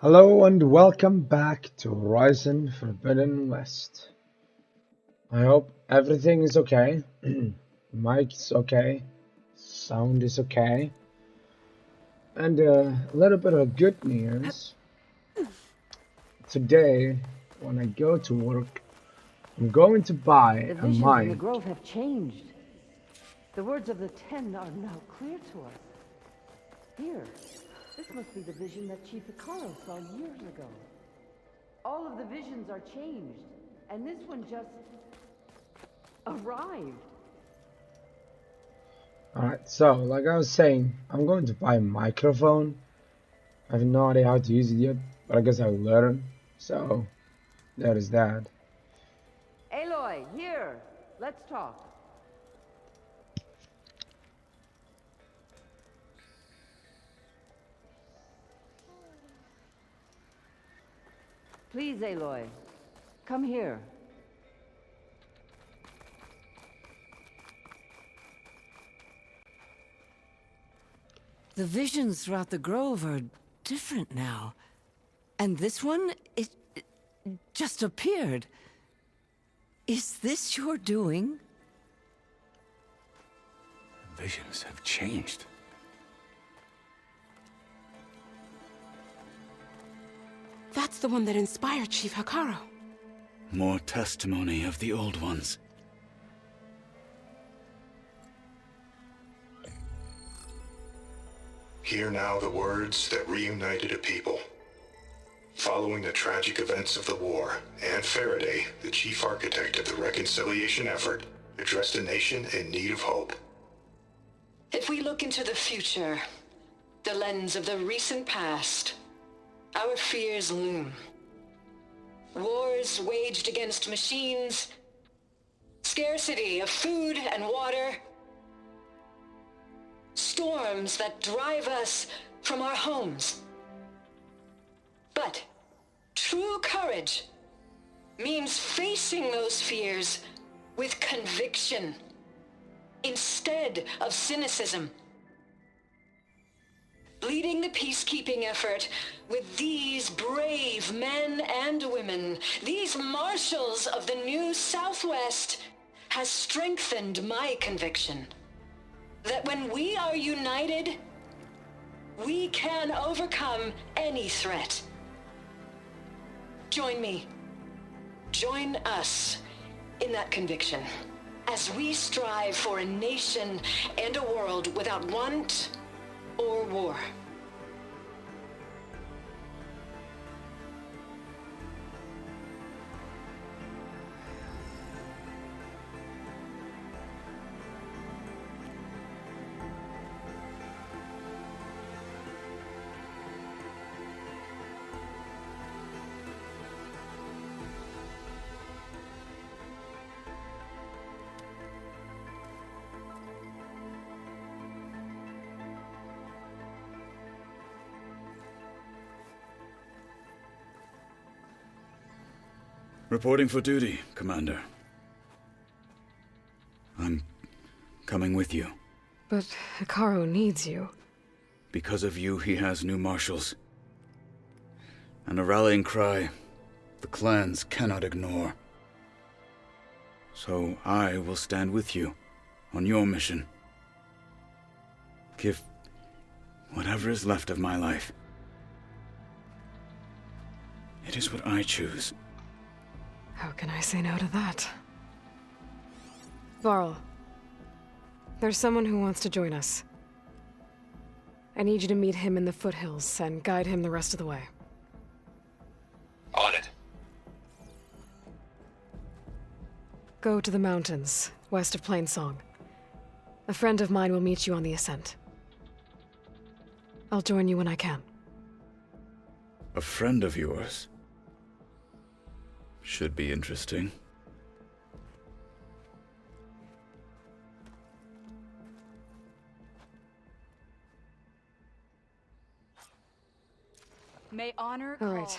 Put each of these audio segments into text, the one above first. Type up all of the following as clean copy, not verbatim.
Hello and welcome back to Horizon Forbidden West. I hope everything is okay. Mic's okay, sound is okay, and a little bit of good news. Today, when I go to work, I'm going to buy The a visions in the mic. grove have changed. The words of the Ten are now clear to us. Here, this must be the vision that Chief Icaro saw years ago. All of the visions are changed, and this one just arrived. Alright, so like I was saying, I'm going to buy a microphone. I have no idea how to use it yet, but I guess I'll learn. So, there is that. Aloy, here! Let's talk. Please, Aloy. Come here. The visions throughout the grove are different now. And this one, it just appeared. Is this your doing? Visions have changed. That's the one that inspired Chief Hikaru. More testimony of the old ones. Hear now the words that reunited a people. Following the tragic events of the war, Anne Faraday, the chief architect of the reconciliation effort, addressed a nation in need of hope. If we look into the future, the lens of the recent past, our fears loom. Wars waged against machines, scarcity of food and water, storms that drive us from our homes. But true courage means facing those fears with conviction instead of cynicism. Leading the peacekeeping effort with these brave men and women, these marshals of the new Southwest, has strengthened my conviction that when we are united, we can overcome any threat. Join me. Join us in that conviction as we strive for a nation and a world without want or war. Reporting for duty, Commander. I'm coming with you. But Hikaru needs you. Because of you, he has new marshals. And a rallying cry the clans cannot ignore. So I will stand with you on your mission. Give whatever is left of my life. It is what I choose. How can I say no to that? Varl, there's someone who wants to join us. I need you to meet him in the foothills and guide him the rest of the way. On it. Go to the mountains, west of Plainsong. A friend of mine will meet you on the ascent. I'll join you when I can. A friend of yours? Should be interesting. May honor All call. right.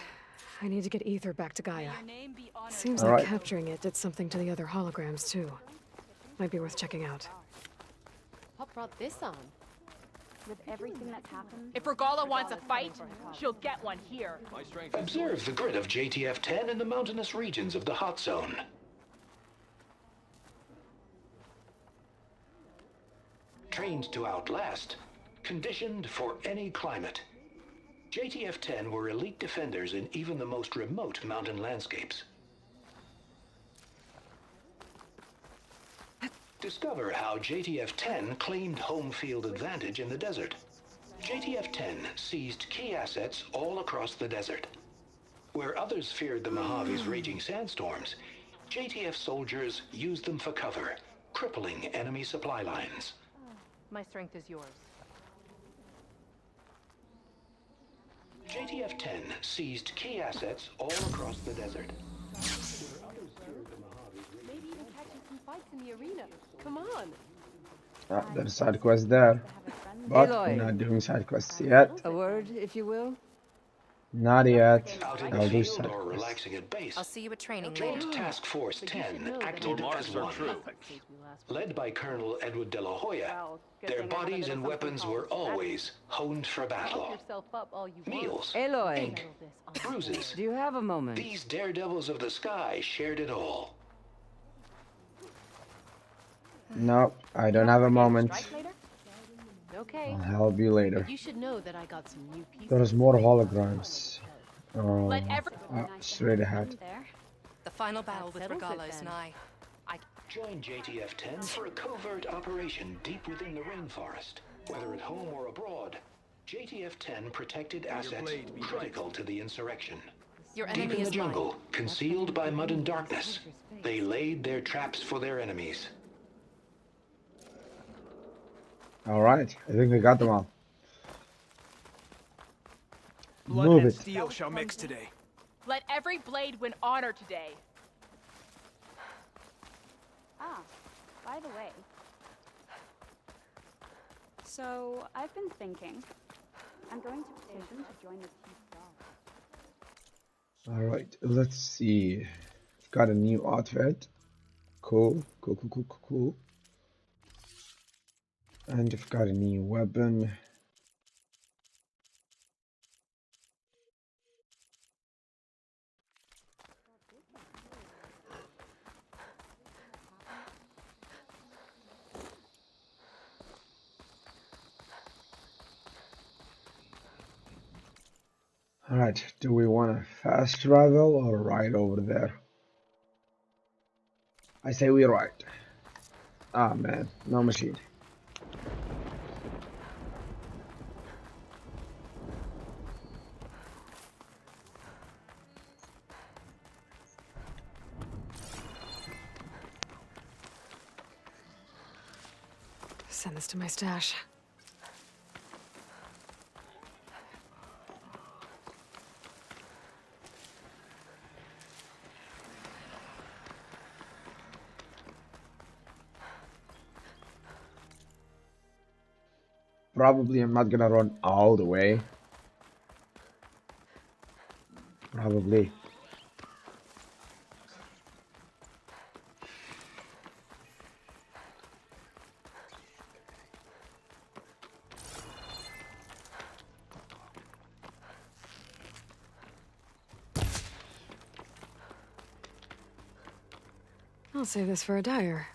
I need to get Ether back to Gaia. Your name be honored. Seems All like right. capturing it did something to the other holograms, too. Might be worth checking out. What brought this on? With everything that's happened, If Regala wants a fight, she'll get one here. Observe the grid of JTF-10 in the mountainous regions of the hot zone. Trained to outlast, conditioned for any climate. JTF-10 were elite defenders in even the most remote mountain landscapes. Discover how JTF-10 claimed home field advantage in the desert. JTF-10 seized key assets all across the desert. Where others feared the Mojave's raging sandstorms, JTF soldiers used them for cover, crippling enemy supply lines. My strength is yours. JTF-10 seized key assets all across the desert. Maybe even catching some fights in the arena. Come on. There's a side quest there. But we're ALOY. not doing side quests yet. A word, if you will? Not yet. Out in I'll the do field side or quests. relaxing at base, I'll see you at training. Joint Task Force 10 acted as one. Led by Colonel Edward de la Hoya, their bodies and weapons were always honed for battle. Meals, ALOY. ink, bruises. Do you have a moment? These daredevils of the sky shared it all. No, I don't have a moment. Okay. I'll help you later. You should know that I got some new pieces. There's more holograms. Let every Straight ahead. There. The final battle with settles it Regala is then. nigh. Join JTF-10 for a covert operation deep within the rainforest. Whether at home or abroad, JTF-10 protected assets critical to the insurrection. Your Deep enemy in the is mine. jungle, concealed by mud and darkness, they laid their traps for their enemies. Alright, I think we got them all. Blood Move and it. steel shall mix today. let every blade win honor today. Ah, by the way. So, I've been thinking. I'm going to petition to join the Chief Guard. Alright, let's see. Got a new outfit. Cool. And I've got a new weapon. Alright, do we want to fast travel or ride over there? I say we ride. Ah man, no machine. Send this to my stash. Probably I'm not gonna run all the way. Probably. I'll save this for a dyer.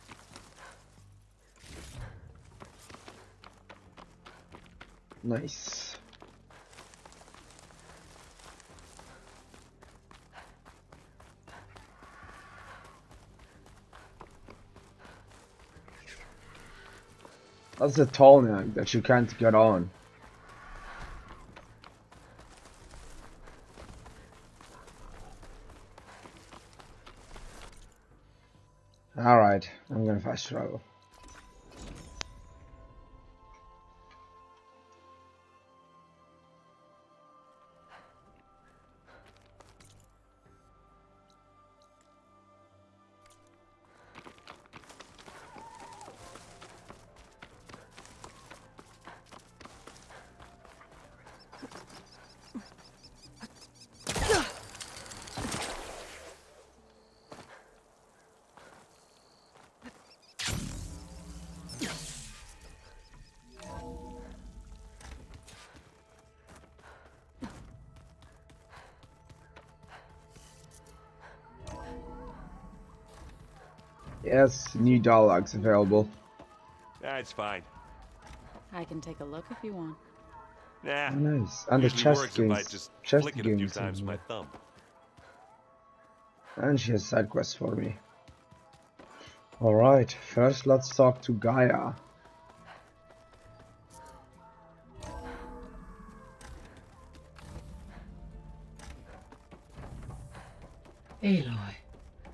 Nice. That's a tall nag that you can't get on. Alright, I'm gonna fast travel. Yes, new dialogues available. That's fine. I can take a look if you want. Nah. Oh, nice. And the Usually chest works if I games. just Chest flick it a few games. times with my thumb. And she has side quests for me. Alright, first let's talk to Gaia. Aloy,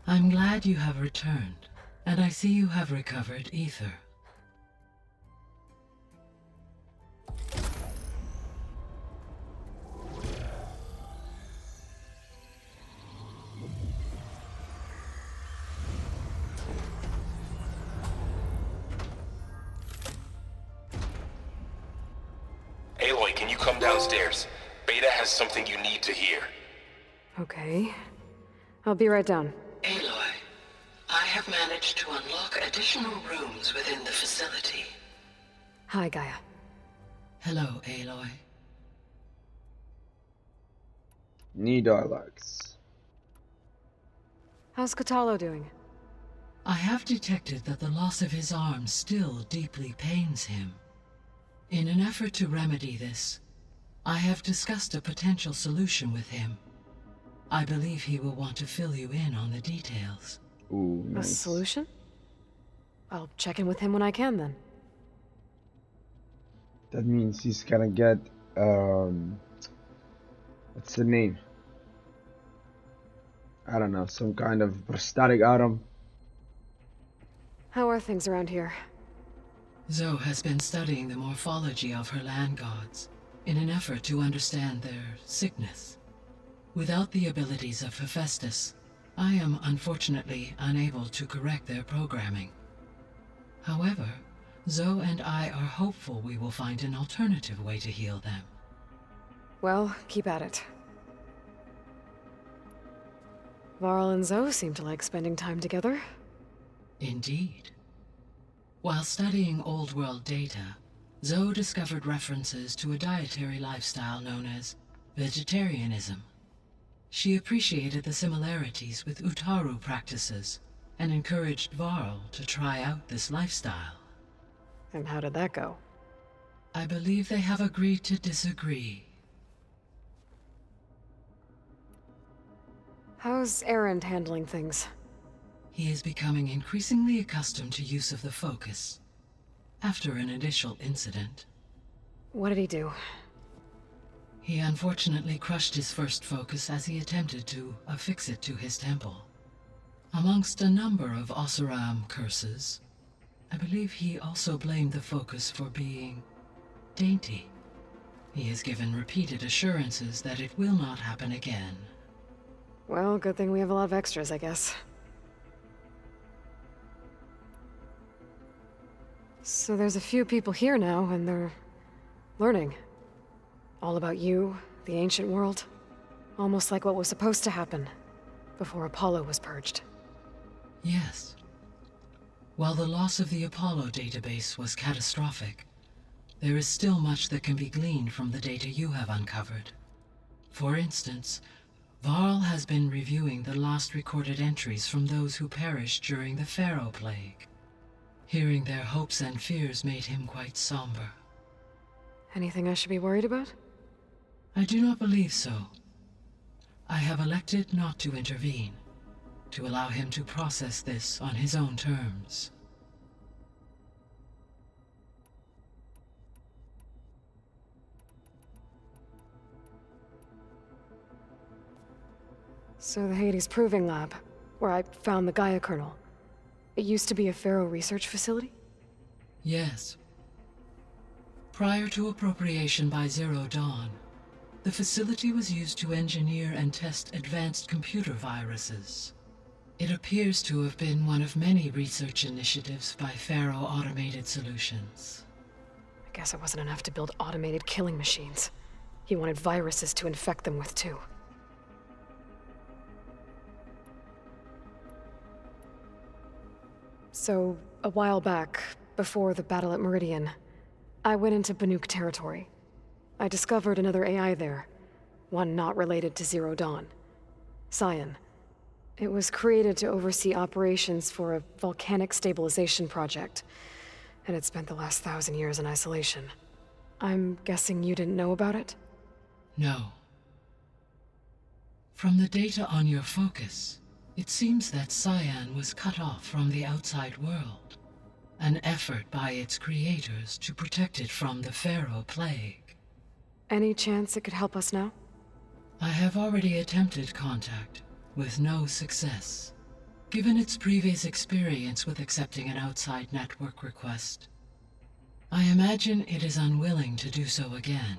I'm glad you have returned, and I see you have recovered ether. Aloy, can you come downstairs? Beta has something you need to hear. Okay. I'll be right down. Aloy, I have managed to unlock additional rooms within the facility. Hi, Gaia. Hello, Aloy. New dialogues. How's Katalo doing? I have detected that the loss of his arm still deeply pains him. In an effort to remedy this, I have discussed a potential solution with him. I believe he will want to fill you in on the details. Ooh, A nice. solution? I'll check in with him when I can, then. That means he's gonna get, what's the name? I don't know, some kind of prosthetic arm. How are things around here? Zoe has been studying the morphology of her land gods in an effort to understand their sickness. Without the abilities of Hephaestus, I am unfortunately unable to correct their programming. However, Zoe and I are hopeful we will find an alternative way to heal them. Well, keep at it. Varl and Zoe seem to like spending time together. Indeed. While studying Old World data, Zoe discovered references to a dietary lifestyle known as vegetarianism. She appreciated the similarities with Utaru practices and encouraged Varl to try out this lifestyle. And how did that go? I believe they have agreed to disagree. How's Erend handling things? He is becoming increasingly accustomed to use of the focus, after an initial incident. What did he do? He unfortunately crushed his first focus as he attempted to affix it to his temple. Amongst a number of Oseram curses, I believe he also blamed the focus for being dainty. He has given repeated assurances that it will not happen again. Well, good thing we have a lot of extras, I guess. So there's a few people here now, and they're learning. All about you, the ancient world. Almost like what was supposed to happen before Apollo was purged. Yes. While the loss of the Apollo database was catastrophic, there is still much that can be gleaned from the data you have uncovered. For instance, Varl has been reviewing the last recorded entries from those who perished during the Pharaoh Plague. Hearing their hopes and fears made him quite somber. Anything I should be worried about? I do not believe so. I have elected not to intervene, to allow him to process this on his own terms. So the Hades Proving Lab, where I found the Gaia kernel. It used to be a Pharaoh research facility? Yes. Prior to appropriation by Zero Dawn, the facility was used to engineer and test advanced computer viruses. It appears to have been one of many research initiatives by Pharaoh Automated Solutions. I guess it wasn't enough to build automated killing machines. He wanted viruses to infect them with, too. So, a while back, before the battle at Meridian, I went into Banuk territory. I discovered another AI there, one not related to Zero Dawn. Cyan. It was created to oversee operations for a volcanic stabilization project, and it spent the last 1,000 years in isolation. I'm guessing you didn't know about it? No. From the data on your focus, it seems that Cyan was cut off from the outside world, an effort by its creators to protect it from the Pharaoh Plague. Any chance it could help us now? I have already attempted contact, with no success. Given its previous experience with accepting an outside network request, I imagine it is unwilling to do so again.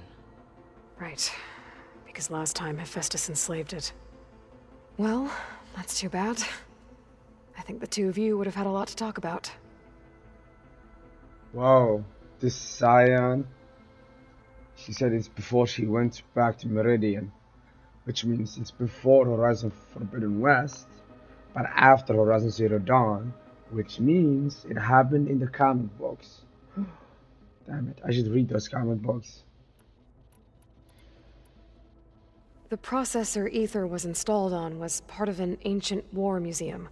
Right. Because last time Hephaestus enslaved it. Well, that's too bad. I think the two of you would have had a lot to talk about. Wow, this Cyan. She said it's before she went back to Meridian, which means it's before Horizon Forbidden West, but after Horizon Zero Dawn, which means it happened in the comic books. Damn it, I should read those comic books. The processor Ether was installed on was part of an ancient war museum,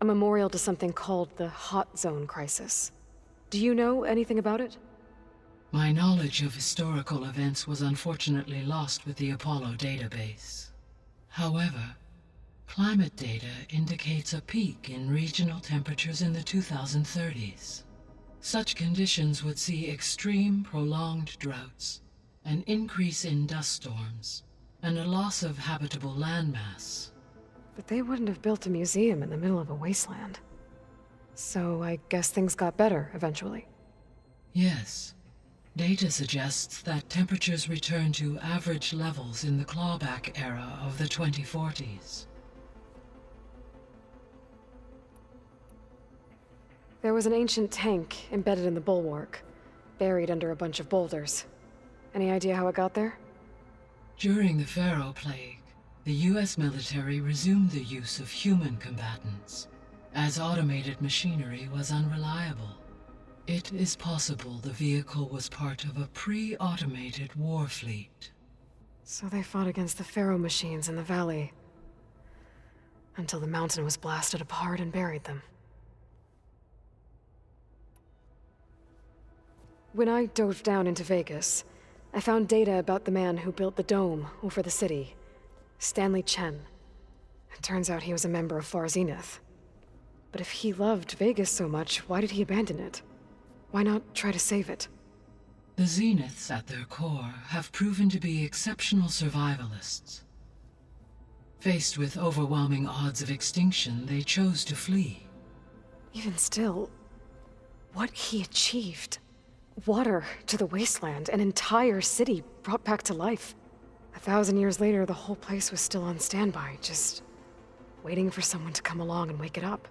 a memorial to something called the Hot Zone Crisis. Do you know anything about it? My knowledge of historical events was unfortunately lost with the Apollo database. However, climate data indicates a peak in regional temperatures in the 2030s. Such conditions would see extreme, prolonged droughts, an increase in dust storms, and a loss of habitable landmass. But they wouldn't have built a museum in the middle of a wasteland. So I guess things got better eventually. Yes. Data suggests that temperatures returned to average levels in the clawback era of the 2040s. There was an ancient tank embedded in the bulwark, buried under a bunch of boulders. Any idea how it got there? During the Pharaoh Plague, the US military resumed the use of human combatants, as automated machinery was unreliable. It is possible the vehicle was part of a pre-automated war fleet. So they fought against the Pharaoh machines in the valley, until the mountain was blasted apart and buried them. When I dove down into Vegas, I found data about the man who built the dome over the city, Stanley Chen. It turns out he was a member of Far Zenith. But if he loved Vegas so much, why did he abandon it? Why not try to save it? The Zeniths, at their core, have proven to be exceptional survivalists. Faced with overwhelming odds of extinction, they chose to flee. Even still, what he achieved. Water to the wasteland, an entire city brought back to life. 1,000 years later, the whole place was still on standby, just waiting for someone to come along and wake it up.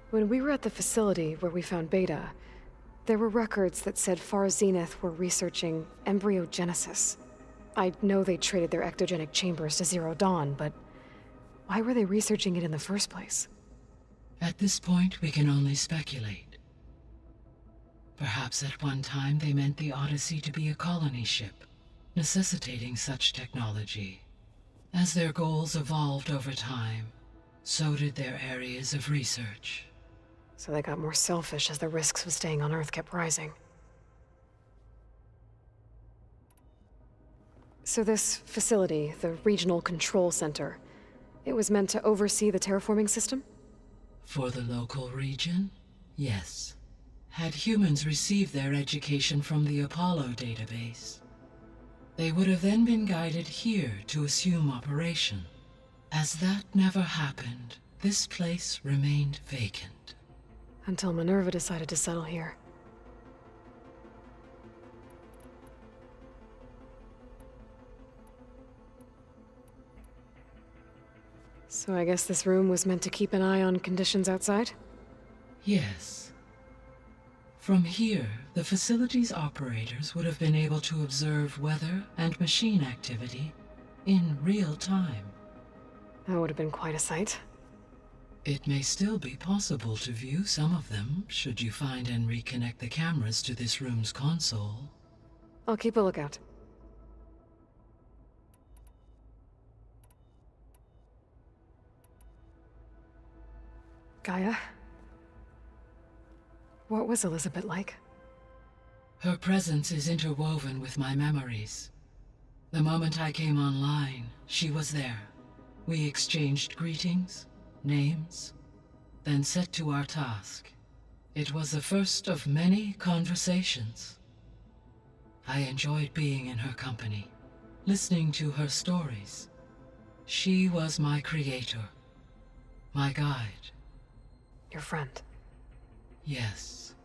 When we were at the facility where we found Beta, there were records that said Far Zenith were researching embryogenesis. I know they traded their ectogenic chambers to Zero Dawn, but why were they researching it in the first place? At this point, we can only speculate. Perhaps at one time they meant the Odyssey to be a colony ship, necessitating such technology. As their goals evolved over time, so did their areas of research. So they got more selfish as the risks of staying on Earth kept rising. So this facility, the Regional Control Center, it was meant to oversee the terraforming system? For the local region, yes. Had humans received their education from the Apollo database, they would have then been guided here to assume operation. As that never happened, this place remained vacant. Until Minerva decided to settle here. So I guess this room was meant to keep an eye on conditions outside? Yes. From here, the facility's operators would have been able to observe weather and machine activity in real time. That would have been quite a sight. It may still be possible to view some of them, should you find and reconnect the cameras to this room's console. I'll keep a lookout. Gaia? What was Elizabeth like? Her presence is interwoven with my memories. The moment I came online, she was there. We exchanged greetings, names, then set to our task. It was the first of many conversations. I enjoyed being in her company, listening to her stories. She was my creator, my guide. Your friend? Yes.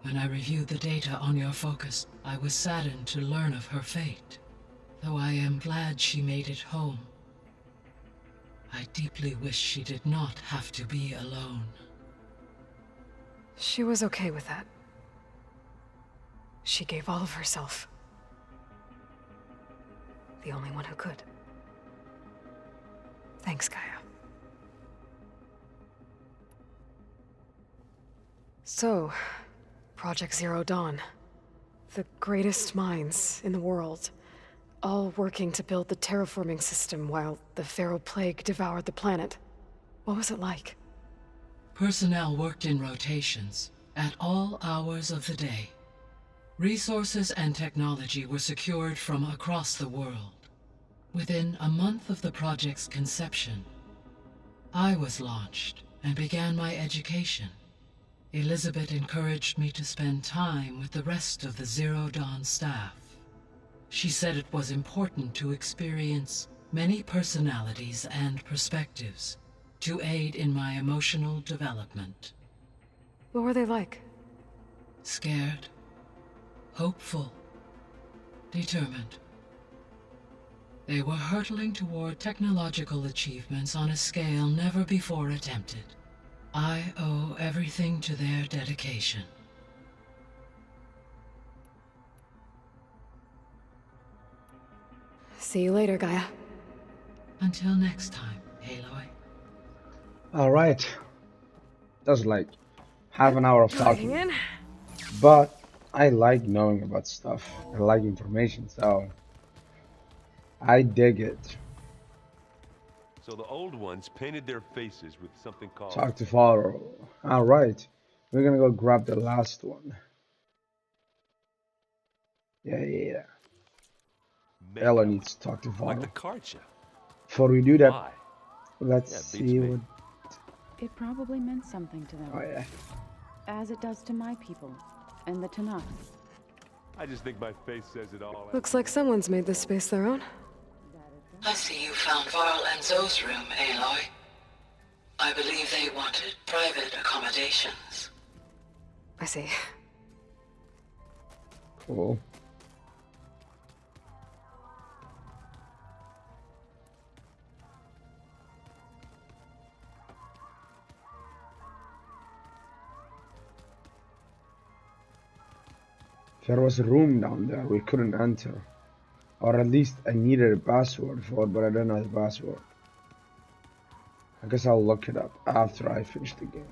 When I reviewed the data on your focus, I was saddened to learn of her fate, though I am glad she made it home. I deeply wish she did not have to be alone. She was okay with that. She gave all of herself. The only one who could. Thanks, Gaia. So, Project Zero Dawn. The greatest minds in the world, all working to build the terraforming system while the Pharaoh Plague devoured the planet. What was it like? Personnel worked in rotations, at all hours of the day. Resources and technology were secured from across the world. Within a month of the project's conception, I was launched and began my education. Elizabeth encouraged me to spend time with the rest of the Zero Dawn staff. She said it was important to experience many personalities and perspectives to aid in my emotional development. What were they like? Scared, hopeful, determined. They were hurtling toward technological achievements on a scale never before attempted. I owe everything to their dedication. See you later, Gaia. Until next time, Aloy. Alright. That's like half an hour of Logging talking. in. But I like knowing about stuff. I like information, so I dig it. So the old ones painted their faces with something called... Talk to Father. Alright. We're gonna go grab the last one. Yeah. Ella needs to talk to Father. Like the card show. Before we do that, Why? let's see what... It probably meant something to them. Oh yeah. As it does to my people, and the Tanakh. I just think my face says it all. Looks like someone's made this space their own. I see you found Varl and Zoe's room, Aloy. I believe they wanted private accommodations. I see. Cool. There was a room down there we couldn't enter. Or at least I needed a password for it, but I don't know the password. I guess I'll look it up after I finish the game.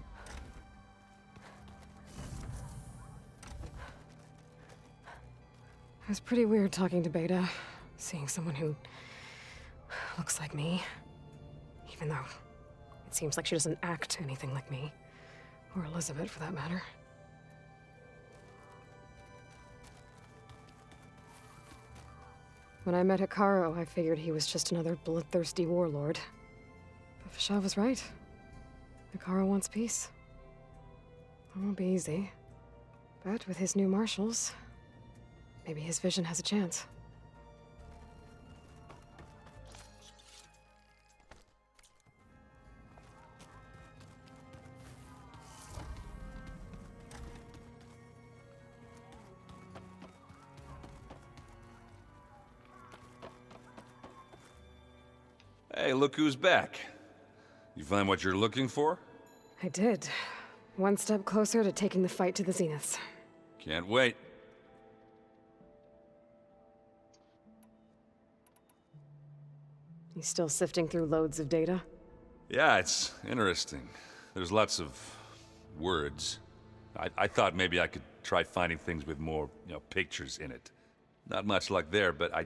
It was pretty weird talking to Beta, seeing someone who looks like me. Even though it seems like she doesn't act anything like me. Or Elizabeth, for that matter. When I met Hikaru, I figured he was just another bloodthirsty warlord. But Fashav was right. Hikaru wants peace. It won't be easy. But with his new marshals, maybe his vision has a chance. Hey, look who's back. You find what you're looking for? I did. One step closer to taking the fight to the Zeniths. Can't wait. He's still sifting through loads of data? Yeah, it's interesting. There's lots of words. I thought maybe I could try finding things with more, pictures in it. Not much luck there, but I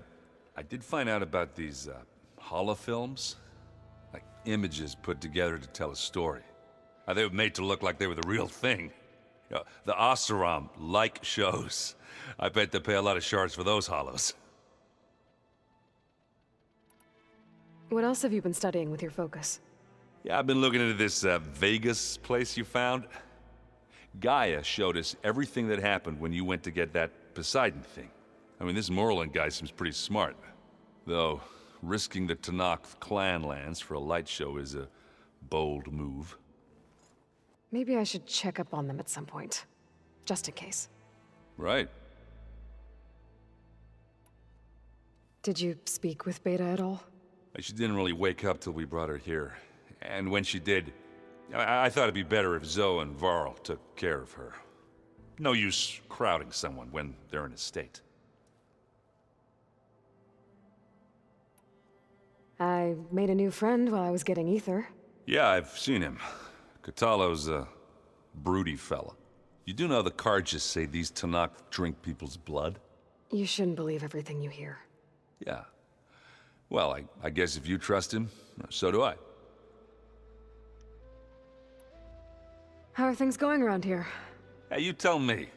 did find out about these holofilms. Like images put together to tell a story. They were made to look like they were the real thing. The Oseram-like shows. I bet they pay a lot of shards for those hollows. What else have you been studying with your focus? Yeah, I've been looking into this Vegas place you found. Gaia showed us everything that happened when you went to get that Poseidon thing. I mean, this Merlin guy seems pretty smart. Though, risking the Tanakh clan lands for a light show is a bold move. Maybe I should check up on them at some point. Just in case. Right. Did you speak with Beta at all? She didn't really wake up till we brought her here. And when she did, I thought it'd be better if Zoe and Varl took care of her. No use crowding someone when they're in a state. I made a new friend while I was getting ether. Yeah, I've seen him. Catalo's a broody fella. You do know the cards just say these Tanakh drink people's blood? You shouldn't believe everything you hear. Yeah. Well, I guess if you trust him, so do I. How are things going around here? Hey, you tell me.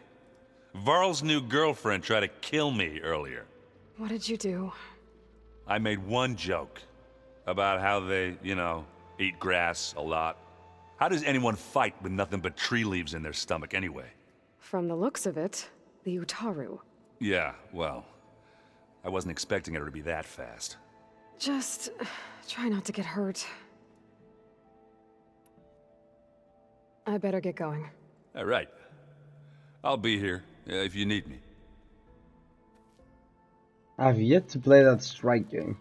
Varl's new girlfriend tried to kill me earlier. What did you do? I made one joke about how they, eat grass a lot. How does anyone fight with nothing but tree leaves in their stomach anyway? From the looks of it, the Utaru. Yeah, well, I wasn't expecting her to be that fast. Just try not to get hurt. I better get going. All right. I'll be here if you need me. I've yet to play that strike game.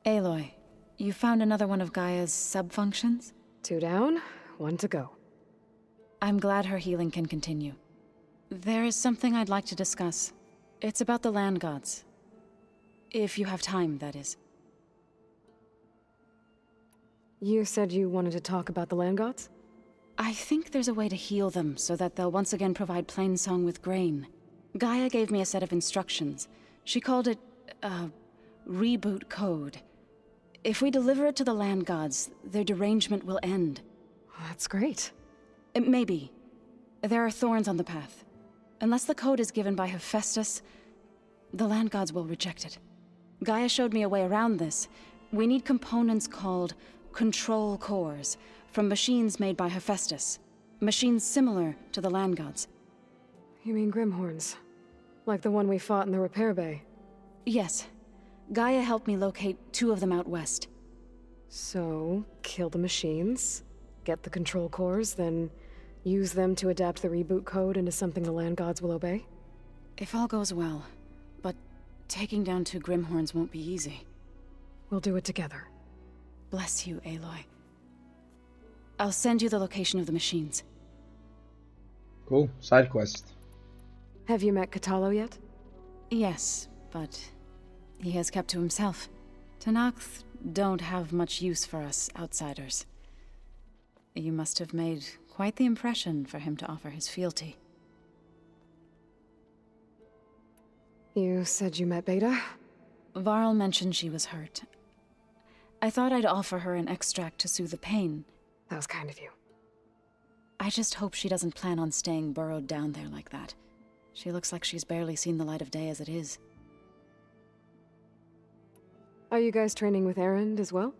Aloy, you found another one of Gaia's sub-functions? 2 down, 1 to go. I'm glad her healing can continue. There is something I'd like to discuss. It's about the land gods. If you have time, that is. You said you wanted to talk about the land gods? I think there's a way to heal them so that they'll once again provide Plainsong with grain. Gaia gave me a set of instructions. She called it a reboot code. If we deliver it to the land gods, their derangement will end. That's great. Maybe. There are thorns on the path. Unless the code is given by Hephaestus, the land gods will reject it. Gaia showed me a way around this. We need components called control cores from machines made by Hephaestus. Machines similar to the land gods. You mean Grimhorns? Like the one we fought in the repair bay? Yes. Gaia helped me locate 2 of them out west. So, kill the machines, get the control cores, then use them to adapt the reboot code into something the land gods will obey? If all goes well. But taking down 2 Grimhorns won't be easy. We'll do it together. Bless you, Aloy. I'll send you the location of the machines. Cool. Side quest. Have you met Catalo yet? Yes, but he has kept to himself. Tanakh don't have much use for us outsiders. You must have made quite the impression for him to offer his fealty. You said you met Beta? Varl mentioned she was hurt. I thought I'd offer her an extract to soothe the pain. That was kind of you. I just hope she doesn't plan on staying burrowed down there like that. She looks like she's barely seen the light of day as it is. Are you guys training with Erend as well?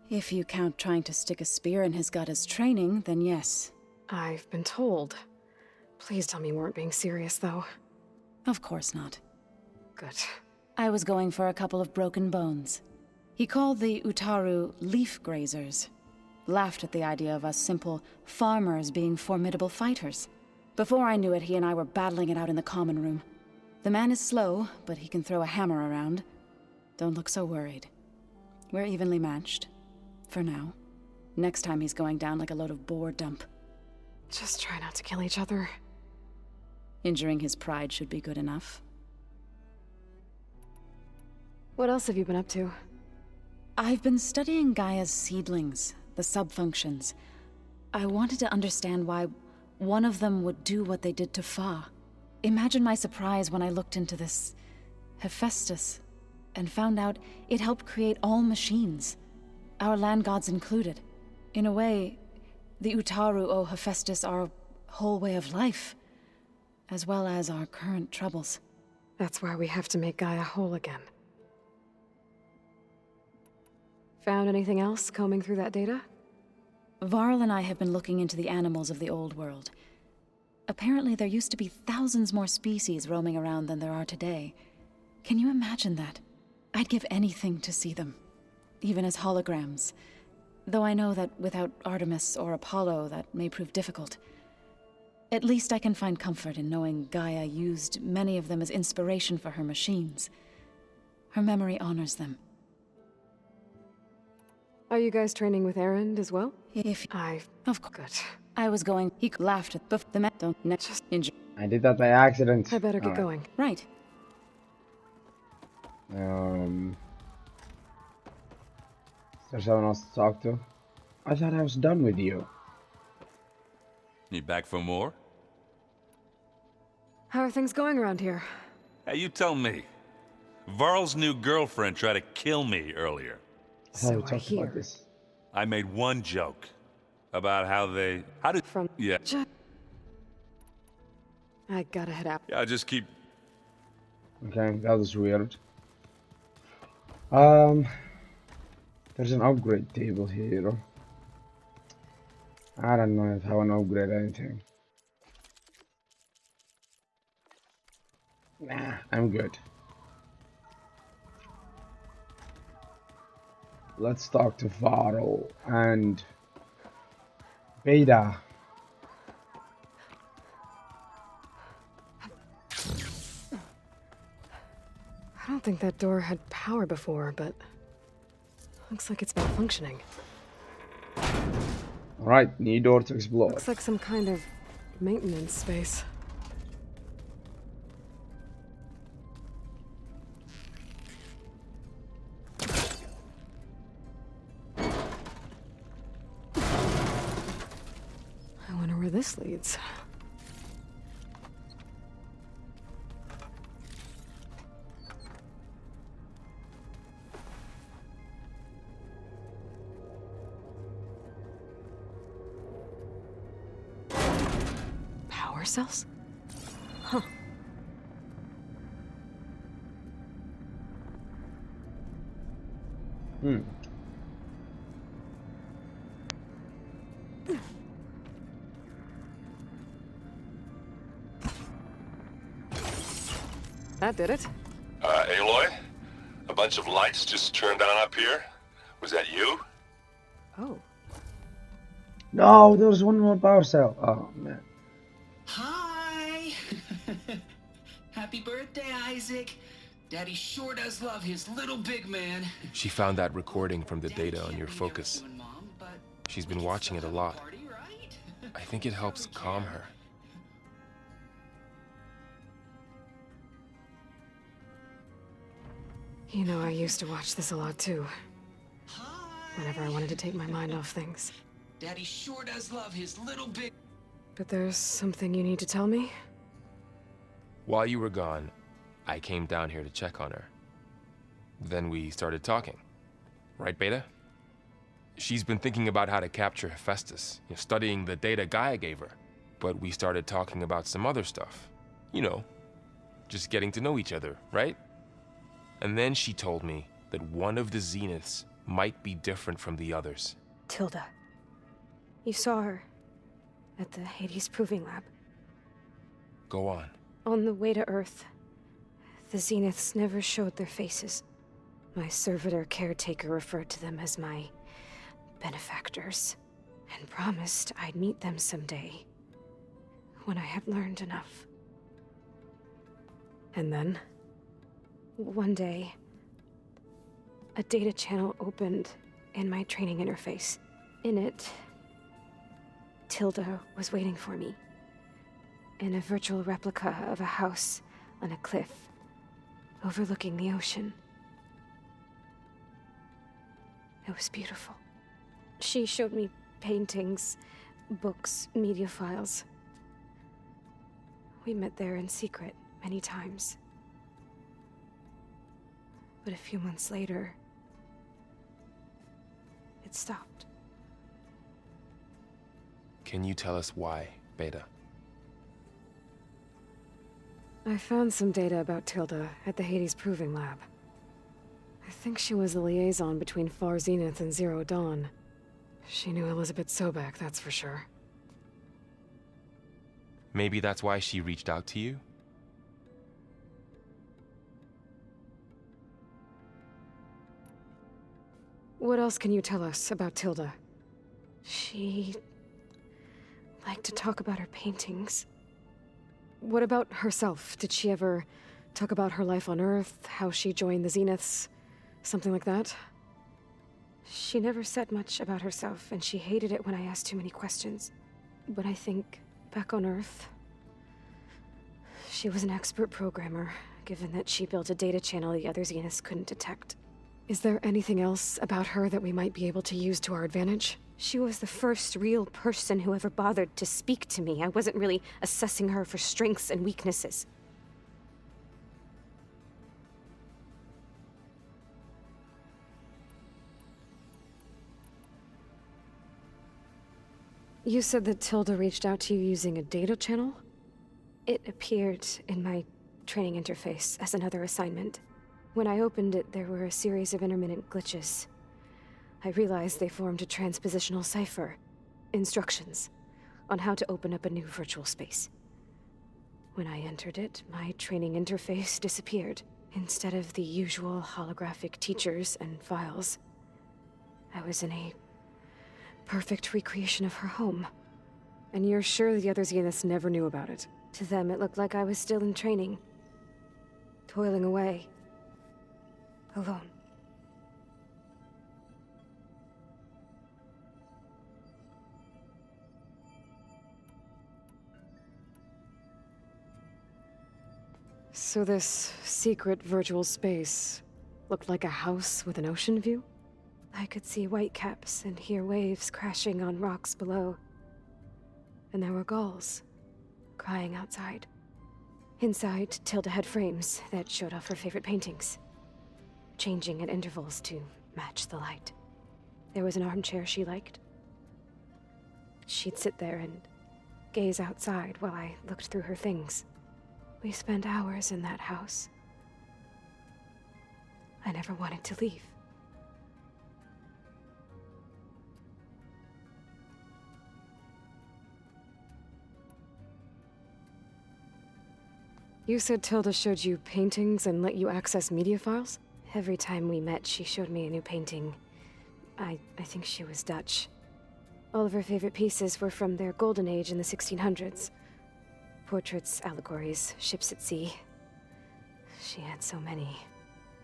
If you count trying to stick a spear in his gut as training, then yes. I've been told. Please tell me you weren't being serious, though. Of course not. Good. I was going for a couple of broken bones. He called the Utaru leaf grazers. Laughed at the idea of us simple farmers being formidable fighters. Before I knew it, he and I were battling it out in the common room. The man is slow, but he can throw a hammer around. Don't look so worried. We're evenly matched. For now. Next time he's going down like a load of boar dump. Just try not to kill each other. Injuring his pride should be good enough. What else have you been up to? I've been studying Gaia's seedlings, the subfunctions. I wanted to understand why one of them would do what they did to Fa. Imagine my surprise when I looked into this Hephaestus and found out it helped create all machines, our land gods included. In a way, the Utaru owe Hephaestus our whole way of life, as well as our current troubles. That's why we have to make Gaia whole again. Found anything else combing through that data? Varl and I have been looking into the animals of the old world. Apparently there used to be thousands more species roaming around than there are today. Can you imagine that? I'd give anything to see them, even as holograms. Though I know that without Artemis or Apollo, that may prove difficult. At least I can find comfort in knowing Gaia used many of them as inspiration for her machines. Her memory honors them. Are you guys training with Erend as well? Of course. Good. I was going. He laughed at the man. Don't just injure. I did that by accident. I better get Alright. going. Right. Is there someone else to talk to? I thought I was done with you. You back for more? How are things going around here? Hey, you tell me. Varl's new girlfriend tried to kill me earlier. So I hear. I made one joke about how did yeah. I gotta head out. Yeah, just keep. Okay, that was weird. There's an upgrade table here. I don't know if I want to upgrade anything. Nah, I'm good. Let's talk to Varl and Beta. I don't think that door had power before, but looks like it's malfunctioning. Alright, new door to explore. Looks like some kind of maintenance space. I wonder where this leads. Power cells? Huh. That did it. Aloy? A bunch of lights just turned on up here? Was that you? Oh. No, there was one more power cell. Oh, man. Hi! Happy birthday, Isaac. Daddy sure does love his little big man. She found that recording from the data on your focus. She's been watching it a lot. I think it helps calm her. You know, I used to watch this a lot too. Whenever I wanted to take my mind off things. Daddy sure does love his little big... But there's something you need to tell me? While you were gone, I came down here to check on her. Then we started talking. Right, Beta? She's been thinking about how to capture Hephaestus, studying the data Gaia gave her. But we started talking about some other stuff. You know, just getting to know each other, right? And then she told me that one of the Zeniths might be different from the others. Tilda. You saw her at the Hades Proving Lab. Go on. On the way to Earth, the Zeniths never showed their faces. My servitor caretaker referred to them as my benefactors, and promised I'd meet them someday, when I had learned enough. And then? One day, a data channel opened in my training interface. In it, Tilda was waiting for me, in a virtual replica of a house on a cliff, overlooking the ocean. It was beautiful. She showed me paintings, books, media files. We met there in secret many times. But a few months later, it stopped. Can you tell us why, Beta? I found some data about Tilda at the Hades Proving Lab. I think she was the liaison between Far Zenith and Zero Dawn. She knew Elizabeth Sobek, that's for sure. Maybe that's why she reached out to you? What else can you tell us about Tilda? She liked to talk about her paintings. What about herself? Did she ever talk about her life on Earth, how she joined the Zeniths, something like that? She never said much about herself, and she hated it when I asked too many questions. But I think, back on Earth, she was an expert programmer, given that she built a data channel the other Zeniths couldn't detect. Is there anything else about her that we might be able to use to our advantage? She was the first real person who ever bothered to speak to me. I wasn't really assessing her for strengths and weaknesses. You said that Tilda reached out to you using a data channel? It appeared in my training interface as another assignment. When I opened it, there were a series of intermittent glitches. I realized they formed a transpositional cipher. Instructions on how to open up a new virtual space. When I entered it, my training interface disappeared. Instead of the usual holographic teachers and files, I was in a perfect recreation of her home. And you're sure the other Zeniths never knew about it? To them, it looked like I was still in training. Toiling away. Alone. So this secret virtual space looked like a house with an ocean view? I could see whitecaps and hear waves crashing on rocks below. And there were gulls crying outside. Inside, Tilda had frames that showed off her favorite paintings, changing at intervals to match the light. There was an armchair she liked. She'd sit there and gaze outside while I looked through her things. We spent hours in that house. I never wanted to leave. You said Tilda showed you paintings and let you access media files? Every time we met, she showed me a new painting. I think she was Dutch. All of her favorite pieces were from their golden age in the 1600s. Portraits, allegories, ships at sea. She had so many.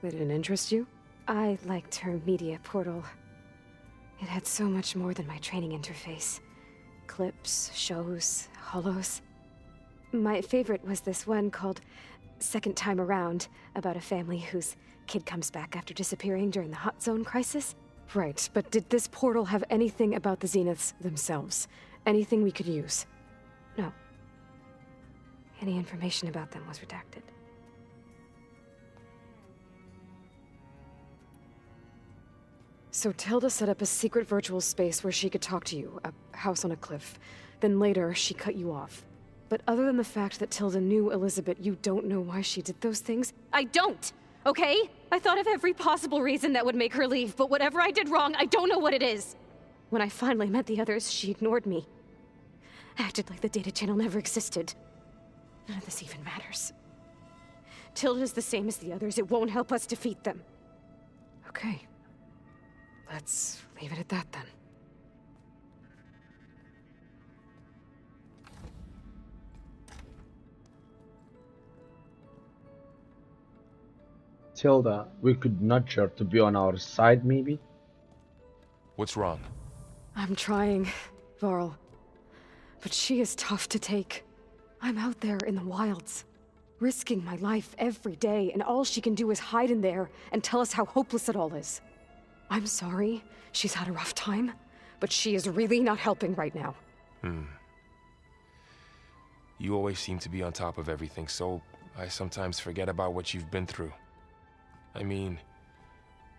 They didn't interest you? I liked her media portal. It had so much more than my training interface. Clips, shows, holos. My favorite was this one called Second Time Around, about a family whose kid comes back after disappearing during the Hot Zone crisis. Right, but did this portal have anything about the Zeniths themselves? Anything we could use? No. Any information about them was redacted. So Tilda set up a secret virtual space where she could talk to you, a house on a cliff. Then later, she cut you off. But other than the fact that Tilda knew Elizabeth, you don't know why she did those things? I don't! Okay? I thought of every possible reason that would make her leave, but whatever I did wrong, I don't know what it is. When I finally met the others, she ignored me. Acted like the data channel never existed. None of this even matters. Tilda's the same as the others. It won't help us defeat them. Okay. Let's leave it at that then. Tilda, we could nudge her to be on our side, maybe? What's wrong? I'm trying, Varl. But she is tough to take. I'm out there in the wilds, risking my life every day, and all she can do is hide in there and tell us how hopeless it all is. I'm sorry she's had a rough time, but she is really not helping right now. You always seem to be on top of everything, so I sometimes forget about what you've been through. I mean,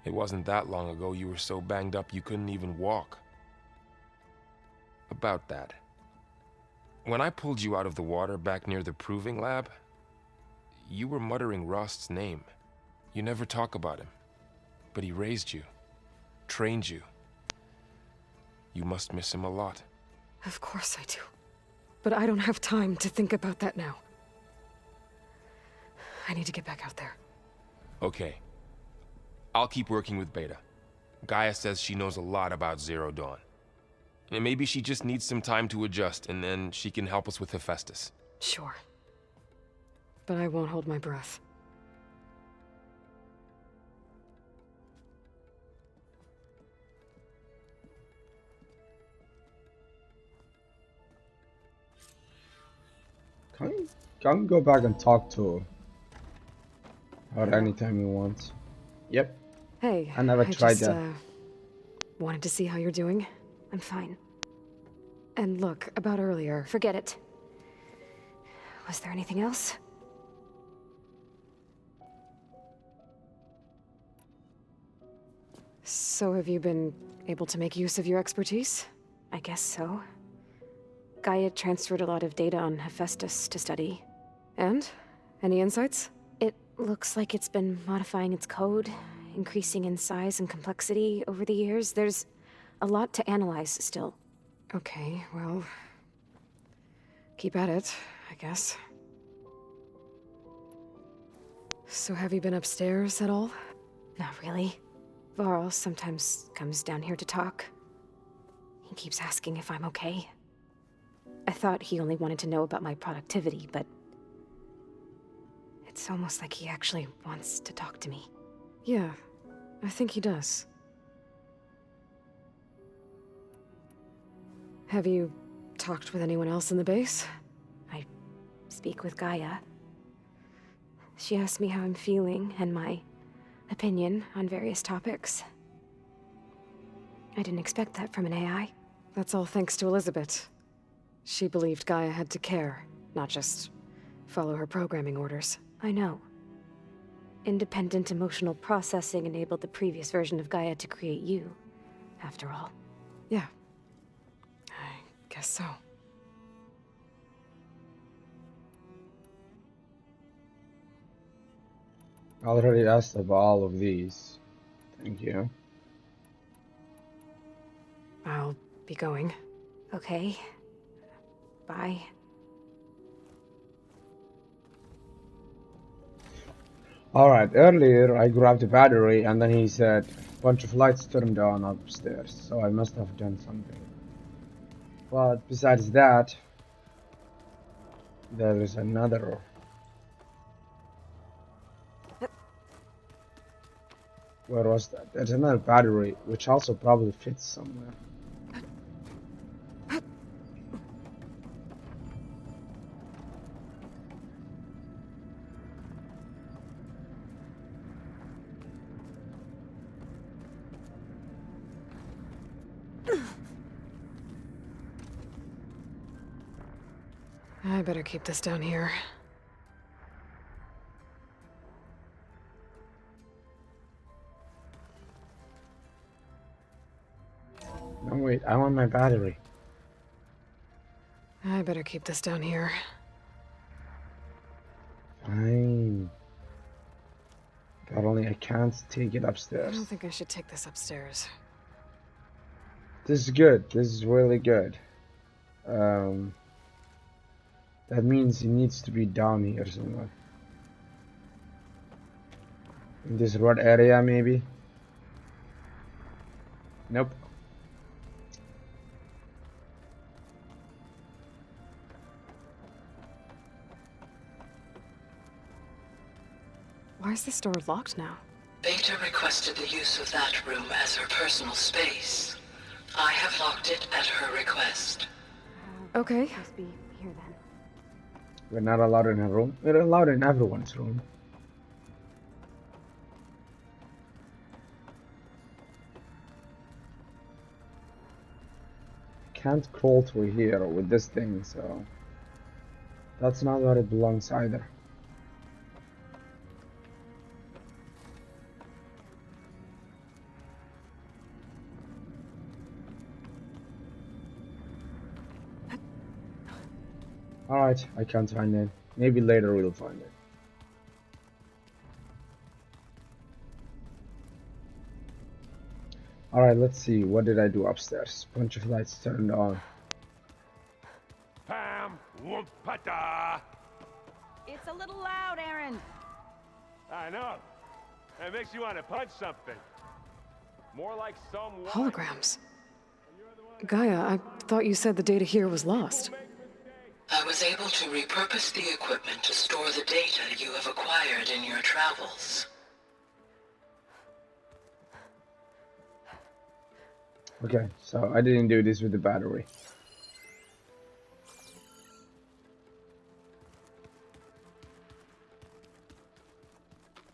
it wasn't that long ago you were so banged up you couldn't even walk. About that. When I pulled you out of the water back near the proving lab, you were muttering Rost's name. You never talk about him, but he raised you, trained you. You must miss him a lot. Of course I do. But I don't have time to think about that now. I need to get back out there. Okay. I'll keep working with Beta. Gaia says she knows a lot about Zero Dawn. And maybe she just needs some time to adjust, and then she can help us with Hephaestus. Sure. But I won't hold my breath. Can go back and talk to her anytime you want. Yep. Hey, I never tried that. Wanted to see how you're doing. I'm fine. And look, about earlier. Forget it. Was there anything else? So have you been able to make use of your expertise? I guess so. Gaia transferred a lot of data on Hephaestus to study. And? Any insights? It looks like it's been modifying its code, increasing in size and complexity over the years. There's a lot to analyze still. Okay, well... keep at it, I guess. So have you been upstairs at all? Not really. Varl sometimes comes down here to talk. He keeps asking if I'm okay. I thought he only wanted to know about my productivity, but... it's almost like he actually wants to talk to me. Yeah, I think he does. Have you talked with anyone else in the base? I speak with Gaia. She asked me how I'm feeling and my opinion on various topics. I didn't expect that from an AI. That's all thanks to Elizabeth. She believed Gaia had to care, not just follow her programming orders. I know. Independent emotional processing enabled the previous version of Gaia to create you, after all. Yeah. I guess so. I already asked about all of these. Thank you. I'll be going. Okay. Bye. Alright, earlier I grabbed a battery and then he said a bunch of lights turned on upstairs, so I must have done something. But besides that, there is another. Where was that? There's another battery, which also probably fits somewhere. I better keep this down here. No, wait, I want my battery. I better keep this down here. Fine. But only I can't take it I upstairs. don't think I should take this upstairs. This is good. This is really good. That means it needs to be down here somewhere. In this red area, maybe? Nope. Why is this door locked now? Beta requested the use of that room as her personal space. I have locked it at her request. Okay. Must be here then. We're not allowed in her room. We're allowed in everyone's room. can't crawl through here with this thing, so that's not where it belongs either. Alright, I can't find it. Maybe later we'll find it. Alright, let's see. What did I do upstairs? Bunch of lights turned on. Pam Wumpata! It's a little loud, Aaron. I know. It makes you want to punch something. More like some Holograms. Gaia, I thought you said the data here was lost. I was able to repurpose the equipment to store the data you have acquired in your travels. Okay, so I didn't do this with the battery.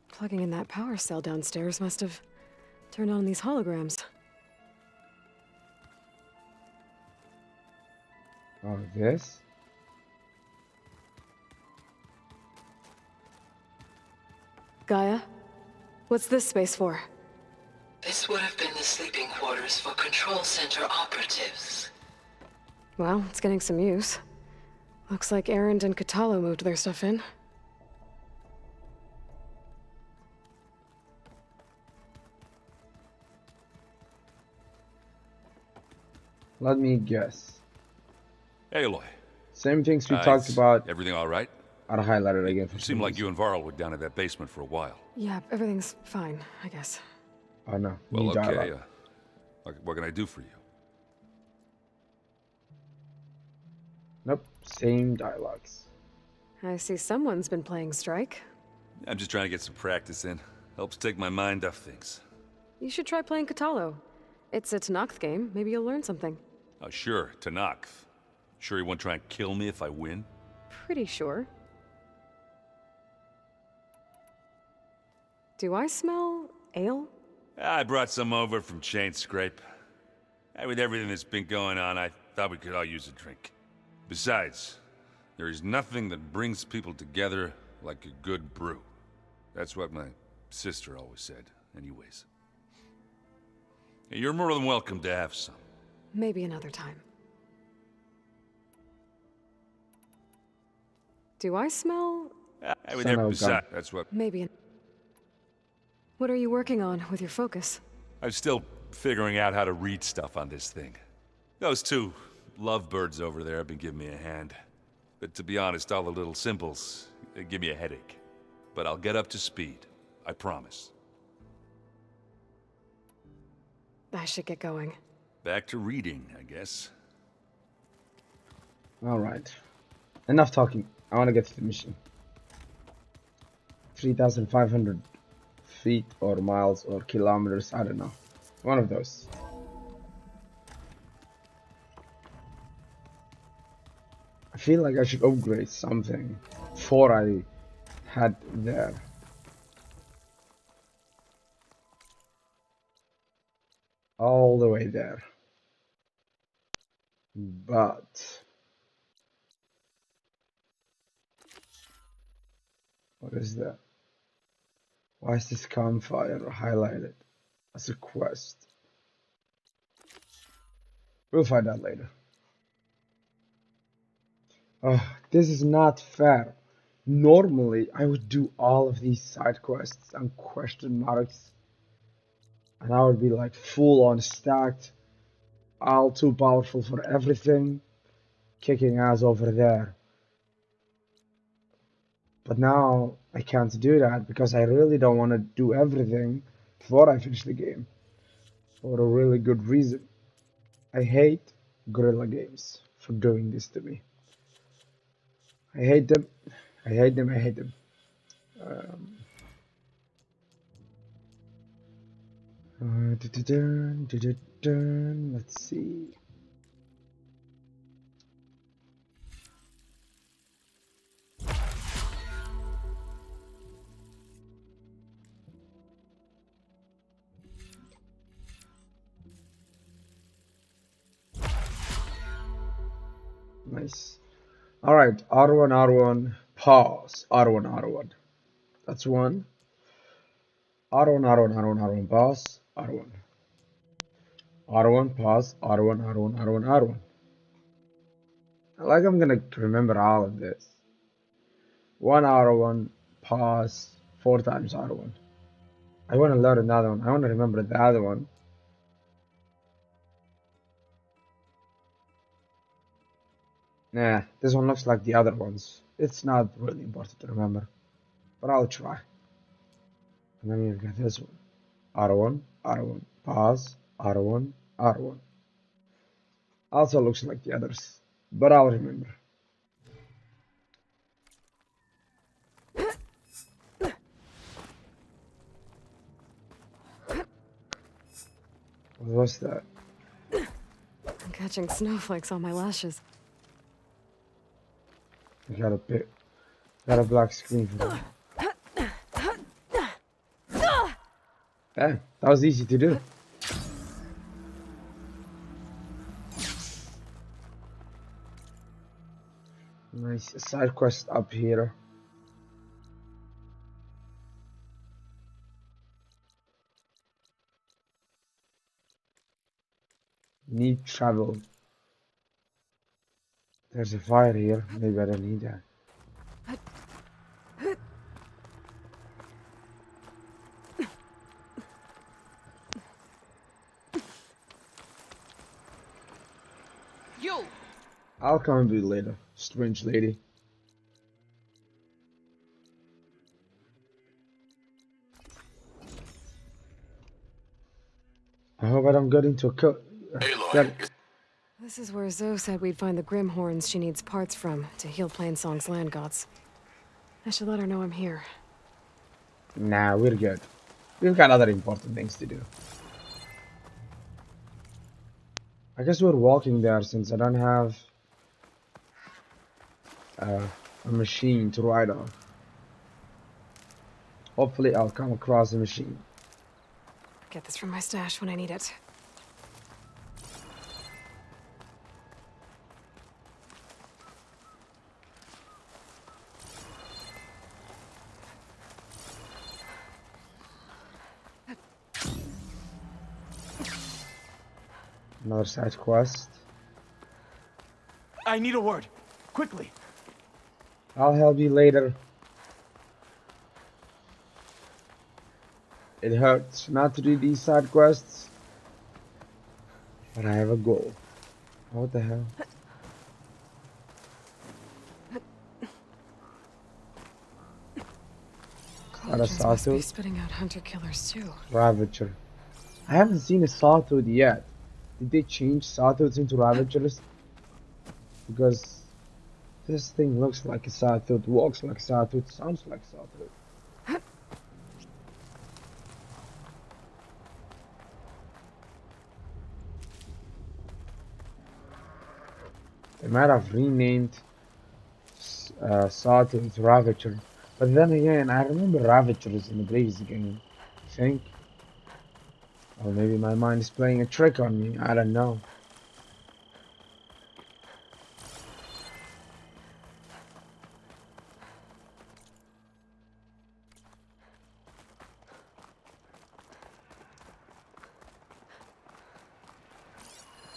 Plugging in that power cell downstairs must have turned on these holograms. Oh, this? Gaia, what's this space for? This would have been the sleeping quarters for control center operatives. Well, it's getting some use. Looks like Aaron and Katalo moved their stuff in. Let me guess. Aloy. Same things we talked about. Everything all right? I'd highlight it again. It seemed like you and Varl were down in that basement for a while. Yeah, everything's fine, I guess. Oh no. Well, New okay. dialogue. What can I do for you? Nope. Same dialogues. I see someone's been playing Strike. I'm just trying to get some practice in. Helps take my mind off things. You should try playing Katalo. It's a Tanakh game. Maybe you'll learn something. Oh, sure. Tanakh. Sure he won't try and kill me if I win? Pretty sure. Do I smell ale? I brought some over from Chain Scrape. With everything that's been going on, I thought we could all use a drink. Besides, there is nothing that brings people together like a good brew. That's what my sister always said, anyways. You're more than welcome to have some. Maybe another time. Do I smell? That's what... Maybe. What are you working on with your focus? I'm still figuring out how to read stuff on this thing. Those two lovebirds over there have been giving me a hand. But to be honest, all the little symbols, they give me a headache. But I'll get up to speed. I promise. I should get going. Back to reading, I guess. Alright. Enough talking. I want to get to the mission. 3,500 feet or miles or kilometers, I don't know. One of those. I feel like I should upgrade something before I head there. All the way there. But what is that? Why is this campfire highlighted as a quest? We'll find out later. Oh, this is not fair. Normally, I would do all of these side quests and question marks, and I would be like full on stacked, all too powerful for everything, kicking ass over there. But now I can't do that because I really don't want to do everything before I finish the game, for a really good reason. I hate guerrilla games for doing this to me. I hate them. I hate them. I hate them. Let's see. Nice. Alright, R1, R1, pause. R1, R1. That's one. R1, R1, R1, R1, pause. R1. R1, pause. R1, R1, R1, R1. Like I'm gonna remember all of this. 1 R1, pause, 4 times R1. I wanna learn another one. I wanna remember the other one. Nah, this one looks like the other ones. It's not really important to remember, but I'll try. And then you've got this one. R1, R1, pause, R1, R1. Also looks like the others, but I'll remember. What's that? I'm catching snowflakes on my lashes. I got a black screen for that. Damn, that was easy to do. Nice side quest up here. Need travel. There's a fire here. Maybe I don't need that. You! I'll come and be later, strange lady. I hope I don't get into a cut. This is where Zoe said we'd find the Grimhorns she needs parts from to heal Plainsong's land gods. I should let her know I'm here. Nah, we're good. We've got other important things to do. I guess we're walking there since I don't have a machine to ride on. Hopefully I'll come across a machine. Get this from my stash when I need it. Another side quest. I need a word. Quickly. I'll help you later. It hurts not to do these side quests, but I have a goal. What the hell? Cauldrons must be spitting out hunter-killers too. Ravager. I haven't seen a sawtooth yet. Did they change sawtooths into Ravagers? Because this thing looks like a sawtooth, walks like a sawtooth, sounds like a sawtooth. They might have renamed Sawtooth Ravager, but then again, I remember Ravagers in the previous game, I think. Or maybe my mind is playing a trick on me, I don't know.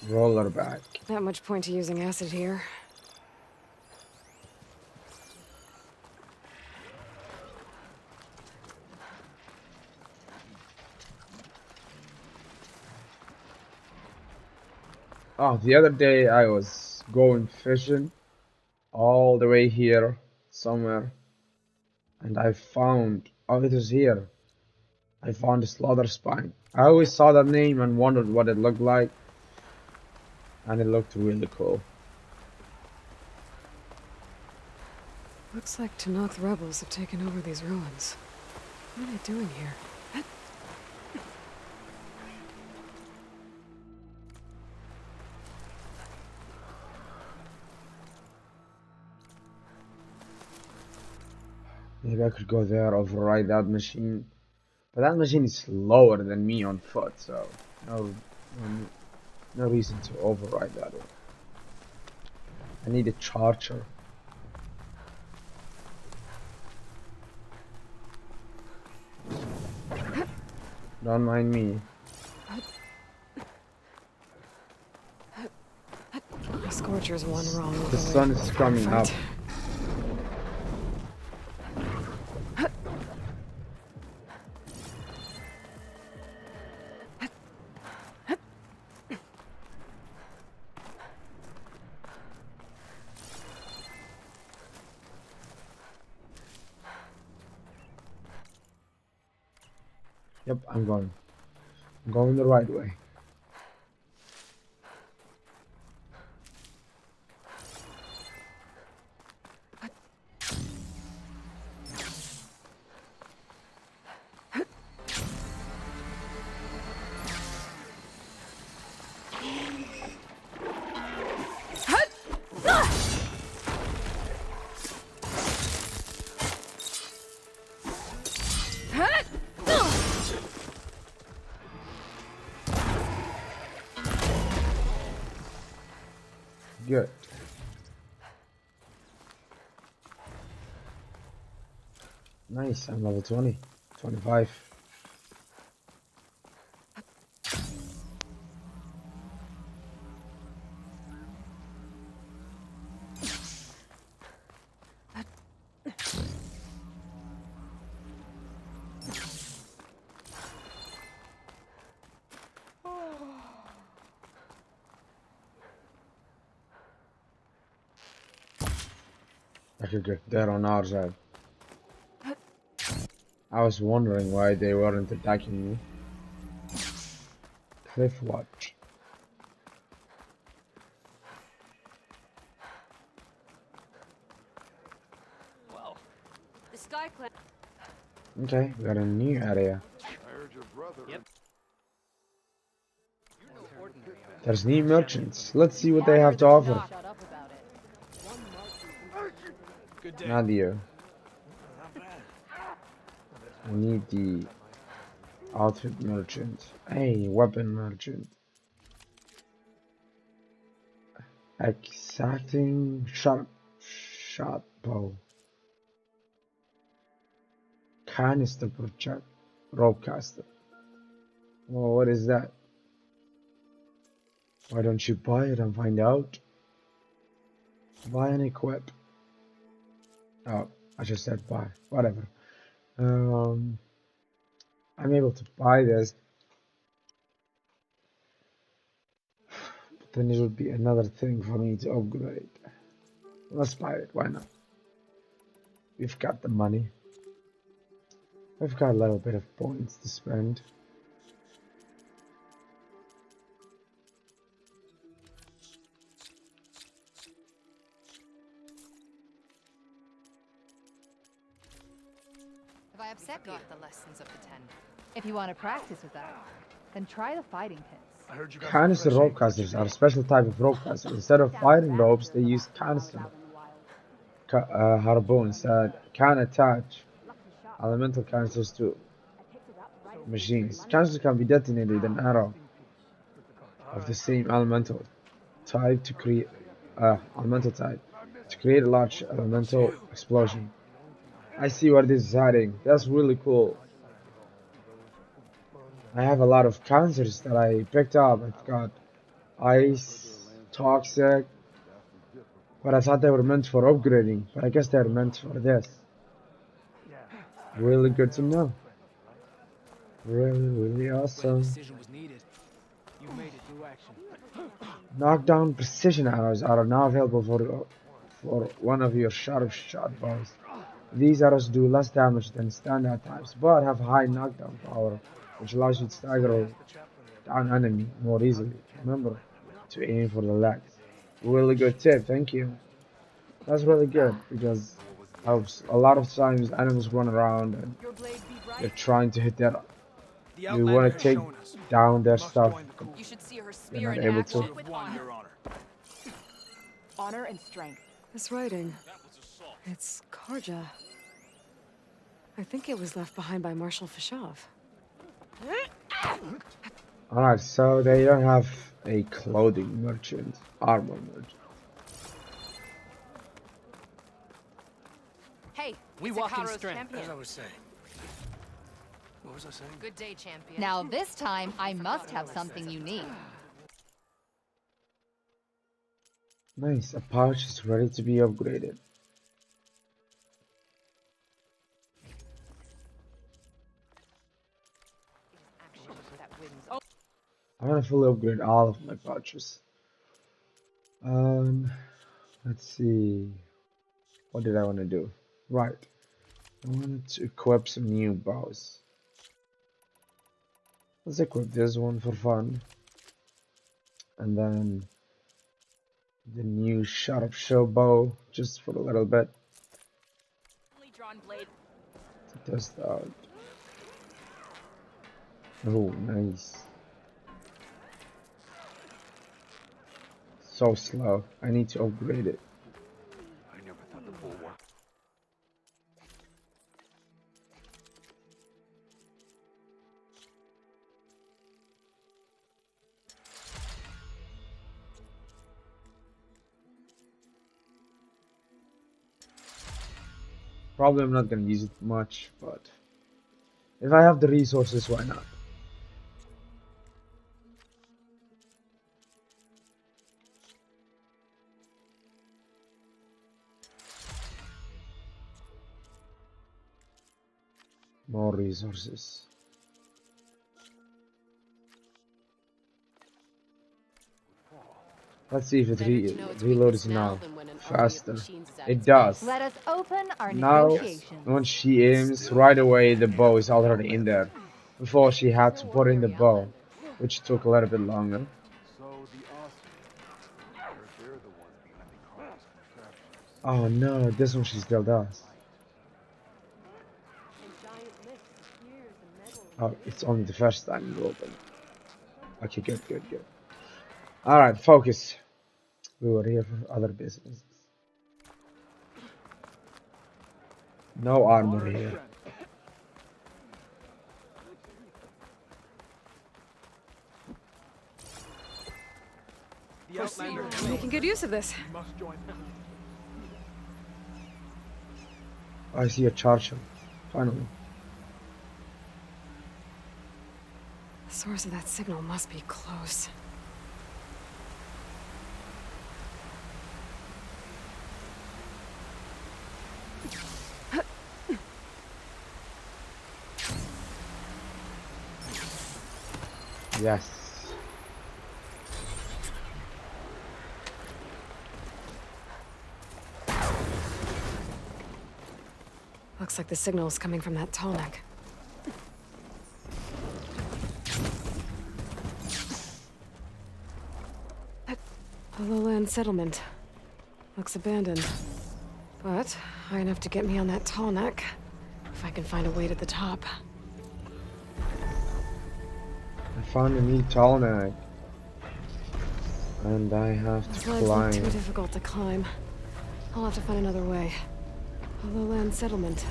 Rollerback. Not much point to using acid here. Oh, the other day I was going fishing all the way here somewhere, and I found, oh, it was here. I found a slaughter spine. I always saw that name and wondered what it looked like, and it looked really cool. Looks like Tanoth rebels have taken over these ruins. What are they doing here? Maybe I could go there, override that machine. But that machine is slower than me on foot, so no reason to override that one. I need a charger. Don't mind me. The Scorcher's one wrong. The sun is coming up. Yep, I'm going. I'm going the right way. Good. Nice, I'm level 20. 25. Okay, good. They're on our side. I was wondering why they weren't attacking me. Cliff watch. Well, the Sky Clan. Okay, we got a new area. I heard your brother. Yep. There's new merchants. Let's see what they have to offer. Not you. I need the outfit merchant. Hey, weapon merchant. Exacting shot bow. Canister project. Rope caster. Oh, what is that? Why don't you buy it and find out? Buy and equip. Oh, I just said buy. Whatever. I'm able to buy this. But then it would be another thing for me to upgrade. Let's buy it. Why not? We've got the money. We've got a little bit of points to spend. Have I upset you? The lessons of the 10. If you want to practice with that, then try the fighting pits. I heard you got Canister rope casters are a special type of rope caster. Instead of firing ropes, they use canister harpoons that can attach elemental canisters to machines. Canisters can be detonated with an arrow of the same elemental type to create a large elemental explosion. I see where this is heading. That's really cool. I have a lot of cancers that I picked up. I've got ice, toxic, but I thought they were meant for upgrading, but I guess they're meant for this. Really good to know. Really awesome. Knockdown precision arrows are now available for one of your sharp shot bows. These arrows do less damage than standard types, but have high knockdown power, which allows you to stagger down enemy more easily. Remember to aim for the legs. Really good tip, thank you. That's really good because helps a lot of times enemies run around and they're trying to hit their. You want to take down their stuff. You should see her You're spirit not able to. Honor and strength. This writing. It's Karja. I think it was left behind by Marshal Fashov. Alright, so they don't have a clothing merchant, armor merchant. Hey, We it's walk in Ikaru's strength, champion. as I was saying. What was I saying? Good day, champion. Now this time, I must have something unique. Nice, a pouch is ready to be upgraded. I want to fully upgrade all of my pouches. Let's see. What did I want to do? Right. I wanted to equip some new bows. Let's equip this one for fun. And then the new shot of show bow just for a little bit. To test out. Oh, nice. So slow. I need to upgrade it. I never thought the bulwark. Probably I'm not gonna use it much, but if I have the resources, why not? More resources. Let's see if it reloads now. Faster. It does. Let us open our Now, negotiations. when she aims, right away the bow is already in there. Before she had to put in the bow, which took a little bit longer. So the Oscar, they're the ones behind the Carlos contraptions. Oh no, this one she still does. Oh, it's only the first time you open. Okay, good. Alright, focus. We were here for other businesses. No armor here. Making good use of this. I see a charger. Finally. The source of that signal must be close. Yes. Looks like the signal is coming from that tall neck. A lowland settlement. Looks abandoned. But high enough to get me on that tall neck. If I can find a way to the top. I found a new tall neck. And I have These to lines look too climb. difficult to climb. I'll have to find another way. A lowland settlement.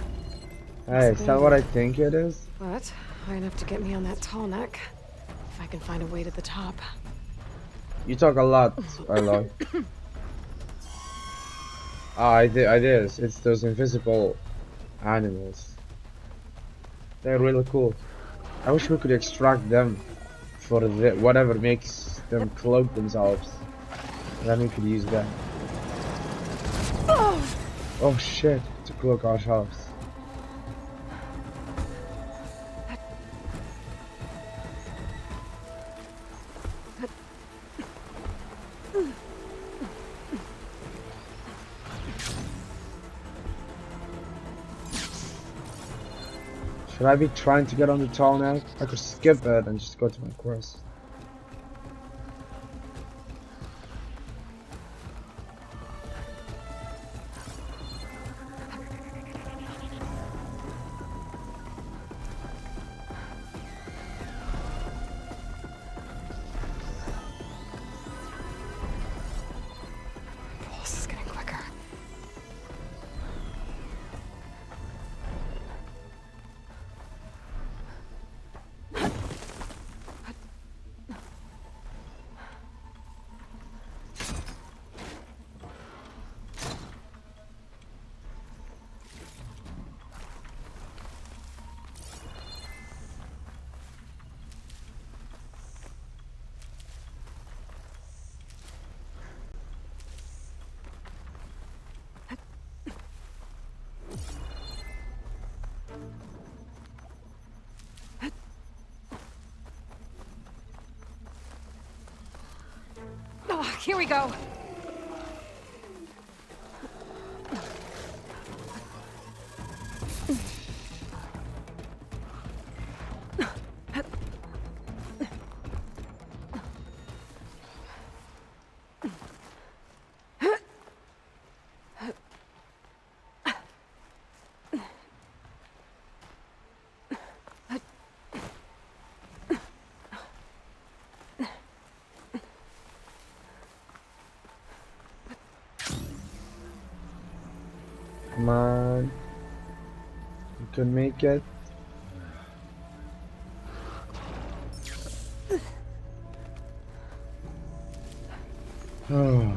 Hey, is that what I think it is? But high enough to get me on that tall neck. If I can find a way to the top. You talk a lot, ALOY. Ah, it is. It's those invisible animals. They're really cool. I wish we could extract them for whatever makes them cloak themselves. Then we could use them. Oh shit, to cloak ourselves. Should I be trying to get on the tall neck? I could skip it and just go to my quest. Pulse is getting quicker. Here we go. Come on. You can make it. Oh.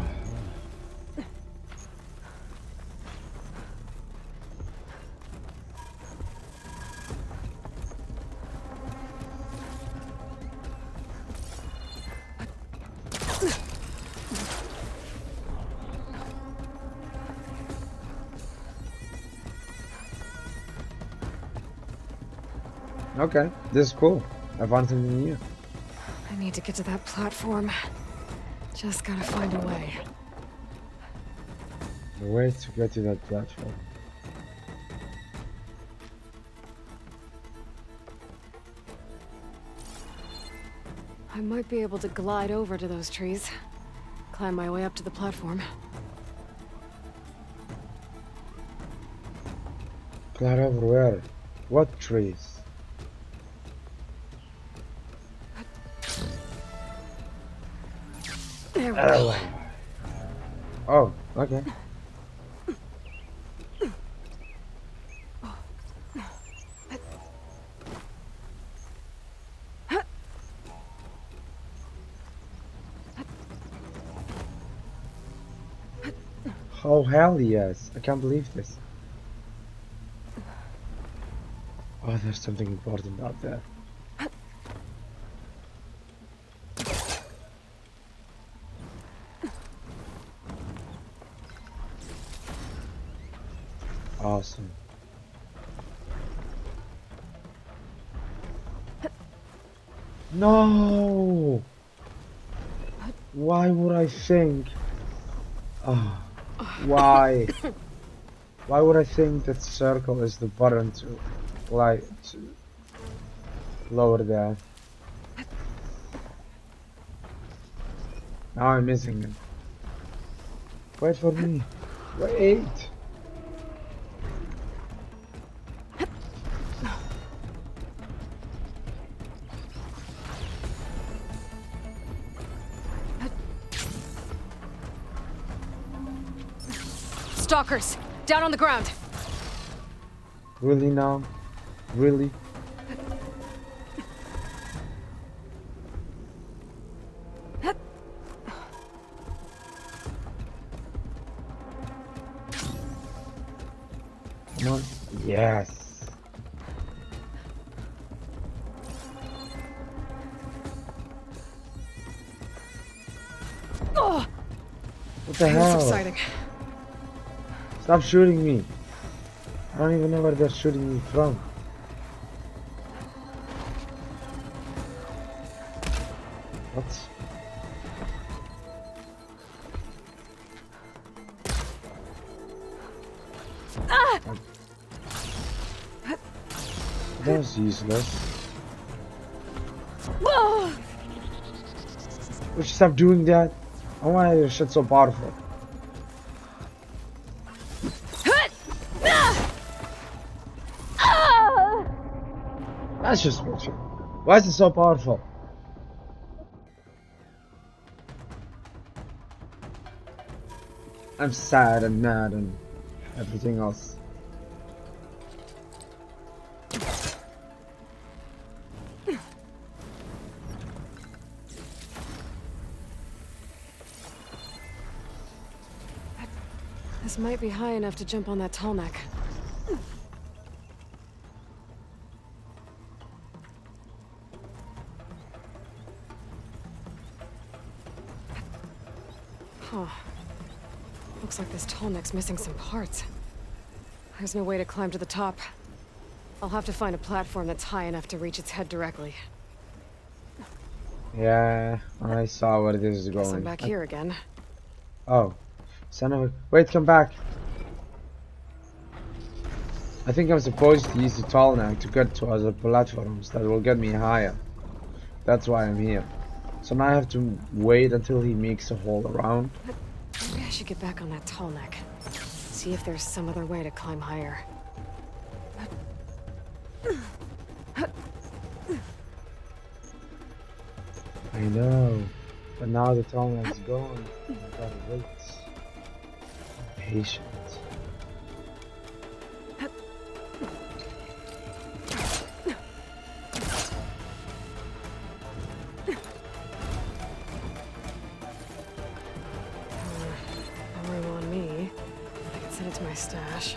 Okay, this is cool. I found something new. I need to get to that platform. Just gotta find a way. The way to get to that platform. I might be able to glide over to those trees. Climb my way up to the platform. Glide over where? What trees? There we go. Oh, okay. Oh hell yes, I can't believe this. Oh, there's something important out there. Awesome. No! Why would I think? Oh, why? Why would I think that circle is the button to lower that? Now I'm missing it. Wait for me. Wait! Stalkers! Down on the ground! Really now? Really? Come on. Yes. Oh! What the That was hell? exciting. Stop shooting me. I don't even know where they're shooting me from. What? Ah! That was useless. Whoa! Would you stop doing that? I why is your shit so powerful? That's just bullshit. Why is it so powerful? I'm sad and mad and everything else. This might be high enough to jump on that tall neck. Huh. Looks like this tall neck's missing some parts. There's no way to climb to the top. I'll have to find a platform that's high enough to reach its head directly. Yeah, I saw where this is Guess I'm going. back here again. Oh, son of a... Wait, come back. I think I'm supposed to use the tall neck to get to other platforms that will get me higher. That's why I'm here. So now I have to wait until he makes a hole around. Maybe I should get back on that tall neck. See if there's some other way to climb higher. I know, but now the tall neck's gone. I gotta wait. I'm patient. No room on me. I can send it to my stash.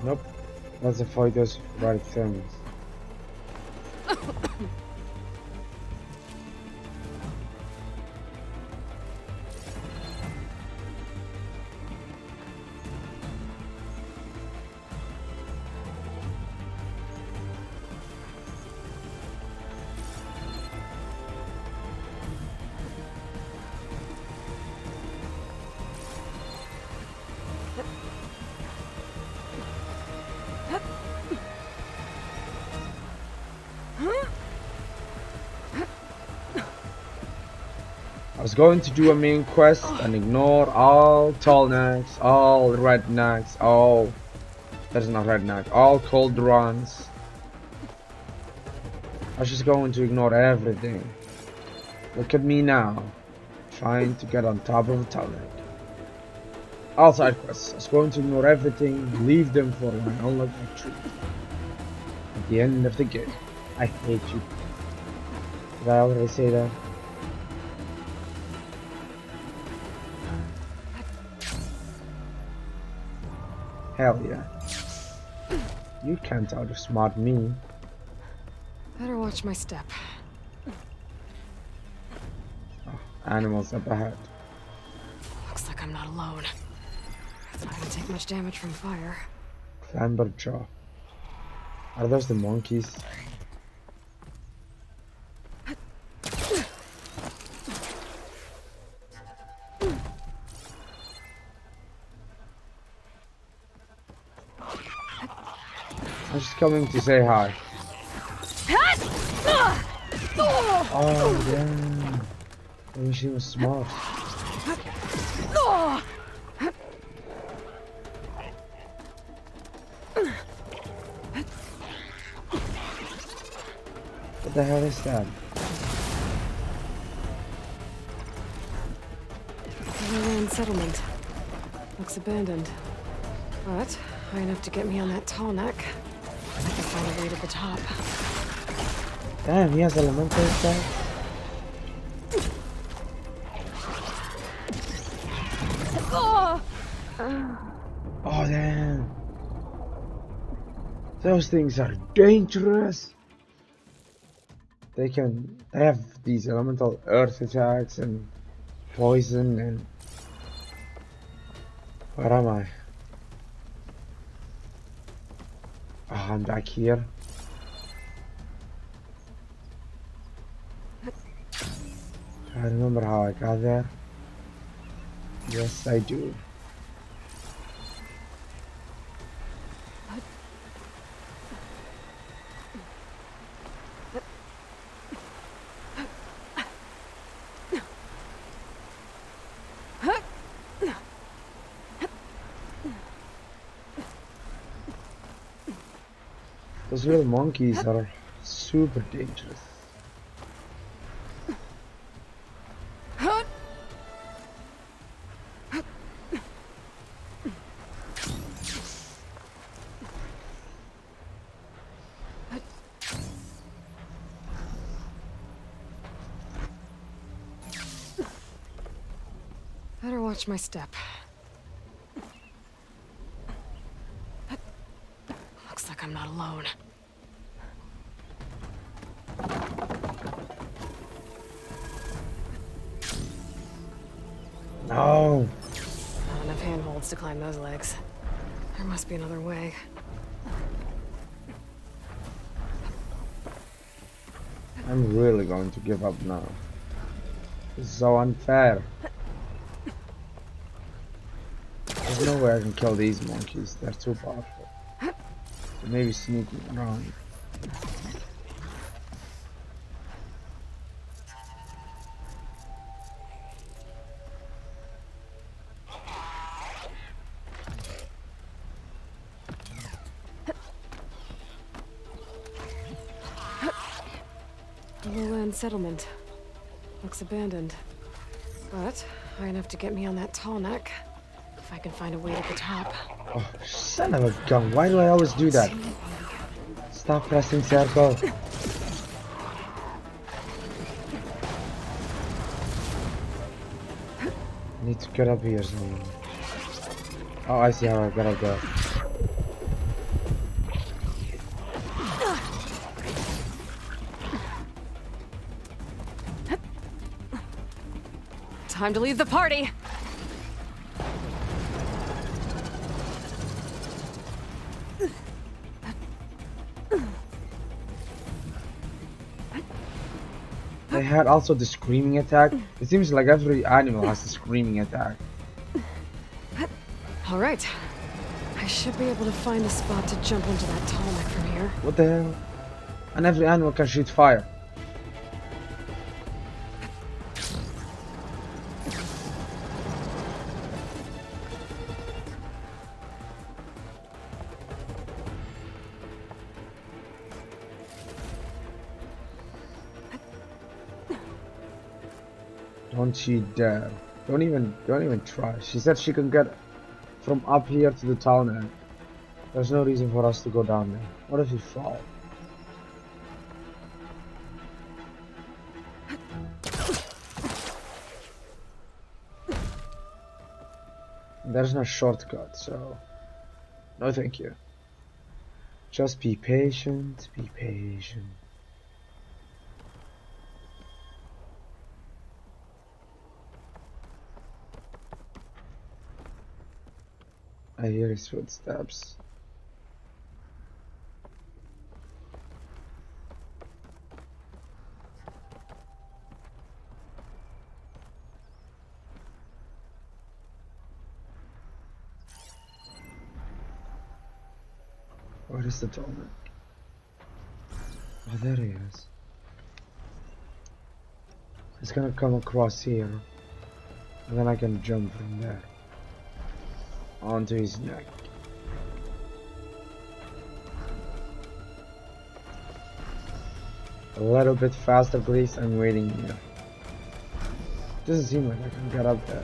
Nope. Let's avoid those right things. I was going to do a main quest and ignore all tall necks, all red necks, all... There's not red neck, all cold runs. I was just going to ignore everything. Look at me now, trying to get on top of a tall neck. All side quests, I was going to ignore everything, leave them for when I unlock my tree. At the end of the game, I hate you. Did I already say that? Hell yeah. You can't outsmart me. Better watch my step. Oh, animals up ahead. Looks like I'm not alone. It's not gonna take much damage from fire. Clamber jaw. Are those the monkeys? I'm just coming to say hi. Oh damn. Maybe she was smart. What the hell is that? Overland settlement. Looks abandoned. But high enough to get me on that tall neck. I can find a way to the top. Damn, he has elemental attack. Oh damn. Those things are dangerous. They have these elemental earth attacks and poison and... Where am I? Oh, I'm back here. I remember how I got there. Yes, I do. Those little monkeys are super dangerous. Better watch my step. Looks like I'm not alone. No. Not enough handholds to climb those legs. There must be another way. I'm really going to give up now. This is so unfair. There's no way I can kill these monkeys. They're too powerful. So maybe sneaking around. The lowland settlement. Looks abandoned. But high enough to get me on that tall neck. If I can find a way to the top. Oh, son of a gun. Why do I always do that? Stop pressing circle. I need to get up here somehow. Oh, I see how I got up there. Time to leave the party! They had also the screaming attack. It seems like every animal has the screaming attack. Alright. I should be able to find a spot to jump into that tall neck from here. What the hell? And every animal can shoot fire. Don't she dare. Don't even try. She said she can get from up here to the town end. There's no reason for us to go down there. What if we fall? There's no shortcut, so no thank you. Just be patient, be patient. I hear his footsteps. Where is the Tolman? Oh, there he is. He's gonna come across here, and then I can jump from there onto his neck. A little bit faster, please. I'm waiting here. Doesn't seem like I can get up there.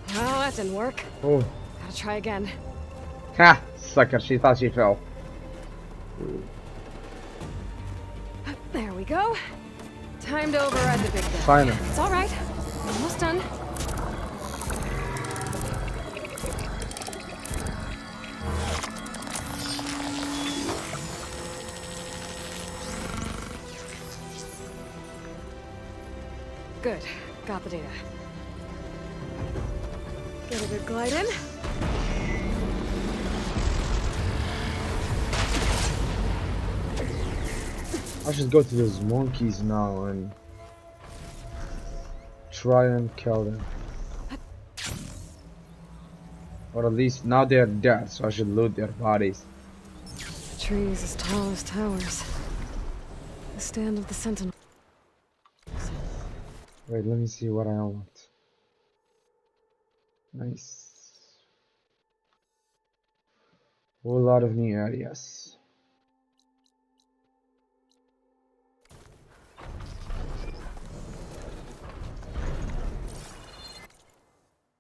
Well, that didn't work. Oh. Gotta try again. Ha! Sucker, she thought she fell. There we go. Time to override the big guy. Finally. It's alright. Almost done. Good. Got the data. Get a good glide in. I should go to those monkeys now and try and kill them. Or at least now they're dead, so I should loot their bodies. Trees as tall as towers. The stand of the sentinel. Wait, let me see what I unlocked. Nice. Whole lot of new areas.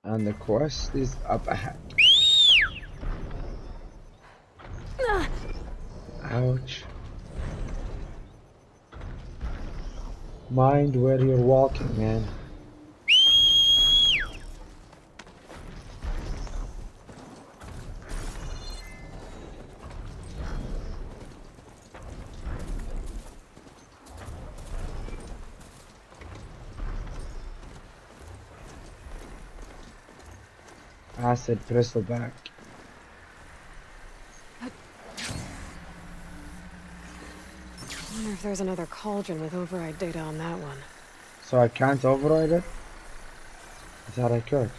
And the quest is up ahead. Ouch. Mind where you're walking, man. Acid bristleback. I wonder if there's another cauldron with override data on that one. So I can't override it? I thought I could.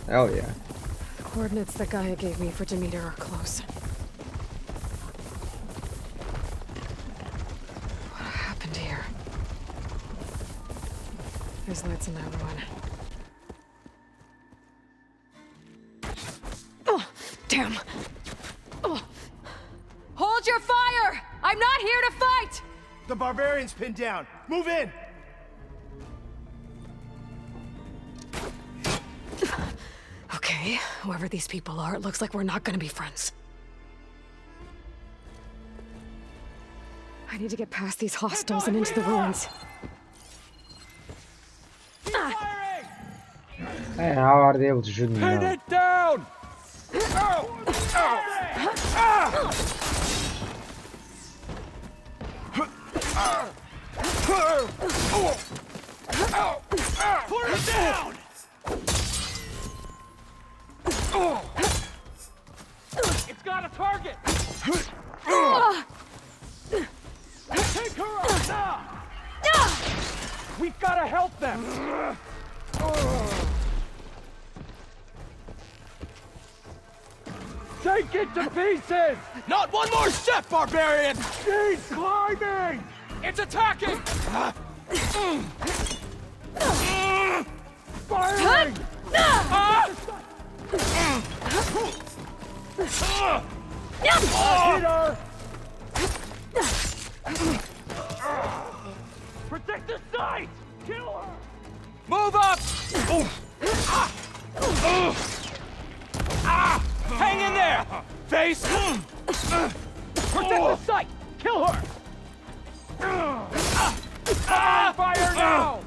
Hell yeah. The coordinates that Gaia gave me for Demeter are close. What happened here? There's lights in that ruin. Oh, damn! Oh. Hold your fire! I'm not here to fight! The barbarian's pinned down. Move in! Okay, whoever these people are, it looks like we're not gonna be friends. I need to get past these hostiles and into the ruins. Hey, how are they able to shoot me Pin now? it down! Put it down! It's got a target! Take her out now! We've got to help them! Take it to pieces! Not one more step, barbarian! She's climbing! It's attacking! Firing! Hit her! Protect the site! Kill her! Move up! Hang in there! Face! Protect the site! Kill her! Fire now!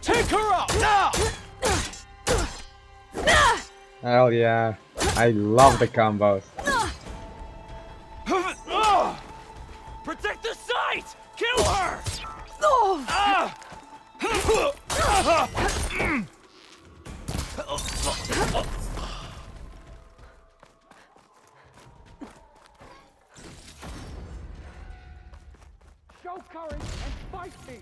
Take her out now! Hell yeah. I love the combos. Protect the site! Kill her! Show courage and fight me!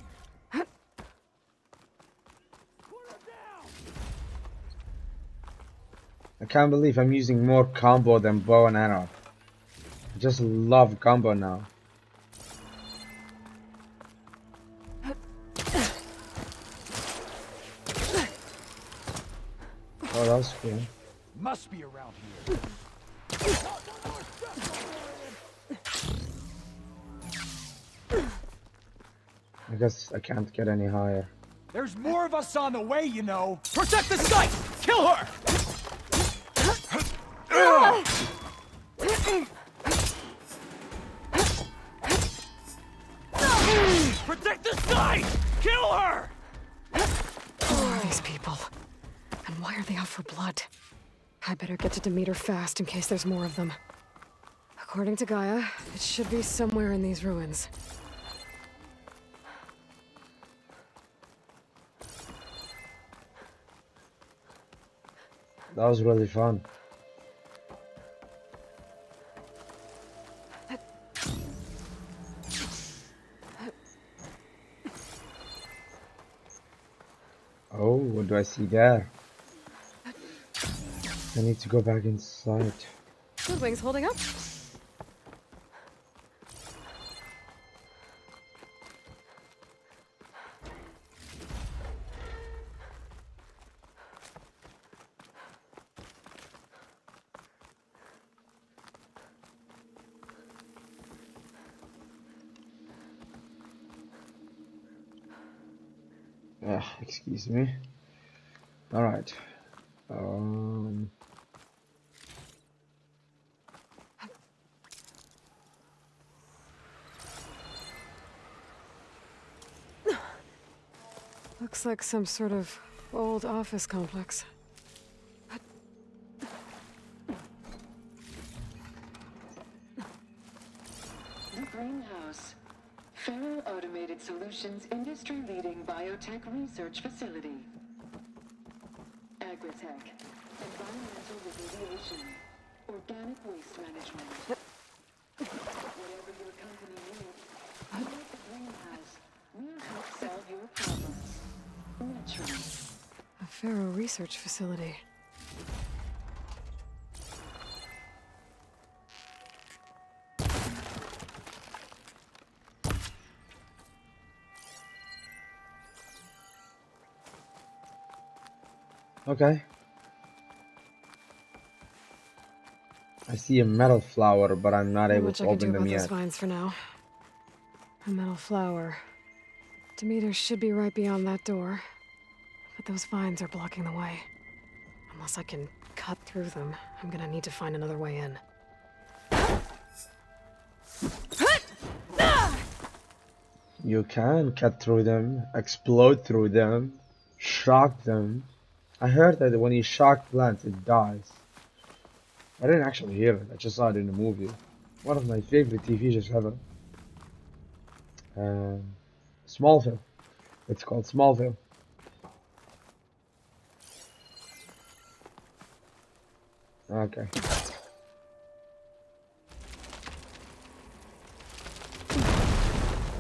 I can't believe I'm using more combo than bow and arrow. I just love combo now. Oh, that was cool. Must be around here. I guess I can't get any higher. There's more of us on the way, you know. Protect the site! Kill her! Protect the site! Kill her! Who are these people? And why are they out for blood? I better get to Demeter fast in case there's more of them. According to Gaia, it should be somewhere in these ruins. That was really fun. Oh, what do I see there? I need to go back inside. The wings holding up? Excuse me. All right. Looks like some sort of old office complex. greenhouse. Faro Automated Solutions industry-leading biotech research facility. Agritech, environmental remediation, organic waste management. Whatever your company needs, here at the greenhouse, we'll help solve your problems. Naturally. A Faro research facility. Okay. I see a metal flower, but I'm not able to open them Not much I can do about those yet. vines for now. A metal flower. Demeter should be right beyond that door. But those vines are blocking the way. Unless I can cut through them, I'm gonna need to find another way in. You can cut through them, explode through them, shock them. I heard that when you shock plants, it dies. I didn't actually hear it, I just saw it in a movie. One of my favorite TV shows ever. Smallville. It's called Smallville. Okay.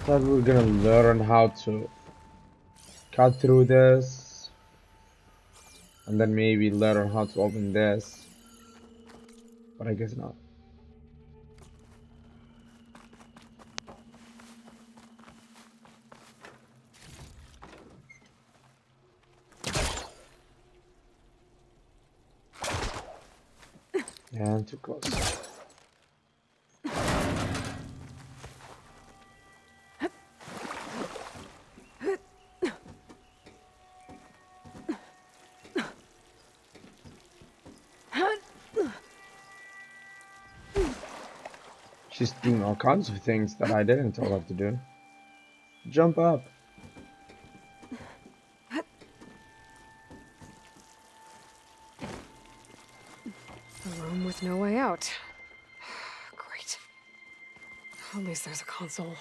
Thought we were gonna learn how to cut through this, and then maybe learn how to open this, but I guess not. Yeah, I'm too close. She's doing all kinds of things that I didn't tell her to do. Jump up. A room with no way out. Great. At least there's a console.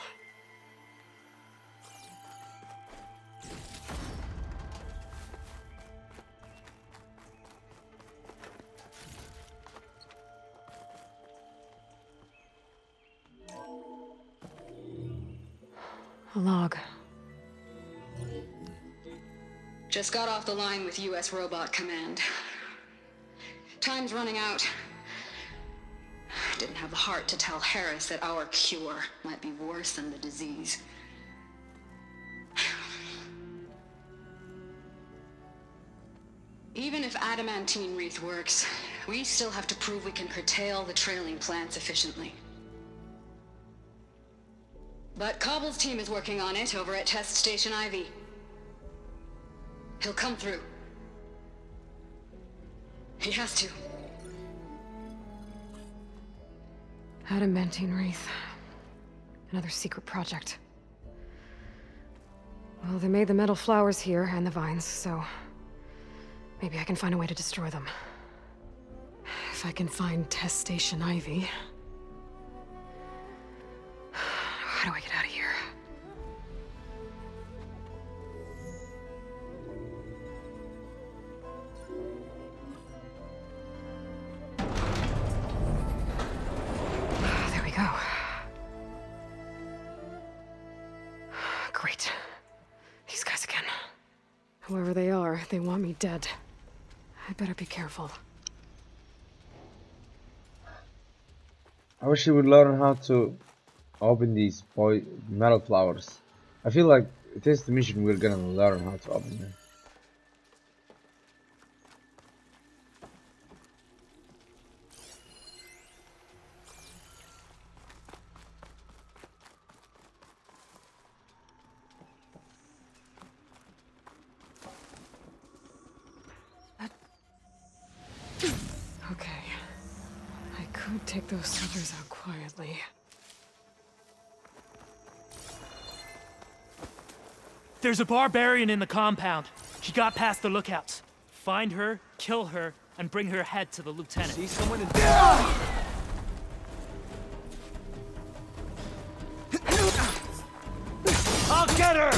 A log. Just got off the line with US Robot Command. Time's running out. Didn't have the heart to tell Harris that our cure might be worse than the disease. Even if adamantine wreath works, we still have to prove we can curtail the trailing plants efficiently. But Cobble's team is working on it over at Test Station Ivy. He'll come through. He has to. Adamantine wreath. Another secret project. Well, they made the metal flowers here and the vines, so maybe I can find a way to destroy them. If I can find Test Station Ivy. How do I get out of here? There we go. Great. These guys again. Whoever they are, they want me dead. I better be careful. I wish you would learn how to open these metal flowers. I feel like it is the mission we're gonna learn how to open them. Okay. I could take those suckers out quietly. There's a barbarian in the compound. She got past the lookouts. Find her, kill her, and bring her head to the lieutenant. See someone in I'll get her!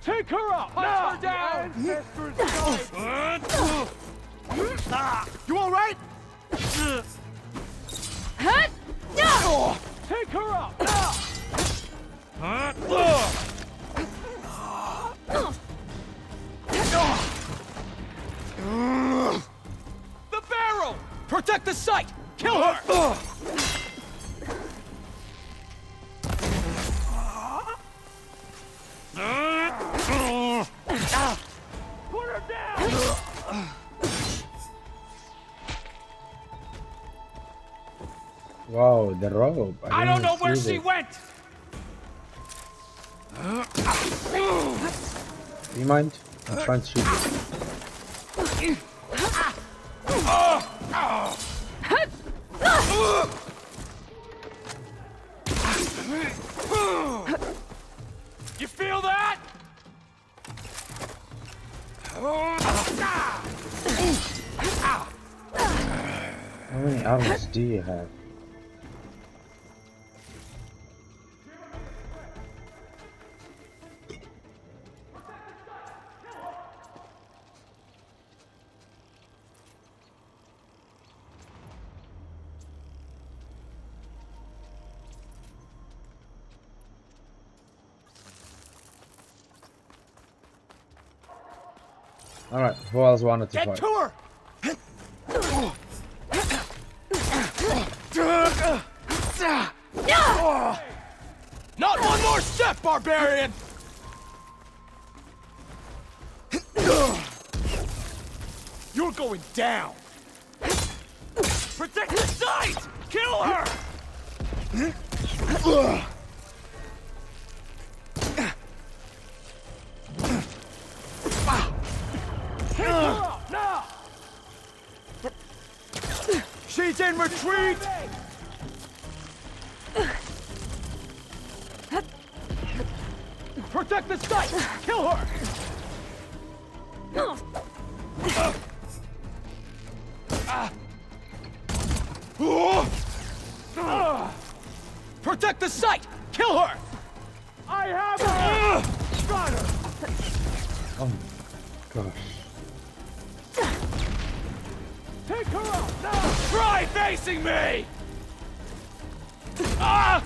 Take her out! Punch her down! You all right? Take her out! The barrel! Protect the site! Kill her! Put her down! Wow, the rope. I don't know where she went! Do you mind? I'm trying to shoot you. You feel that? How many arrows do you have? Alright, who else wanted to fight? Get to her! Not one more step, barbarian! You're going down! Protect the site! Kill her! Take her out, now! She's in retreat! Protect the site! Kill her! Protect the site! Kill her! I have her! Got her! Oh my gosh. Take her out now! Try facing me! Ah!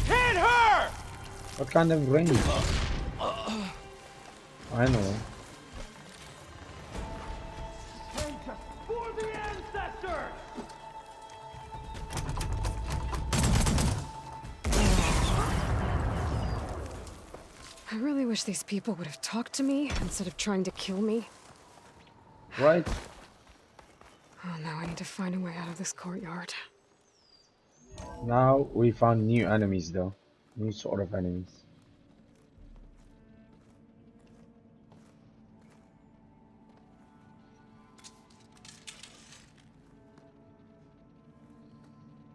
Hit her! What kind of range? I know. For the ancestors! I really wish these people would have talked to me instead of trying to kill me. Right? Oh, now I need to find a way out of this courtyard. Now we found new enemies though. New sort of enemies.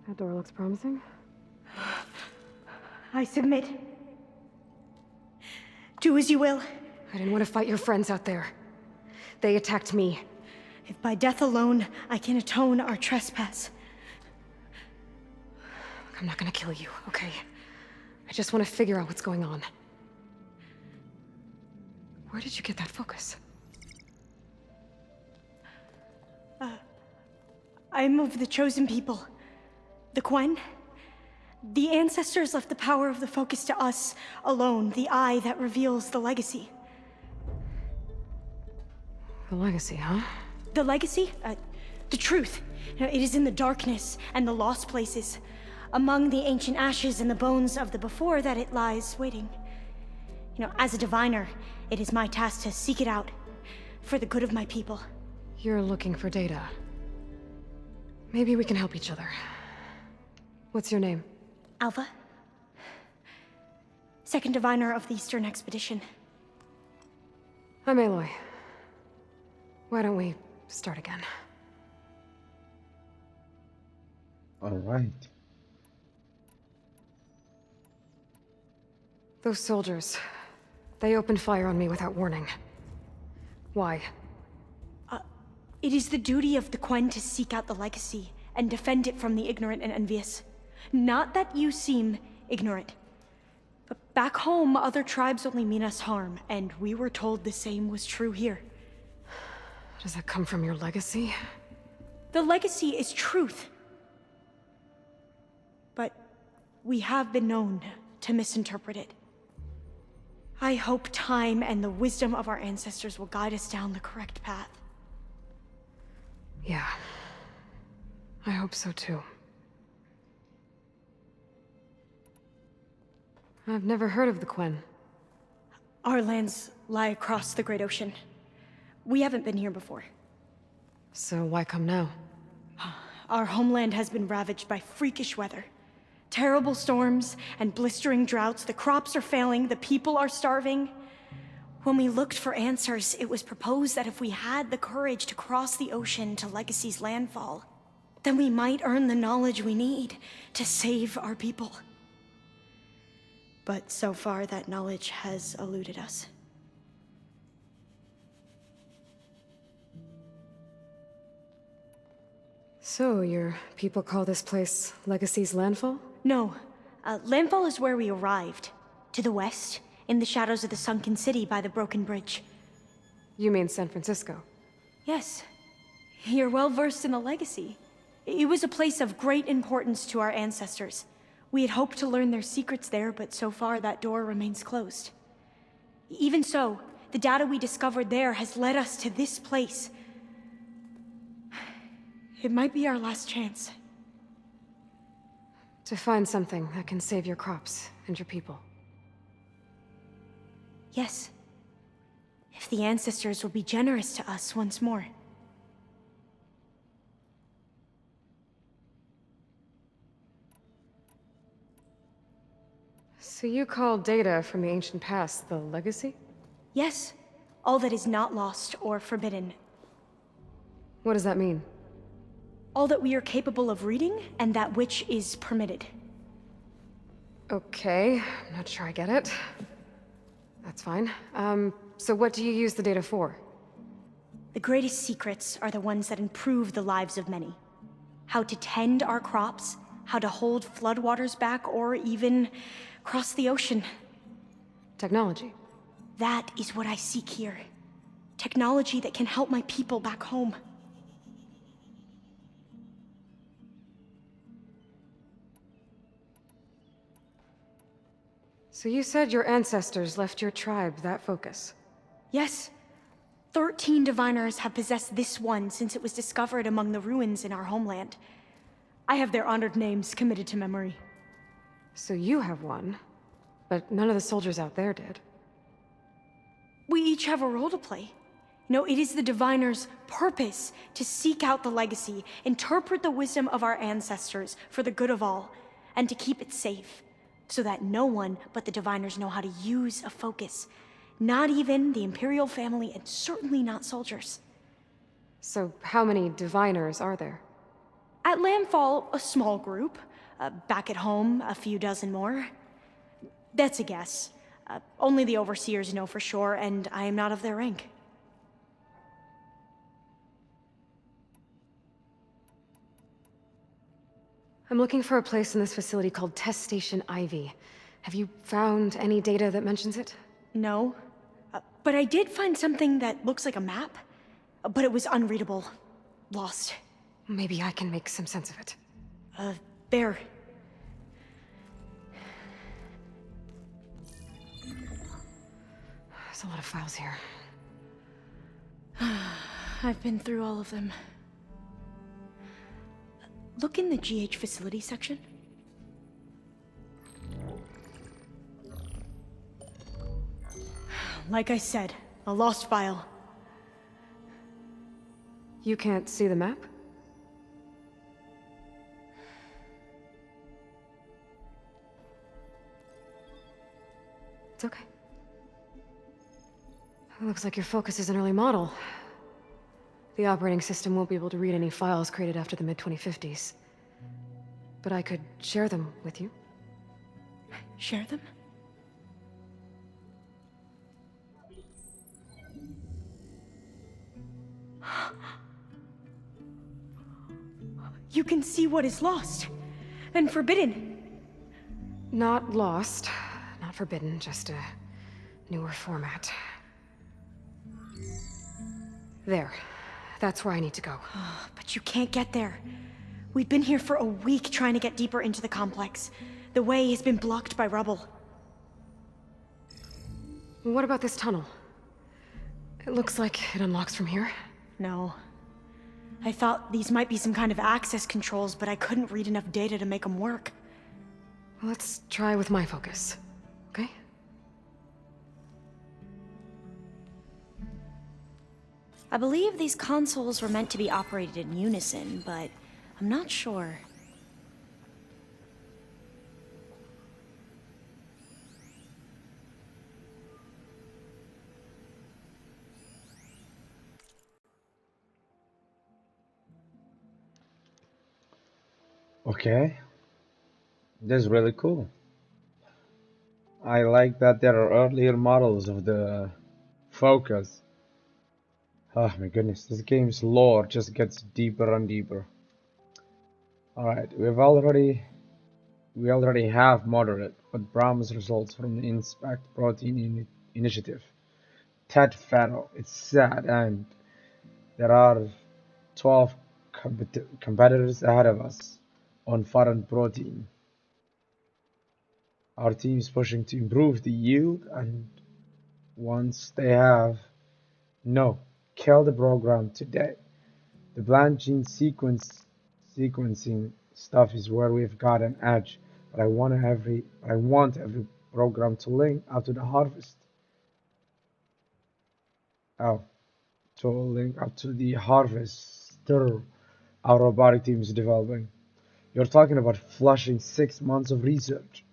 That door looks promising. I submit. Do as you will. I didn't want to fight your friends out there. They attacked me. If by death alone I can atone our trespass. I'm not gonna kill you, okay? I just want to figure out what's going on. Where did you get that focus? I'm of the chosen people. The Quen. The ancestors left the power of the focus to us alone, the eye that reveals the legacy. The legacy, huh? The legacy? The truth. It is in the darkness and the lost places. Among the ancient ashes and the bones of the before that it lies waiting. As a diviner, it is my task to seek it out for the good of my people. You're looking for data. Maybe we can help each other. What's your name? Alva. Second diviner of the Eastern Expedition. I'm Aloy. Why don't we start again? Alright. Those soldiers, they opened fire on me without warning. Why? It is the duty of the Quen to seek out the legacy and defend it from the ignorant and envious. Not that you seem ignorant. But back home, other tribes only mean us harm, and we were told the same was true here. Does that come from your legacy? The legacy is truth. But we have been known to misinterpret it. I hope time and the wisdom of our ancestors will guide us down the correct path. Yeah. I hope so too. I've never heard of the Quen. Our lands lie across the Great Ocean. We haven't been here before. So why come now? Our homeland has been ravaged by freakish weather. Terrible storms and blistering droughts. The crops are failing, the people are starving. When we looked for answers, it was proposed that if we had the courage to cross the ocean to Legacy's landfall, then we might earn the knowledge we need to save our people. But so far, that knowledge has eluded us. So, your people call this place Legacy's landfall? No. Landfall is where we arrived. To the west, in the shadows of the sunken city by the broken bridge. You mean San Francisco? Yes. You're well versed in the legacy. It was a place of great importance to our ancestors. We had hoped to learn their secrets there, but so far that door remains closed. Even so, the data we discovered there has led us to this place. It might be our last chance. To find something that can save your crops and your people. Yes. If the ancestors will be generous to us once more. So you call data from the ancient past the legacy? Yes. All that is not lost or forbidden. What does that mean? All that we are capable of reading, and that which is permitted. Okay, I'm not sure I get it. That's fine. So what do you use the data for? The greatest secrets are the ones that improve the lives of many. How to tend our crops, how to hold floodwaters back, or even cross the ocean. Technology. That is what I seek here. Technology that can help my people back home. So you said your ancestors left your tribe that focus? Yes. 13 diviners have possessed this one since it was discovered among the ruins in our homeland. I have their honored names committed to memory. So you have one, but none of the soldiers out there did. We each have a role to play. No, it is the diviner's purpose to seek out the legacy, interpret the wisdom of our ancestors for the good of all, and to keep it safe. So that no one but the diviners know how to use a focus. Not even the Imperial family, and certainly not soldiers. So how many diviners are there? At Landfall, a small group. Back at home, a few dozen more. That's a guess. Only the overseers know for sure, and I am not of their rank. I'm looking for a place in this facility called Test Station Ivy. Have you found any data that mentions it? No. But I did find something that looks like a map. But it was unreadable. Lost. Maybe I can make some sense of it. There. There's a lot of files here. I've been through all of them. Look in the GH facility section. Like I said, a lost file. You can't see the map? It's okay. It looks like your focus is an early model. The operating system won't be able to read any files created after the mid-2050s. But I could share them with you. Share them? You can see what is lost and forbidden. Not lost, not forbidden, just a newer format. There. That's where I need to go. But you can't get there. We've been here for a week trying to get deeper into the complex. The way has been blocked by rubble. What about this tunnel? It looks like it unlocks from here. No. I thought these might be some kind of access controls, but I couldn't read enough data to make them work. Let's try with my focus, okay? I believe these consoles were meant to be operated in unison, but I'm not sure. Okay. That's really cool. I like that there are earlier models of the Focus. Oh my goodness, this game's lore just gets deeper and deeper. Alright, we already have moderate but promised results from the Inspect Protein Initiative. Ted Faro, it's sad, and there are 12 competitors ahead of us on foreign protein. Our team is pushing to improve the yield, and once they have, no, kill the program today. The bland gene sequencing stuff is where we've got an edge, but I want every program to link up to the harvest. Oh, to link up to the harvester our robotic team is developing. You're talking about flushing 6 months of research.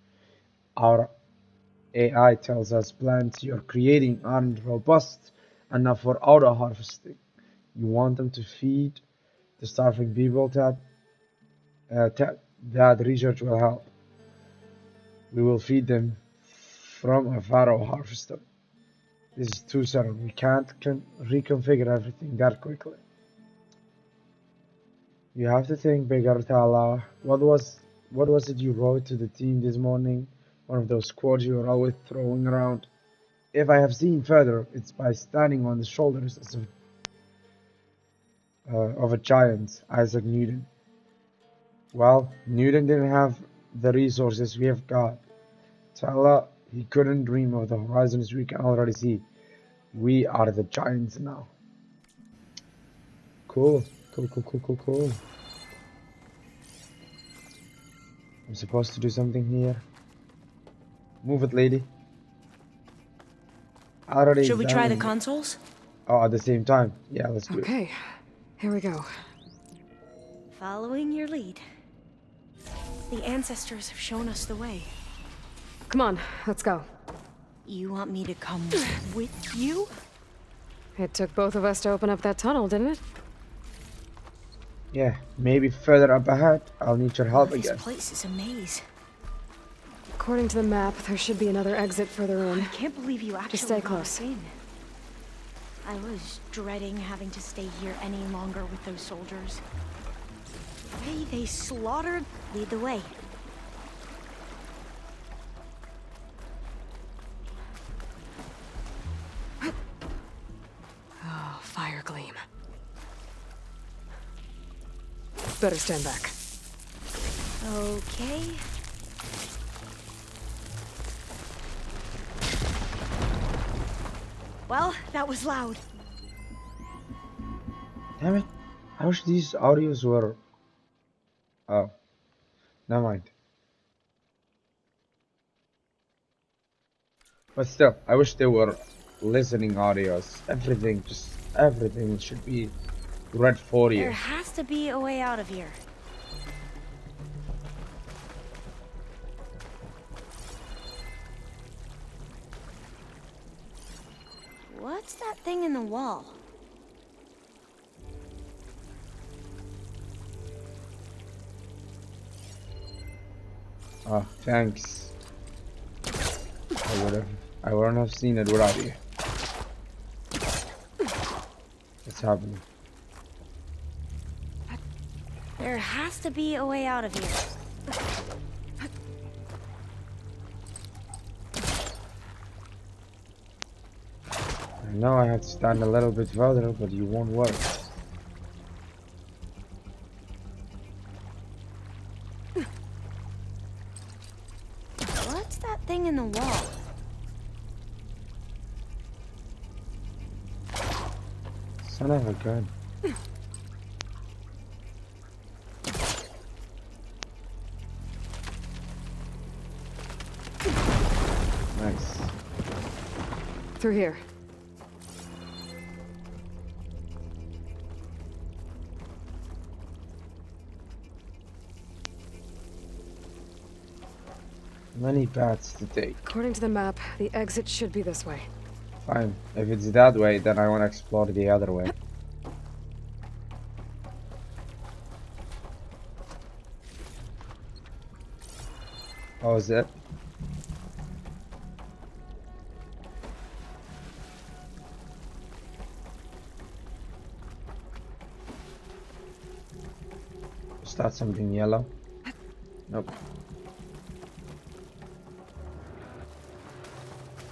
Our AI tells us plants you're creating aren't robust enough for auto harvesting. You want them to feed the starving people, Ted? That research will help. We will feed them from a Pharaoh harvester. This is too sudden. We can't reconfigure everything that quickly. You have to think bigger, Tala. What was it you wrote to the team this morning? One of those quotes you are always throwing around. If I have seen further, it's by standing on the shoulders of a giant, Isaac Newton. Well, Newton didn't have the resources we have got. Tala, he couldn't dream of the horizons we can already see. We are the giants now. Cool. Cool. I'm supposed to do something here. Move it, lady. Should we try the consoles? Oh, at the same time. Yeah, let's do it. Okay, here we go. Following your lead. The ancestors have shown us the way. Come on, let's go. You want me to come with you? It took both of us to open up that tunnel, didn't it? Yeah, maybe further up ahead, I'll need your help again. This place is a maze. According to the map, there should be another exit further in. I can't believe you actually Just stay let close. us in. I was dreading having to stay here any longer with those soldiers. The way they slaughtered, lead the way. Oh, fire gleam. Better stand back. Okay. Well, that was loud. Damn it. I wish these audios were... Oh. Never mind. But still, I wish they were listening audios. Everything should be read for you. There has to be a way out of here. What's that thing in the wall? Oh, thanks. I wouldn't have seen it without you. What's happening? There has to be a way out of here. I know I had to stand a little bit further, but you won't work. What's that thing in the wall? Son of a gun. Nice. Through here. Many paths to take. According to the map, the exit should be this way. Fine. If it's that way, then I want to explore the other way. Oh, is it? Is that something yellow? Nope.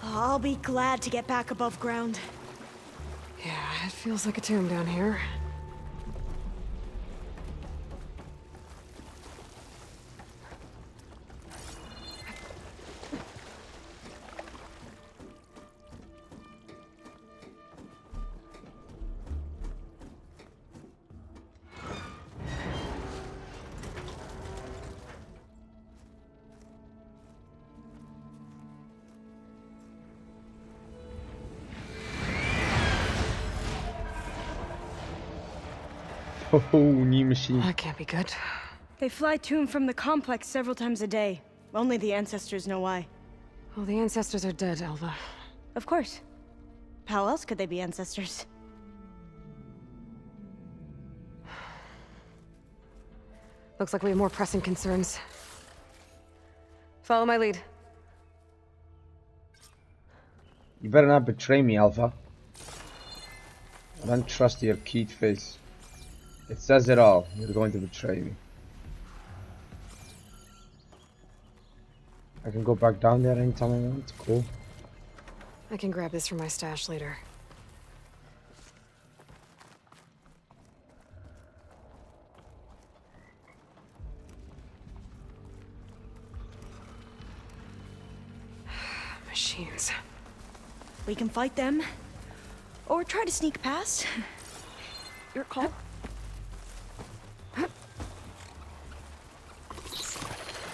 I'll be glad to get back above ground. Yeah, it feels like a tomb down here. Oh, new machine. That can't be good. They fly to and from the complex several times a day. Only the ancestors know why. Well, the ancestors are dead, Alva. Of course. How else could they be ancestors? Looks like we have more pressing concerns. Follow my lead. You better not betray me, Alpha. I don't trust your cute face. It says it all. You're going to betray me. I can go back down there anytime I want. Cool. I can grab this from my stash later. Machines. We can fight them, or try to sneak past. Your call.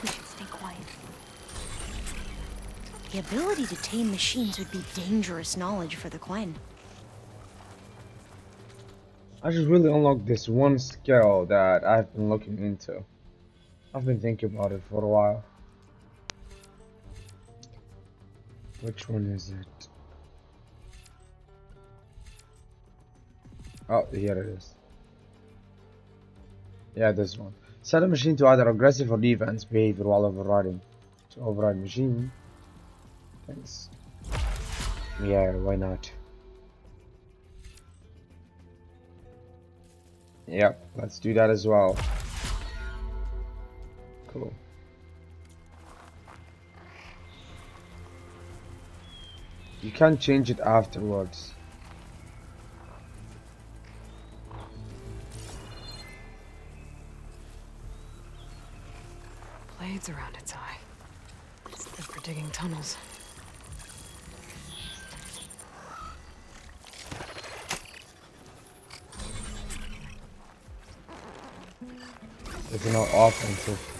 We should stay quiet. The ability to tame machines would be dangerous knowledge for the Quen. I should really unlock this one skill that I've been looking into. I've been thinking about it for a while. Which one is it? Oh, here it is. Yeah, this one. Set a machine to either aggressive or defense behavior while overriding. To override machine. Thanks. Yeah, why not? Yep, let's do that as well. Cool. You can't change it afterwards. Blades around its eye. Good for digging tunnels. It's not offensive.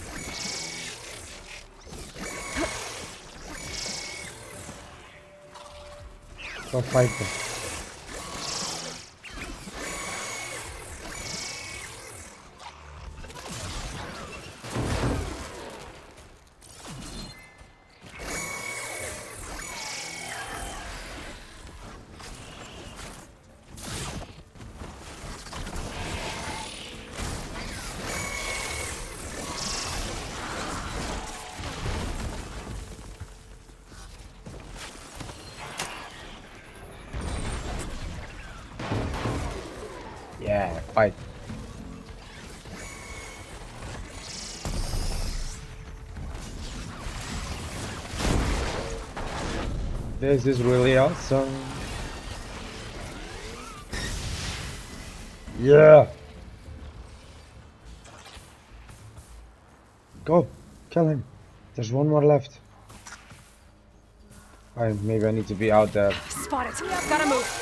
Go fight them. Yeah, fight. This is really awesome. Yeah. Go. Kill him. There's one more left. Maybe I need to be out there. Spot it. Gotta move.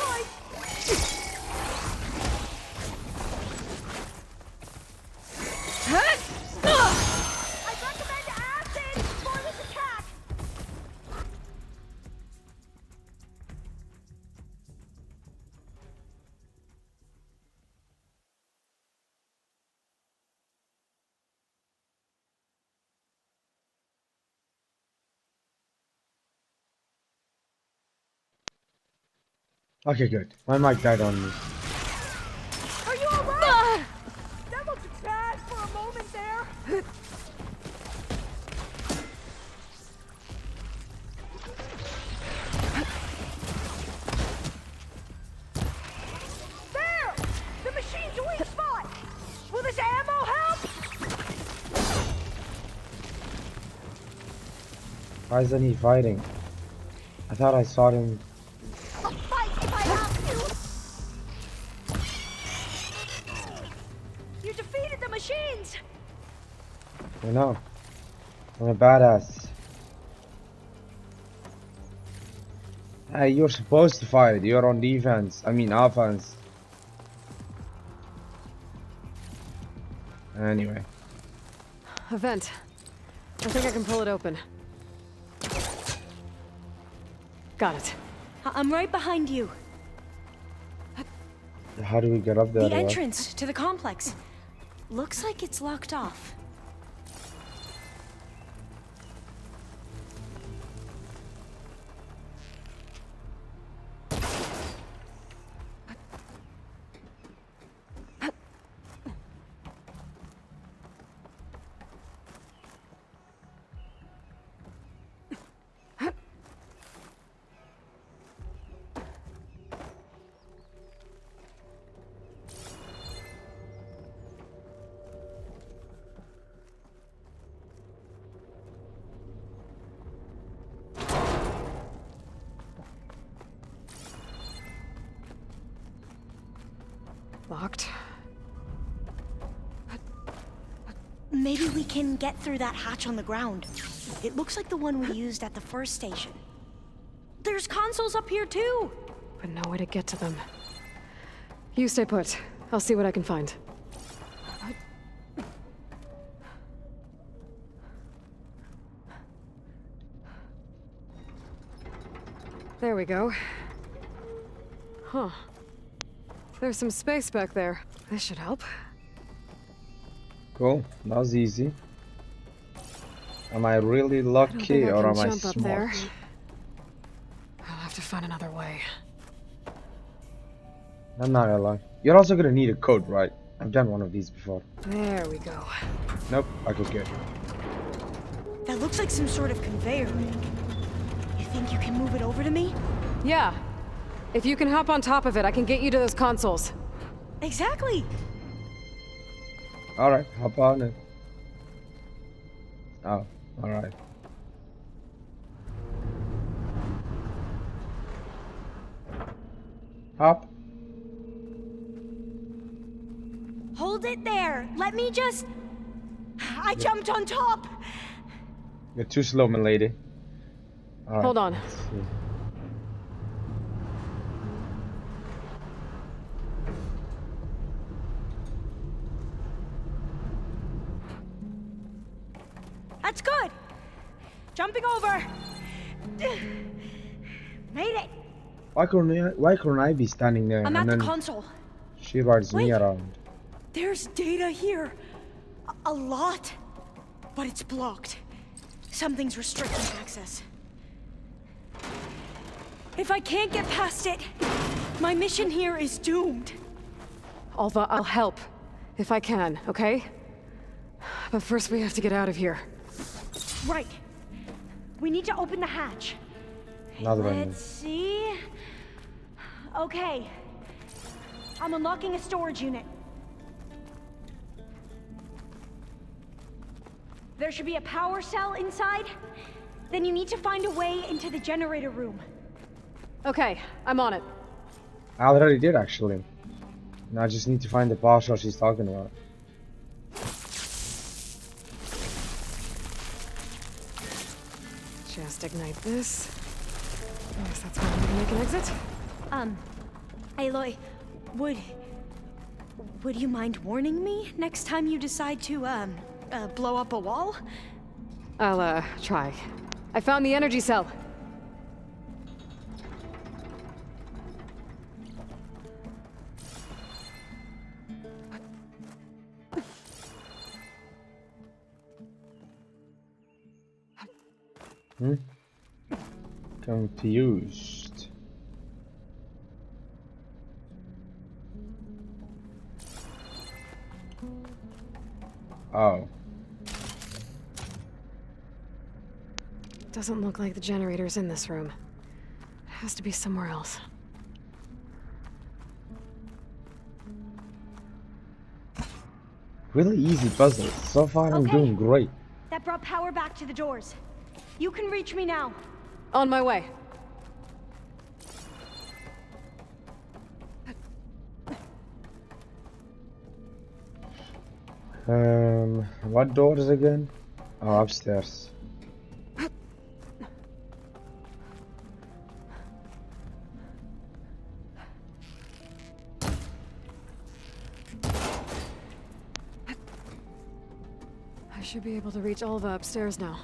Okay, good. My mic died on me. Are you alright? That looked bad for a moment there. There! The machine's a weak spot! Will this ammo help? Why isn't he fighting? I thought I saw him. I'll fight if I have to! You defeated the machines! I know. I'm a badass. Hey, you're supposed to fight. You're on defense. I mean offense. Anyway. A vent. I think I can pull it open. Got it. I'm right behind you. How do we get up there? The entrance to the complex. Looks like it's locked off. Locked. Maybe we can get through that hatch on the ground. It looks like the one we used at the first station. There's consoles up here too! But no way to get to them. You stay put. I'll see what I can find. There we go. Huh. There's some space back there. This should help. Cool. That was easy. Am I really lucky or am I smart? Up there. I'll have to find another way. I'm not gonna lie. You're also gonna need a code, right? I've done one of these before. There we go. Nope. Okay, good. That looks like some sort of conveyor rig. You think you can move it over to me? Yeah. If you can hop on top of it, I can get you to those consoles. Exactly. Alright, hop on it. Oh, alright. Hop. Hold it there. Let me just... I jumped on top. You're too slow, my lady. All right, hold on. That's good. Jumping over. Made it. Why couldn't I be standing there? I'm at the console. She rides me around. There's data here. A lot. But it's blocked. Something's restricting access. If I can't get past it, my mission here is doomed. Alva, I'll help. If I can, okay? But first we have to get out of here. Right. We need to open the hatch. Another one. Let's see. Okay. I'm unlocking a storage unit. There should be a power cell inside. Then you need to find a way into the generator room. Okay, I'm on it. I already did, actually. Now I just need to find the partial she's talking about. Just ignite this. I guess that's where I'm gonna make an exit. Aloy, would you mind warning me next time you decide to, blow up a wall? I'll, try. I found the energy cell. Confused. Oh. Doesn't look like the generator's in this room. It has to be somewhere else. Really easy puzzle. So far I'm doing great. That brought power back to the doors. You can reach me now. On my way. What doors again? Oh, upstairs. I should be able to reach Alva upstairs now.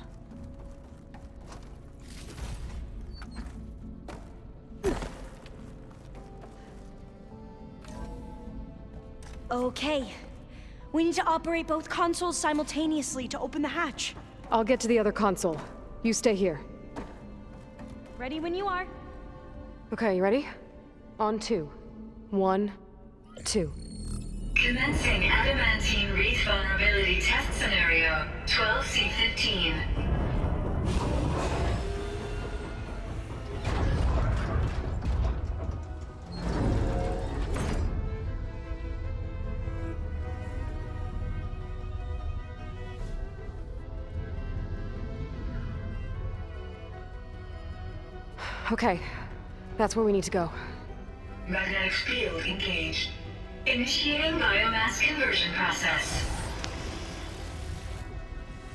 Okay. We need to operate both consoles simultaneously to open the hatch. I'll get to the other console. You stay here. Ready when you are. Okay, you ready? On 2. 1, 2. Commencing adamantine wreath vulnerability test scenario 12C15. Okay, that's where we need to go. Magnetic field engaged. Initiating biomass conversion process.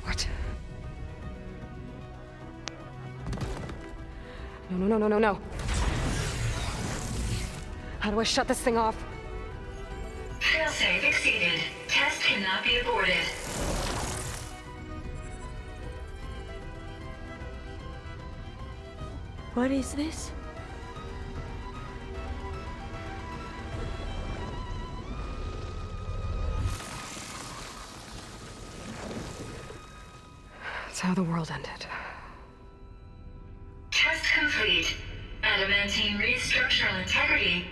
What? No. How do I shut this thing off? Failsafe exceeded. Test cannot be aborted. What is this? It's how the world ended. Test complete. Adamantine wreath structural integrity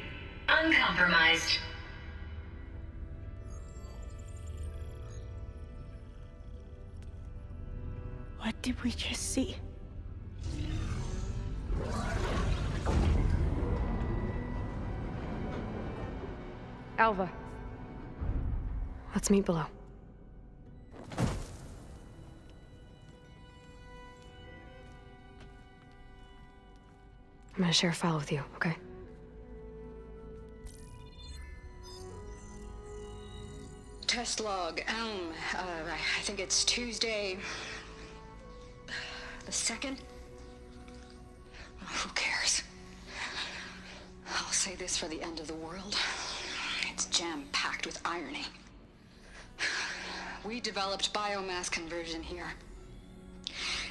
uncompromised. What did we just see? Alva. Let's meet below. I'm gonna share a file with you, okay? Test log, I think it's Tuesday... the 2nd? Who cares? I'll say this for the end of the world. It's jam-packed with irony. We developed biomass conversion here.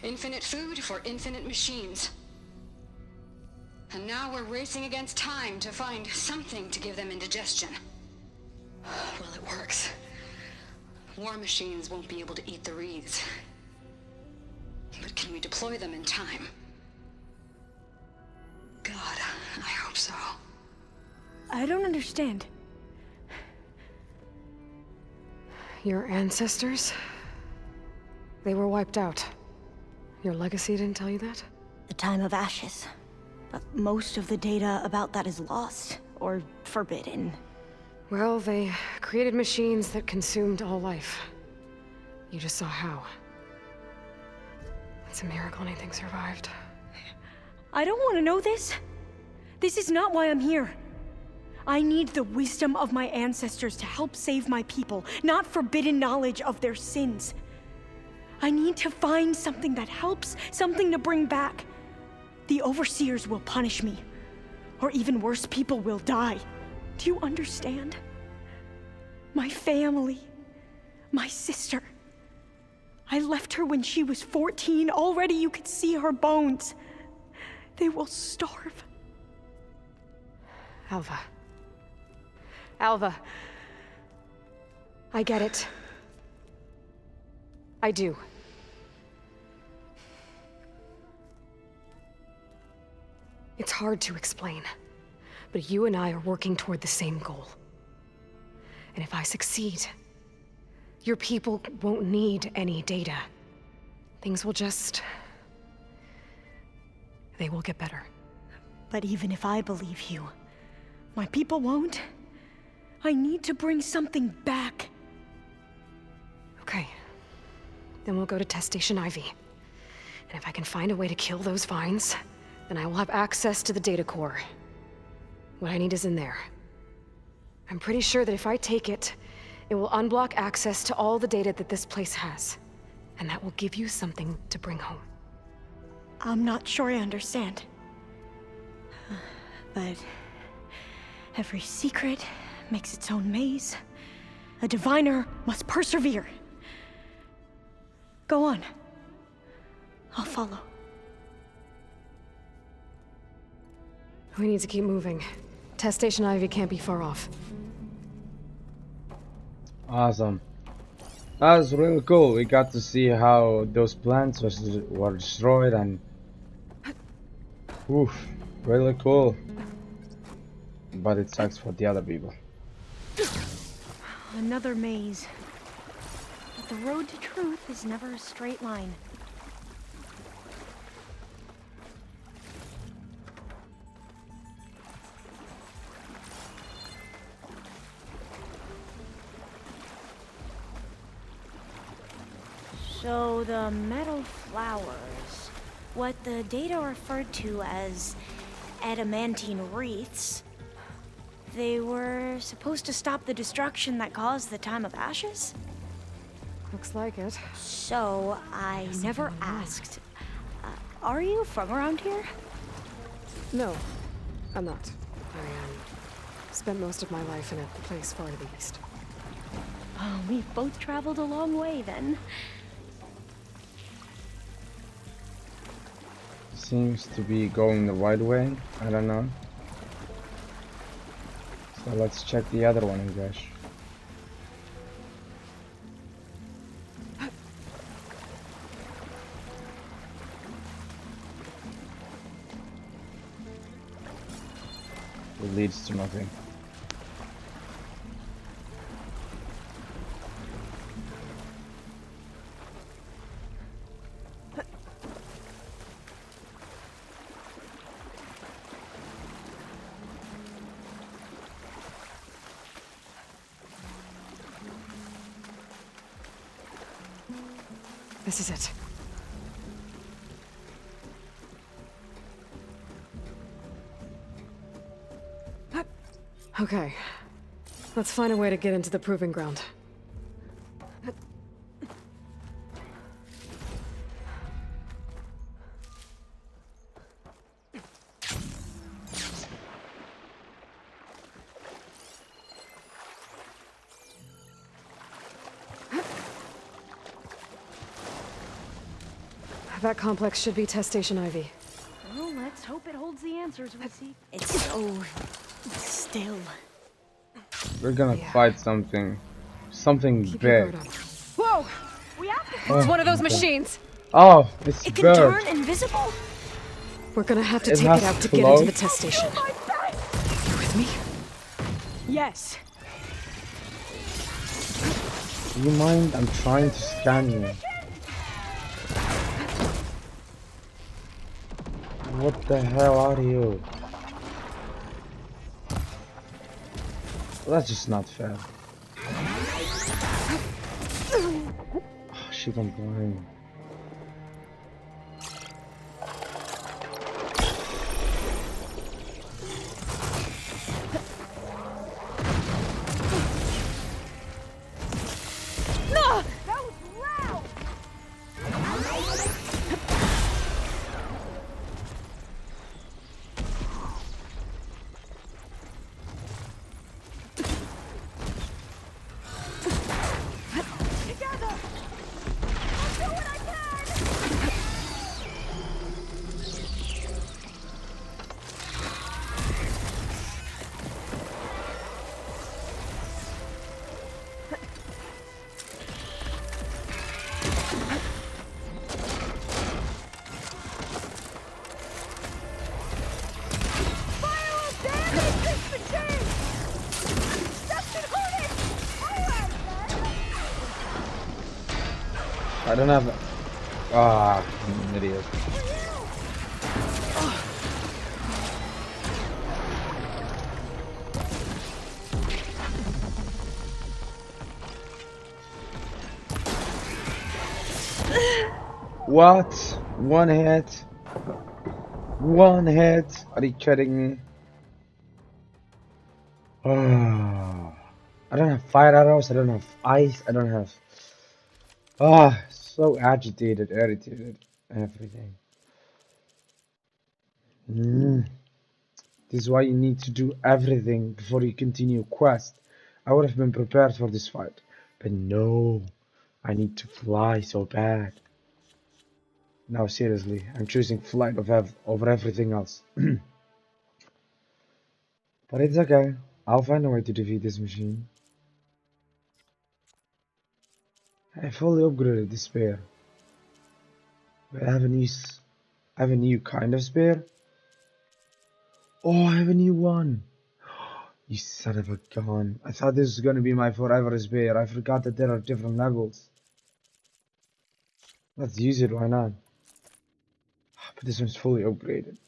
Infinite food for infinite machines. And now we're racing against time to find something to give them indigestion. Well, it works. War machines won't be able to eat the wreaths. But can we deploy them in time? God, I hope so. I don't understand. Your ancestors? They were wiped out. Your legacy didn't tell you that? The time of ashes. But most of the data about that is lost, or forbidden. Well, they created machines that consumed all life. You just saw how. It's a miracle anything survived. I don't want to know this. This is not why I'm here. I need the wisdom of my ancestors to help save my people, not forbidden knowledge of their sins. I need to find something that helps, something to bring back. The overseers will punish me. Or even worse, people will die. Do you understand? My family, my sister. I left her when she was 14. Already you could see her bones. They will starve. Alva. Alva. I get it. I do. It's hard to explain, but you and I are working toward the same goal. And if I succeed, your people won't need any data. Things will just... they will get better. But even if I believe you, my people won't. I need to bring something back. Okay. Then we'll go to Test Station Ivy. And if I can find a way to kill those vines, then I will have access to the data core. What I need is in there. I'm pretty sure that if I take it, it will unblock access to all the data that this place has. And that will give you something to bring home. I'm not sure I understand. But every secret makes its own maze. A diviner must persevere. Go on. I'll follow. We need to keep moving. Test Station Ivy can't be far off. Awesome. That was really cool. We got to see how those plants were destroyed and... oof, really cool. But it sucks for the other people. Another maze. But the road to truth is never a straight line. So the metal flowers, what the data referred to as adamantine wreaths, they were supposed to stop the destruction that caused the Time of Ashes? Looks like it. So, I never asked. Are you from around here? No, I'm not. I spent most of my life in a place far to the east. Oh, we've both traveled a long way then. Seems to be going the right way. I don't know. So let's check the other one, I guess. It leads to nothing. This is it. Okay. Let's find a way to get into the proving ground. That complex should be Test Station Ivy. Well, let's hope it holds the answers we seek. It's so... still. We're gonna fight something. Something big. Whoa! We have to... Oh, It's one of those okay. machines! Oh, it's It can bird. turn invisible? We're gonna have to It take has it out to to get float? into the test station. You with me? Yes. Do you mind? I'm trying to scan you. What the hell are you? That's just not fair. Oh, she went blind. I don't have. Ah, I'm an idiot. What? One hit? One hit? Are you kidding me? Oh, I don't have fire arrows, I don't have ice, I don't have... Ah, so agitated, irritated, everything. This is why you need to do everything before you continue quest. I would have been prepared for this fight, but no, I need to fly so bad. Now seriously, I'm choosing flight over everything else. But it's okay, I'll find a way to defeat this machine. I fully upgraded this spear. But I have a new kind of spear. Oh, I have a new one. You son of a gun. I thought this was gonna be my forever spear. I forgot that there are different levels. Let's use it, why not? But this one's fully upgraded.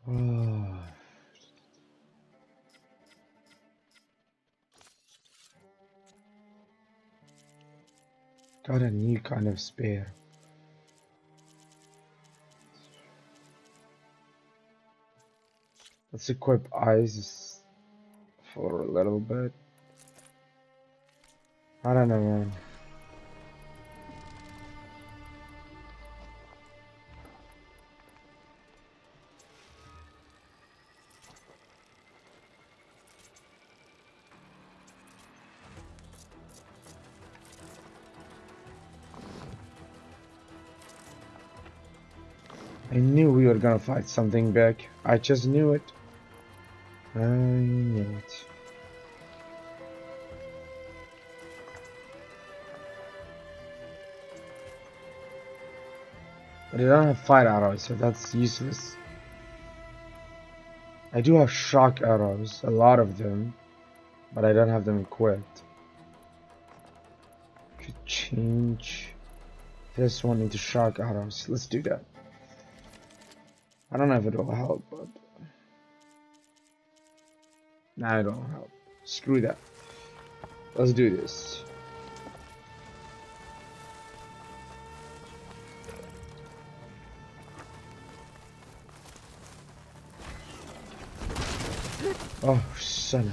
Oh. Got a new kind of spear. Let's equip eyes for a little bit. I don't know, man. I knew we were gonna fight something big. I just knew it. I knew it. But I don't have fire arrows, so that's useless. I do have shock arrows, a lot of them, but I don't have them equipped. Could change this one into shock arrows. Let's do that. I don't know if it will help, but nah, it won't help. Screw that. Let's do this. Oh, son of...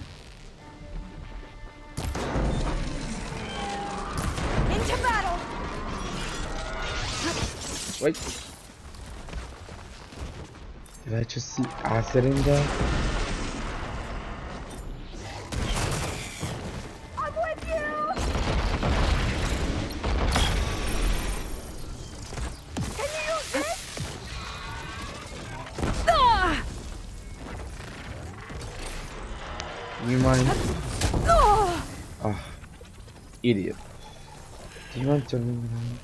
Into battle! Wait. Did I just see acid in there? I'm with you! Can you use this? Ah! You mind? Ah! Ah, idiot. Do you want to turn around?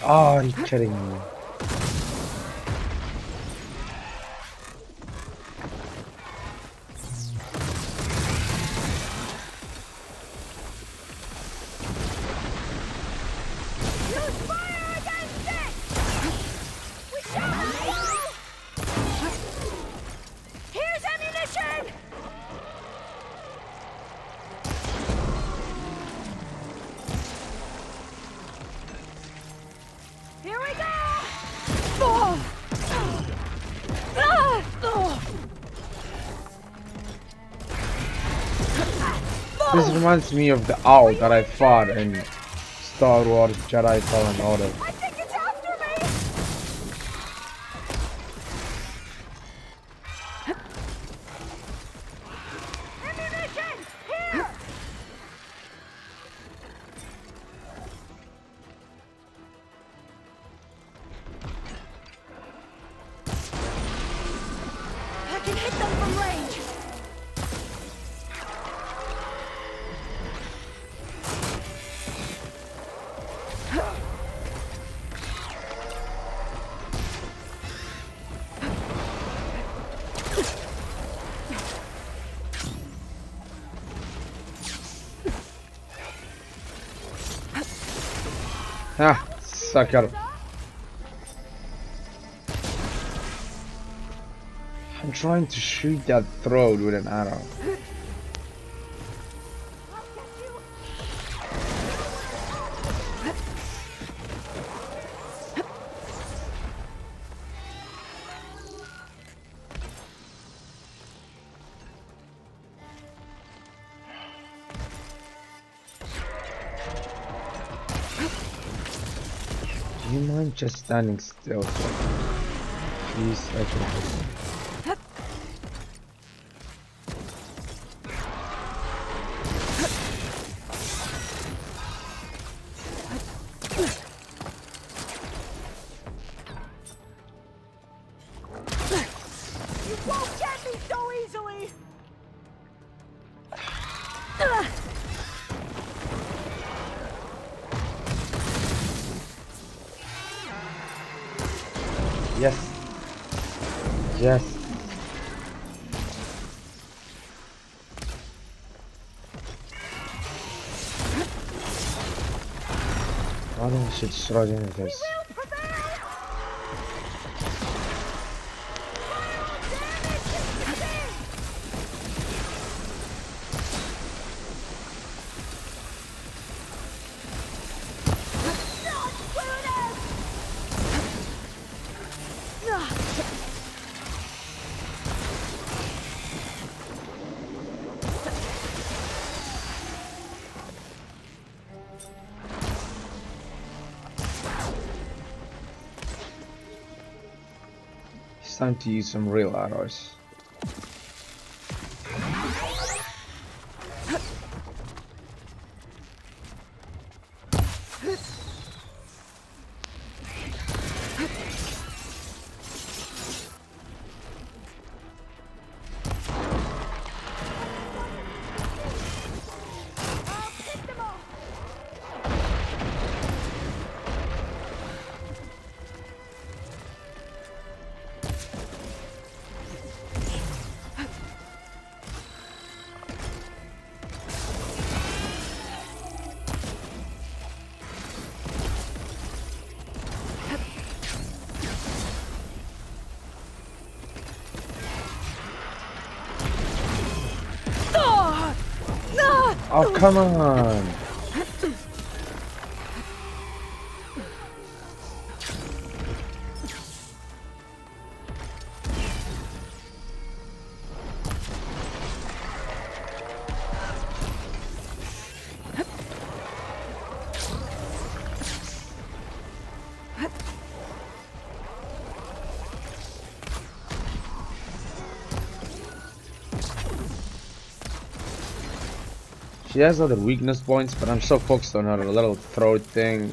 Oh, are you kidding me? Use fire against it! We shall! Here's ammunition! Here we go! Oh! Ah! Oh! This reminds me of the owl that I fought in Star Wars Jedi Fallen Order. I think it's after me! Ammunition! Here! I can hit them from range! Ha! Sucker. I'm trying to shoot that throat with an arrow. Do you mind just standing still? Please, I can help. You won't get me so easily! Yes. Yes. Why don't we just run into this? It's time to use some real arrows. Oh, come on! She has other weakness points, but I'm so focused on her little throat thing.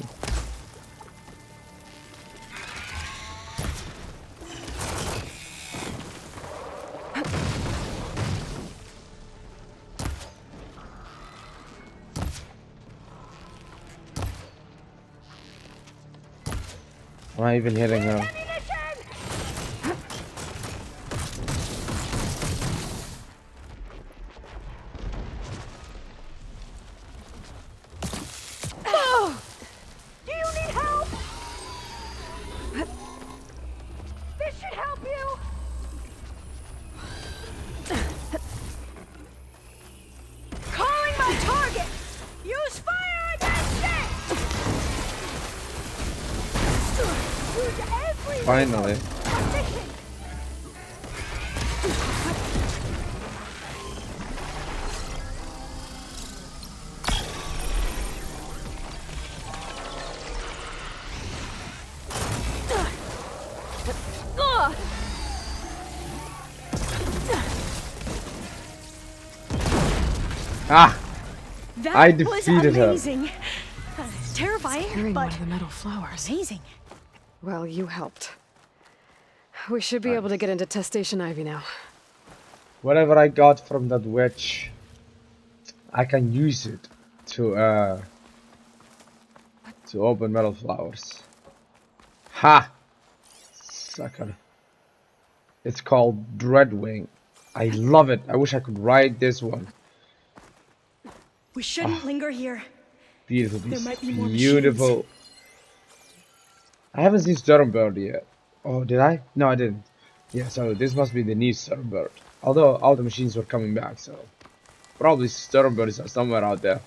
I'm not even hitting her. Finally. Ah! That I was defeated her. amazing. Terrifying, Scaring but one of the metal flowers. amazing. Well, you helped. We should be able to get into Test Station Ivy now. Whatever I got from that witch, I can use it to open metal flowers. Ha! Sucker. It's called Dreadwing. I love it. I wish I could ride this one. We shouldn't linger here. Beautiful There piece. might be more Beautiful. machines. I haven't seen Sternberg yet. Oh, did I? No, I didn't. Yeah, so this must be the new Sternberg. Although all the machines were coming back, so probably Sternberg is somewhere out there.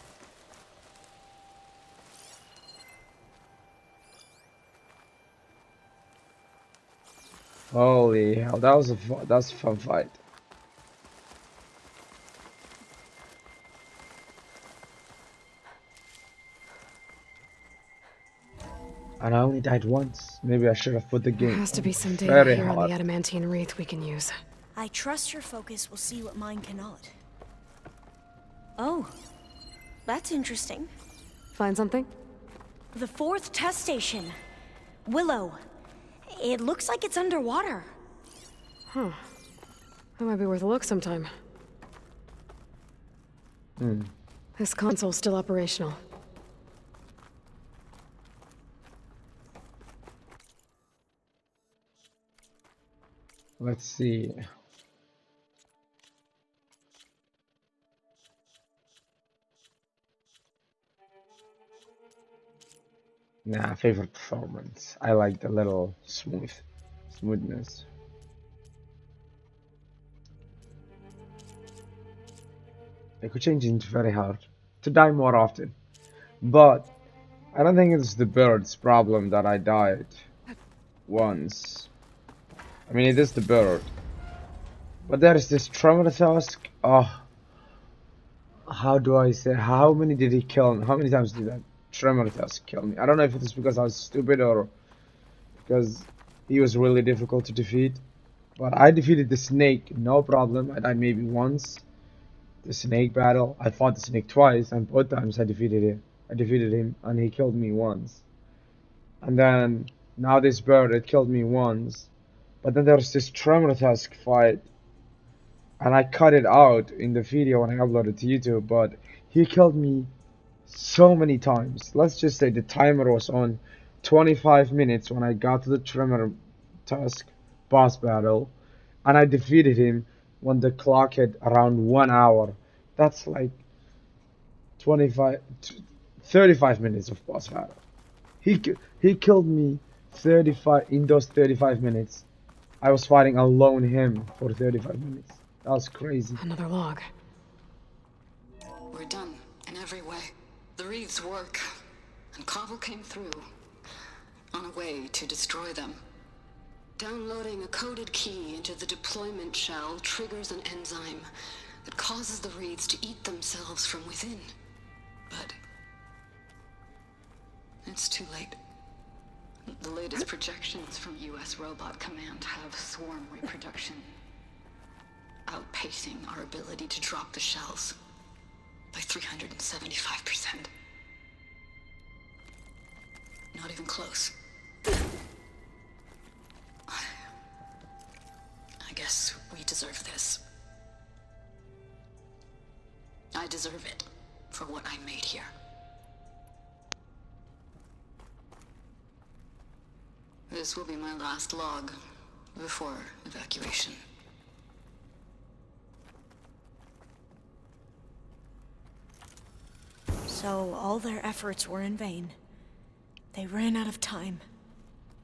Holy hell, that's a fun fight. And I only died once. Maybe I should have put the There game has to be some data very here on hard. the adamantine wreath we can use. I trust your focus will see what mine cannot. Oh, that's interesting. Find something? The 4th test station. Willow. It looks like it's underwater. Huh. That might be worth a look sometime. This console's still operational. Let's see. Nah, favorite performance. I like the little smoothness. I could change it into very hard to die more often, but I don't think it's the bird's problem that I died once. I mean, it is the bird, but there is this tremor task. Oh, how do I say? How many did he kill? How many times did that tremor task kill me? I don't know if it's because I was stupid or because he was really difficult to defeat. But I defeated the snake, no problem. I died maybe once. The snake battle, I fought the snake twice, and both times I defeated him. And he killed me once. And then now this bird, it killed me once. But then there's this tremor task fight, and I cut it out in the video when I uploaded to YouTube. But he killed me so many times. Let's just say the timer was on 25 minutes when I got to the tremor task boss battle, and I defeated him when the clock hit around 1 hour. That's like 35 minutes of boss battle. He killed me 35 in those 35 minutes. I was fighting alone him for 35 minutes. That was crazy. Another log. We're done in every way. The wreaths work, and Cobble came through on a way to destroy them. Downloading a coded key into the deployment shell triggers an enzyme that causes the wreaths to eat themselves from within. But it's too late. The latest projections from US Robot Command have swarm reproduction, outpacing our ability to drop the shells by 375%. Not even close. I guess we deserve this. I deserve it for what I made here. This will be my last log before evacuation. So all their efforts were in vain. They ran out of time.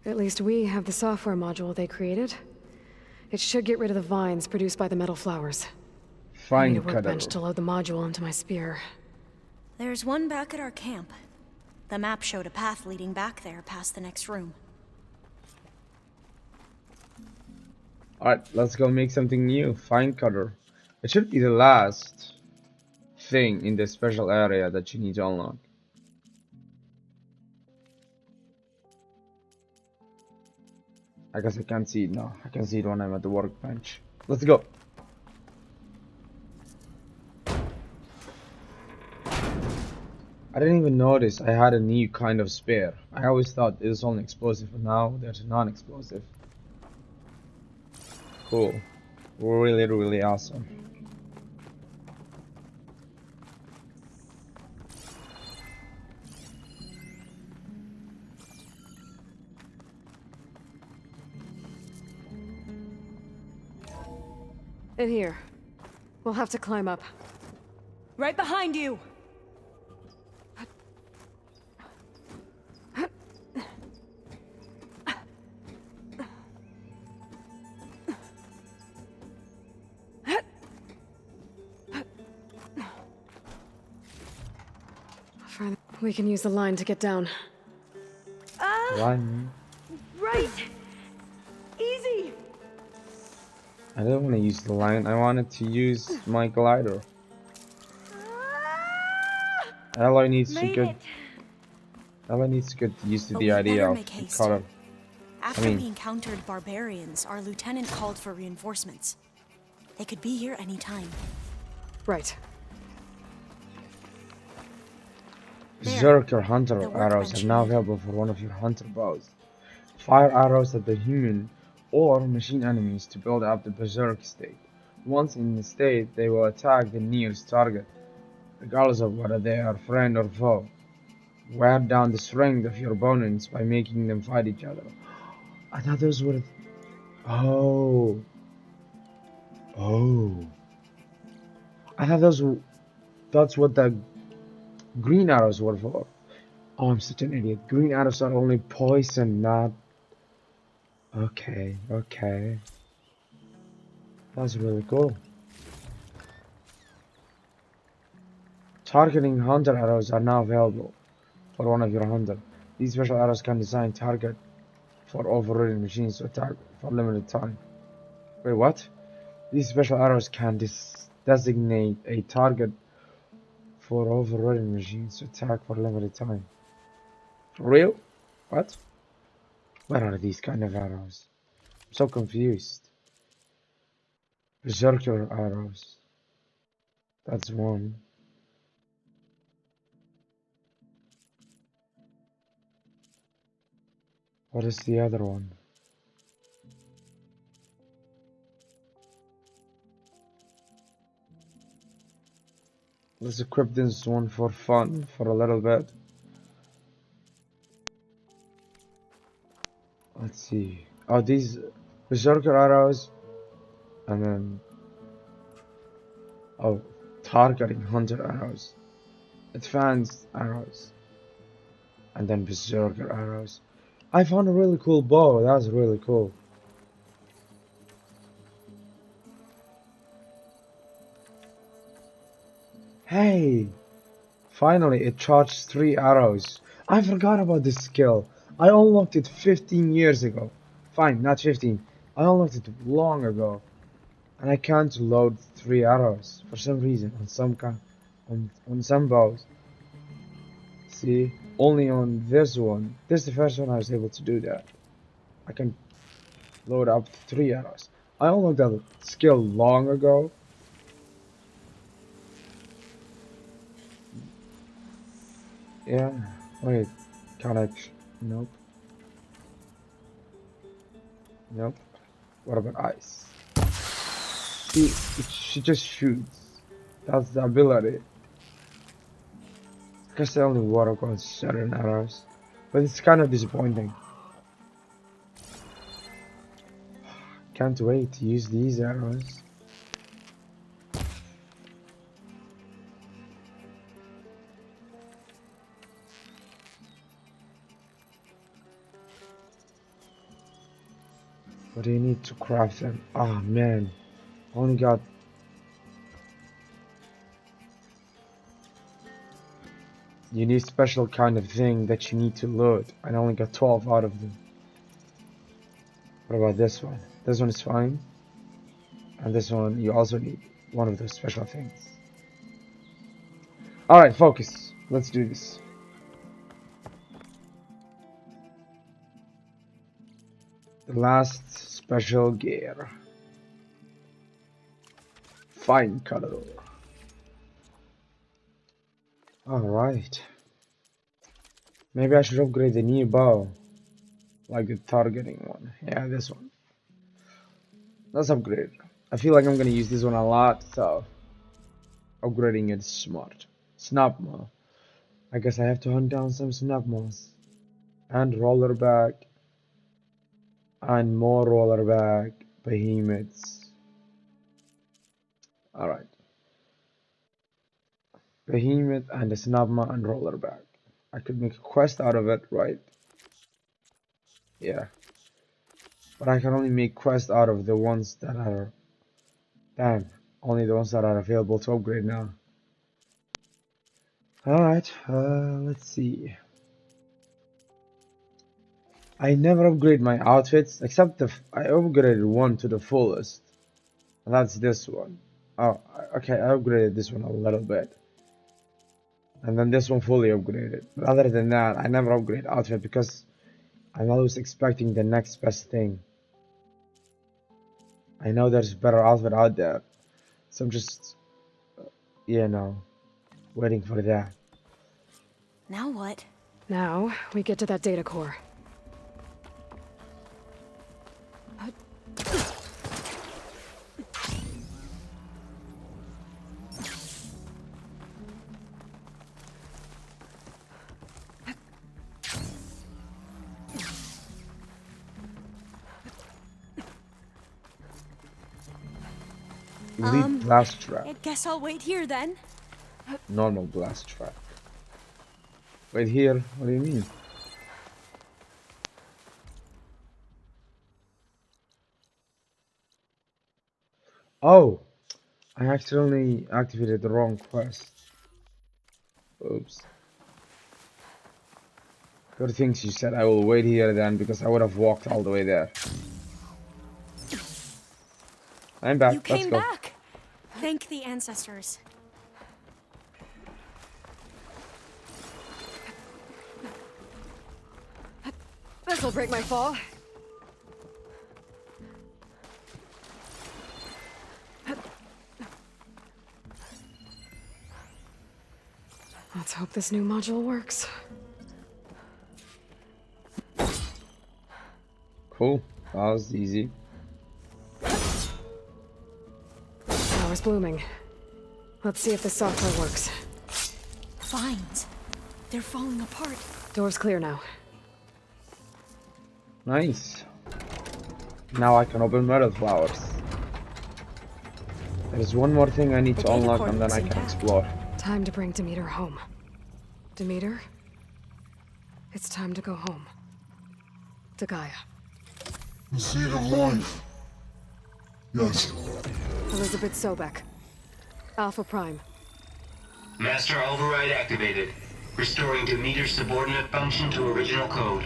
At least we have the software module they created. It should get rid of the vines produced by the metal flowers. I need a workbench to load the module onto my spear. There's one back at our camp. The map showed a path leading back there past the next room. Alright, let's go make something new. Find cutter. It should be the last thing in the special area that you need to unlock. I guess I can't see it now. I can see it when I'm at the workbench. Let's go. I didn't even notice I had a new kind of spear. I always thought it was only explosive, but now there's non-explosive. Cool. Really, really awesome. In here. We'll have to climb up. Right behind you! We can use the line to get down. Line. Right! Easy! I didn't want to use the line. I wanted to use my glider. ALOY needs to get. ALOY needs to get used to But the we idea better of make the haste. color. After we encountered barbarians, our lieutenant called for reinforcements. They could be here any time. Right. Berserker Hunter arrows are now available for one of your hunter bows. Fire arrows at the human or machine enemies to build up the berserk state. Once in the state, they will attack the nearest target, regardless of whether they are friend or foe. Wear down the strength of your opponents by making them fight each other. I thought those were... Oh. I thought that's what the green arrows were for. Oh, I'm such an idiot. Green arrows are only poison, not... Okay. That's really cool. Targeting hunter arrows are now available for one of your hunter. These special arrows can design target for overridden machines to attack for limited time. Wait, what? These special arrows can designate a target for overridden machines to attack for limited time. For real? What? What are these kind of arrows? I'm so confused. Berserker arrows. That's one. What is the other one? Let's equip this one for fun, for a little bit. Let's see. Oh, these Berserker arrows. And then... Oh, targeting hunter arrows. Advanced arrows. And then Berserker arrows. I found a really cool bow. That's really cool. Hey! Finally, it charged 3 arrows. I forgot about this skill. I unlocked it 15 years ago. Fine, not 15. I unlocked it long ago. And I can't load 3 arrows for some reason on some bows. See, only on this one. This is the first one I was able to do that. I can load up 3 arrows. I unlocked that skill long ago. Yeah, wait, connection. Nope. Nope. What about ice? See, she just shoots. That's the ability. I guess the only water goes certain arrows. But it's kind of disappointing. Can't wait to use these arrows. What do you need to craft them? Ah, man. Only got... You need special kind of thing that you need to load. I only got 12 out of them. What about this one? This one is fine. And this one, you also need one of those special things. Alright, focus. Let's do this. The last special gear. Fine color. Alright. Maybe I should upgrade the new bow. Like the targeting one. Yeah, this one. Let's upgrade. I feel like I'm gonna use this one a lot, so upgrading it is smart. Snapmaw. I guess I have to hunt down some snapmaws. And rollerback. And more rollerback behemoths. Alright. Behemoth and a snapmaw and rollerback. I could make a quest out of it, right? Yeah. But I can only make quests out of the ones that are... Damn. Only the ones that are available to upgrade now. Alright, let's see. I never upgrade my outfits, except I upgraded one to the fullest. And that's this one. Oh, okay, I upgraded this one a little bit. And then this one fully upgraded. But other than that, I never upgrade outfit because I'm always expecting the next best thing. I know there's better outfit out there. So I'm just, you know, waiting for that. Now what? Now, we get to that data core. Elite blast trap. I guess I'll wait here then. Normal blast trap. Wait here? What do you mean? Oh! I accidentally activated the wrong quest. Oops. Good thing she said I will wait here then, because I would have walked all the way there. I'm back. You Let's came go. back. Thank the ancestors. This'll break my fall. Let's hope this new module works. Cool. That was easy. Flower's blooming. Let's see if the software works. Vines. They're falling apart. Door's clear now. Nice. Now I can open metal flowers. There's one more thing I need to unlock and then I can explore. Time to bring Demeter home. Demeter? It's time to go home. To Gaia. The seed of life. Yes. Elizabeth Sobek. Alpha Prime. Master override activated. Restoring Demeter's subordinate function to original code.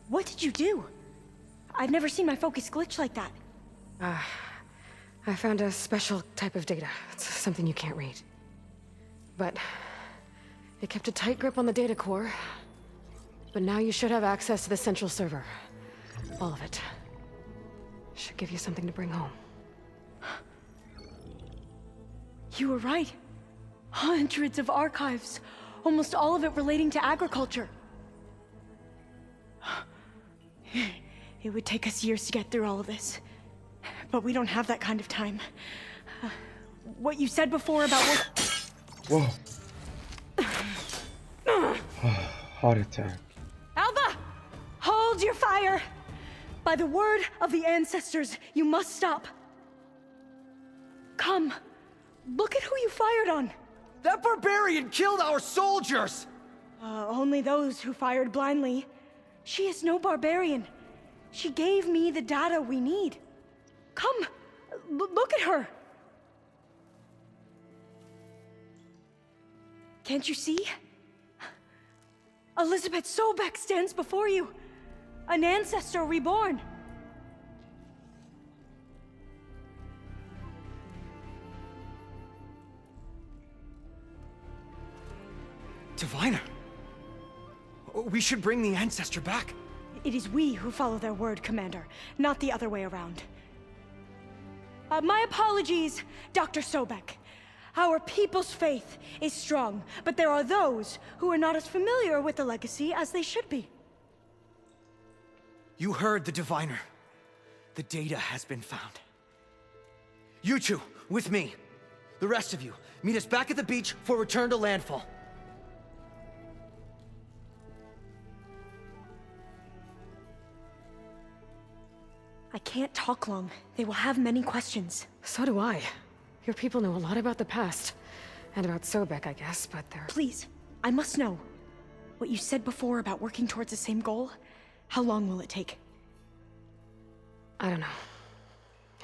What did you do? I've never seen my focus glitch like that. I found a special type of data. It's something you can't read. But it kept a tight grip on the data core. But now you should have access to the central server. All of it. Should give you something to bring home. You were right. Hundreds of archives. Almost all of it relating to agriculture. It would take us years to get through all of this. But we don't have that kind of time. What you said before about what... Whoa. Heart attack. Alva! Hold your fire! By the word of the ancestors, you must stop. Come. Look at who you fired on. That barbarian killed our soldiers! Only those who fired blindly. She is no barbarian. She gave me the data we need. Come, look at her. Can't you see? Elizabeth Sobek stands before you. An ancestor reborn. Diviner. We should bring the ancestor back. It is we who follow their word, Commander, not the other way around. My apologies, Dr. Sobek. Our people's faith is strong, but there are those who are not as familiar with the legacy as they should be. You heard the diviner. The data has been found. You two, with me. The rest of you, meet us back at the beach for return to landfall. I can't talk long. They will have many questions. So do I. Your people know a lot about the past. And about Sobek, I guess, but they're... Please, I must know. what you said before about working towards the same goal? How long will it take? I don't know.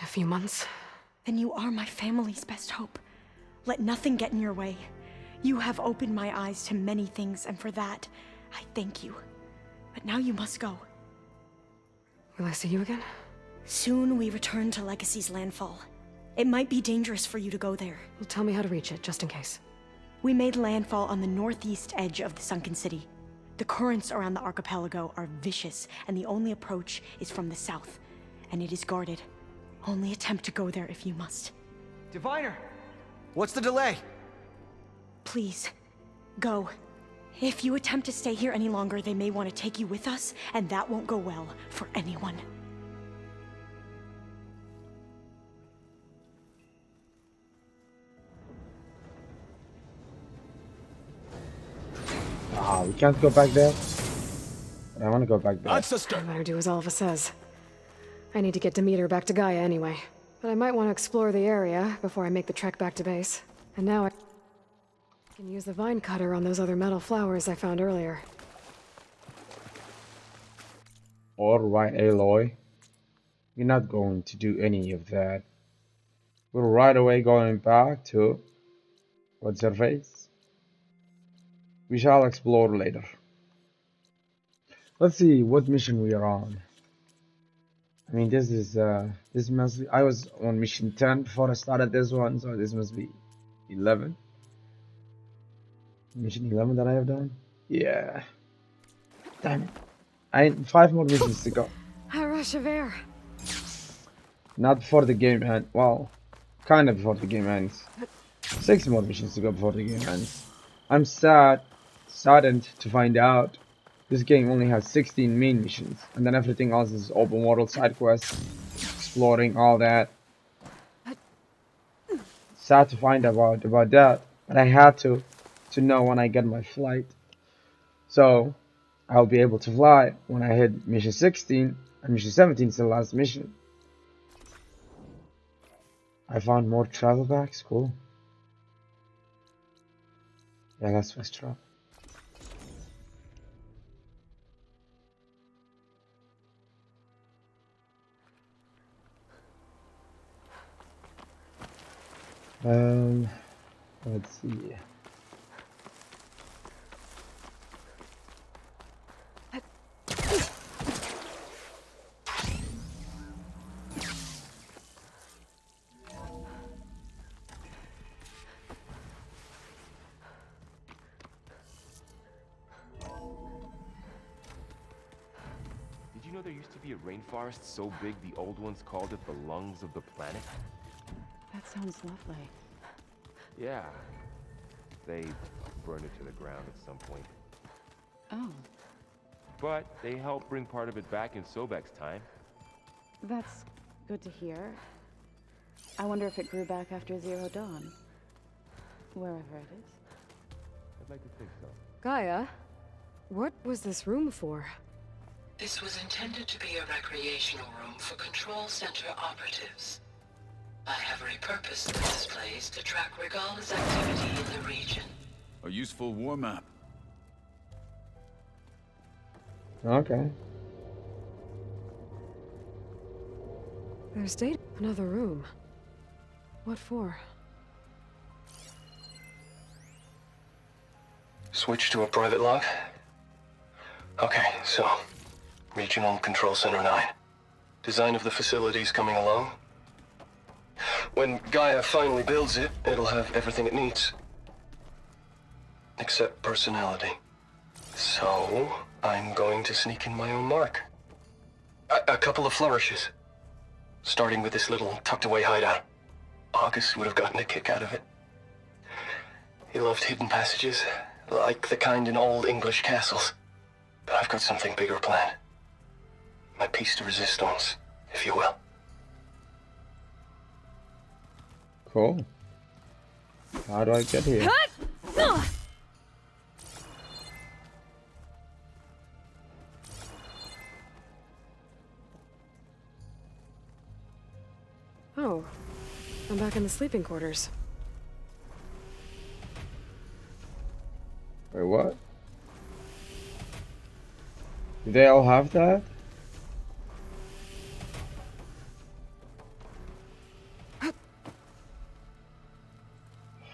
A few months? Then you are my family's best hope. Let nothing get in your way. You have opened my eyes to many things, and for that, I thank you. But now you must go. Will I see you again? Soon we return to Legacy's landfall. It might be dangerous for you to go there. Well, tell me how to reach it, just in case. We made landfall on the northeast edge of the sunken city. The currents around the archipelago are vicious, and the only approach is from the south. And it is guarded. Only attempt to go there if you must. Diviner! What's the delay? Please, go. If you attempt to stay here any longer, they may want to take you with us, and that won't go well for anyone. Ah, we can't go back there. But I want to go back there. I better do as Alva says. I need to get Demeter back to Gaia anyway. But I might want to explore the area before I make the trek back to base. And now I can use the vine cutter on those other metal flowers I found earlier. Alright, Aloy. We're not going to do any of that. We're right away going back to... what's her face? We shall explore later. Let's see what mission we are on. I mean, this is, this must be... I was on mission 10 before I started this one, so this must be 11. Mission 11 that I have done? Yeah. Damn it. I 5 more missions to go. A rush of air. Not before the game ends. Well, kind of before the game ends. 6 more missions to go before the game ends. I'm saddened to find out this game only has 16 main missions, and then everything else is open world side quests, exploring all that. Sad to find about that, but I had to know when I get my flight. So I'll be able to fly when I hit mission 16, and mission 17 is the last mission. I found more travel bags, cool. Yeah, let's fast travel. Let's see. Did you know there used to be a rainforest so big the old ones called it the lungs of the planet? That sounds lovely. Yeah. They burned it to the ground at some point. Oh, But they helped bring part of it back in Sobek's time. that's good to hear. I wonder if it grew back after Zero Dawn. Wherever it is. I'd like to think so. Gaia? What was this room for? This was intended to be a recreational room for Control Center operatives. I have repurposed this place to track Regala's activity in the region. A useful war map. Okay. There's data. Another room. What for? Switch to a private log? Okay, so... Regional Control Center 9. Design of the facility's coming along. When Gaia finally builds it, it'll have everything it needs. Except personality. So, I'm going to sneak in my own mark. A couple of flourishes. Starting with this little tucked-away hideout. August would have gotten a kick out of it. He loved hidden passages, like the kind in old English castles. But I've got something bigger planned. My piece de resistance, if you will. Cool. How do I get here? Oh, I'm back in the sleeping quarters. Wait, what? Do they all have that?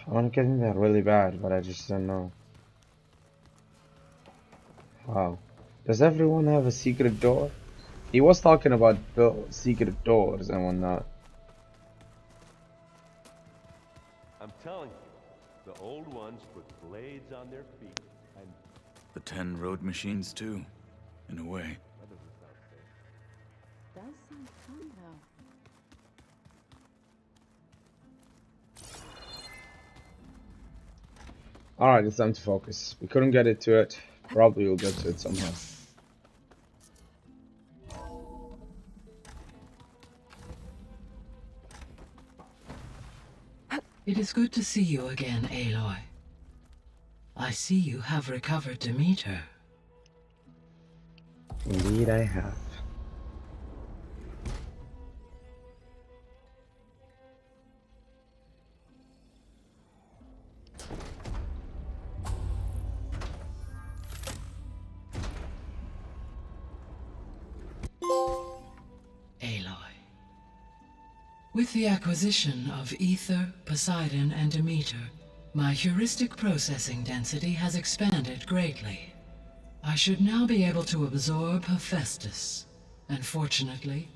I want to get in there really bad, but I just don't know how. Does everyone have a secret door? He was talking about secret doors and whatnot. I'm telling you, the old ones put blades on their feet and... The 10 road machines too, in a way. That doesn't sound safe. Does sound fun, though. Alright, it's time to focus. We couldn't get it to it. Probably we'll get to it somehow. It is good to see you again, Aloy. I see you have recovered Demeter. Indeed I have. Aloy. With the acquisition of Ether, Poseidon, and Demeter, my heuristic processing density has expanded greatly. I should now be able to absorb Hephaestus, and fortunately,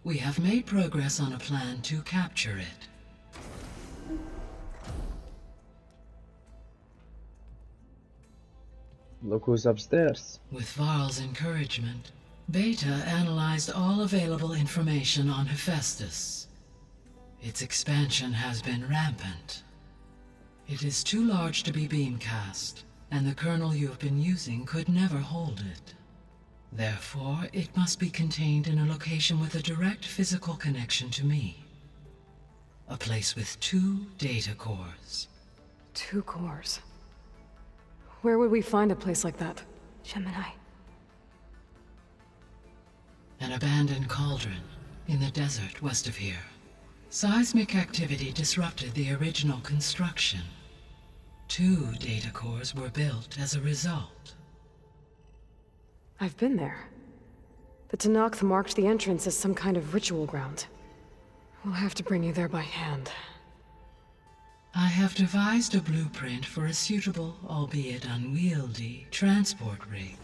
we have made progress on a plan to capture it. Look who's upstairs. With Varl's encouragement, Beta analyzed all available information on Hephaestus. Its expansion has been rampant. It is too large to be beamcast, and the kernel you have been using could never hold it. Therefore, it must be contained in a location with a direct physical connection to me. A place with 2 data cores. 2 cores? Where would we find a place like that? Gemini. An abandoned cauldron in the desert west of here. Seismic activity disrupted the original construction. 2 data cores were built as a result. I've been there. The Tenakth marked the entrance as some kind of ritual ground. We'll have to bring you there by hand. I have devised a blueprint for a suitable, albeit unwieldy, transport rig.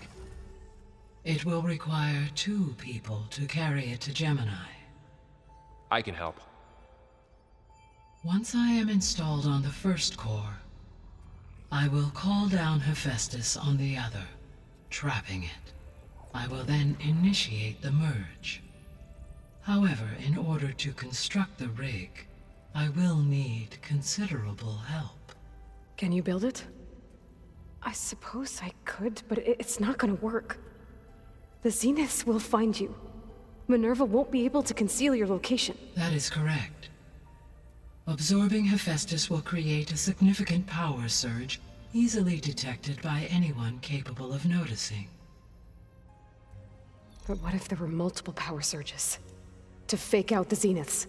It will require 2 people to carry it to Gemini. I can help. Once I am installed on the first core, I will call down Hephaestus on the other, trapping it. I will then initiate the merge. However, in order to construct the rig, I will need considerable help. Can you build it? I suppose I could, but it's not gonna work. The Zeniths will find you. Minerva won't be able to conceal your location. That is correct. Absorbing Hephaestus will create a significant power surge, easily detected by anyone capable of noticing. But what if there were multiple power surges? To fake out the Zeniths?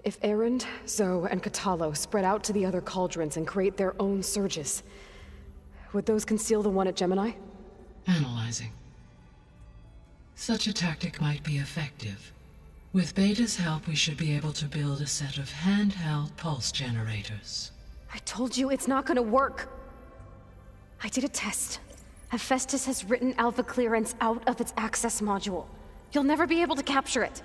If Erend, Zoe, and Katalo spread out to the other cauldrons and create their own surges, would those conceal the one at Gemini? Analyzing. Such a tactic might be effective. With Beta's help, we should be able to build a set of handheld pulse generators. I told you it's not gonna work! I did a test. Hephaestus has written Alpha clearance out of its access module. You'll never be able to capture it.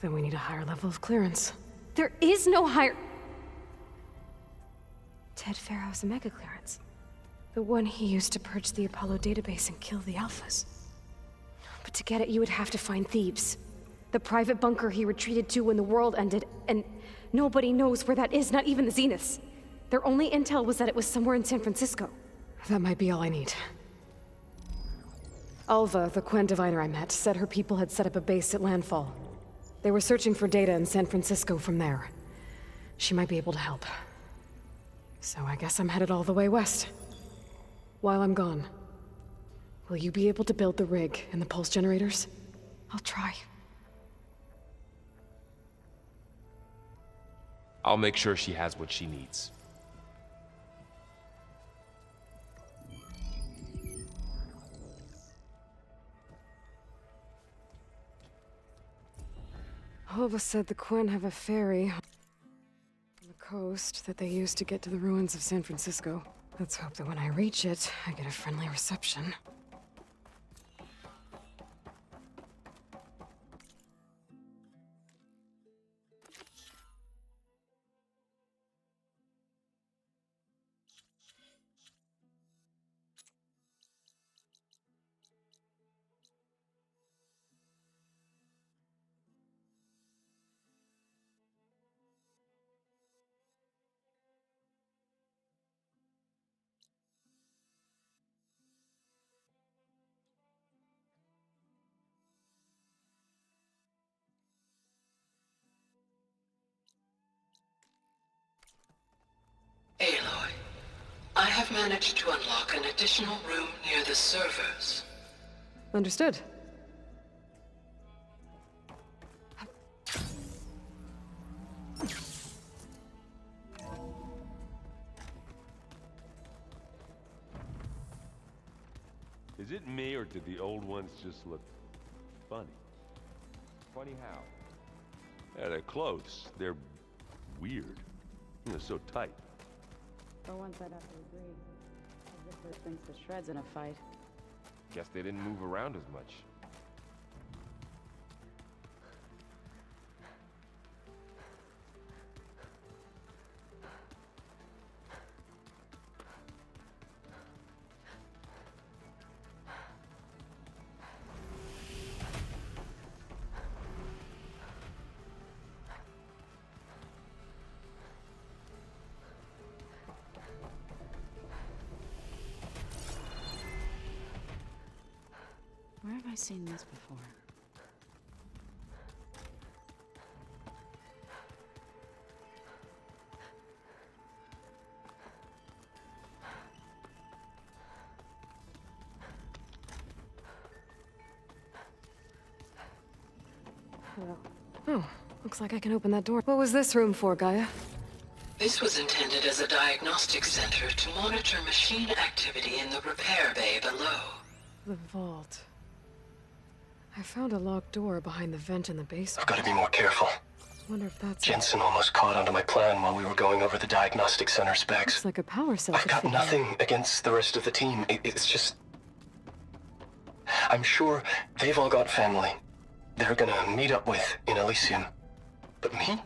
Then we need a higher level of clearance. There is no higher... Ted Pharaoh's Omega clearance. The one he used to purge the Apollo database and kill the Alphas. But to get it, you would have to find Thebes. The private bunker he retreated to when the world ended, and nobody knows where that is, not even the Zeniths. Their only intel was that it was somewhere in San Francisco. That might be all I need. Alva, the Quen diviner I met, said her people had set up a base at landfall. They were searching for data in San Francisco from there. She might be able to help. So I guess I'm headed all the way west. While I'm gone, will you be able to build the rig and the pulse generators? I'll try. I'll make sure she has what she needs. Hulva said the Quen have a ferry on the coast that they use to get to the ruins of San Francisco. Let's hope that when I reach it, I get a friendly reception. Aloy, I have managed to unlock an additional room near the servers. Understood. Is it me, or did the old ones just look funny? Funny how? Yeah, their clothes, they're weird. They're so tight. For once, I'd have to agree. As if it things to shreds in a fight. Guess they didn't move around as much. Where have I seen this before? Hello. Oh, looks like I can open that door. What was this room for, Gaia? This was intended as a diagnostic center to monitor machine activity in the repair bay below. The vault. I found a locked door behind the vent in the basement. I've got to be more careful. Wonder if that's... Jensen almost caught onto my plan while we were going over the diagnostic center specs. Looks like a power cell. I've got nothing against the rest of the team. It's just... I'm sure they've all got family they're gonna meet up with in Elysium. But me?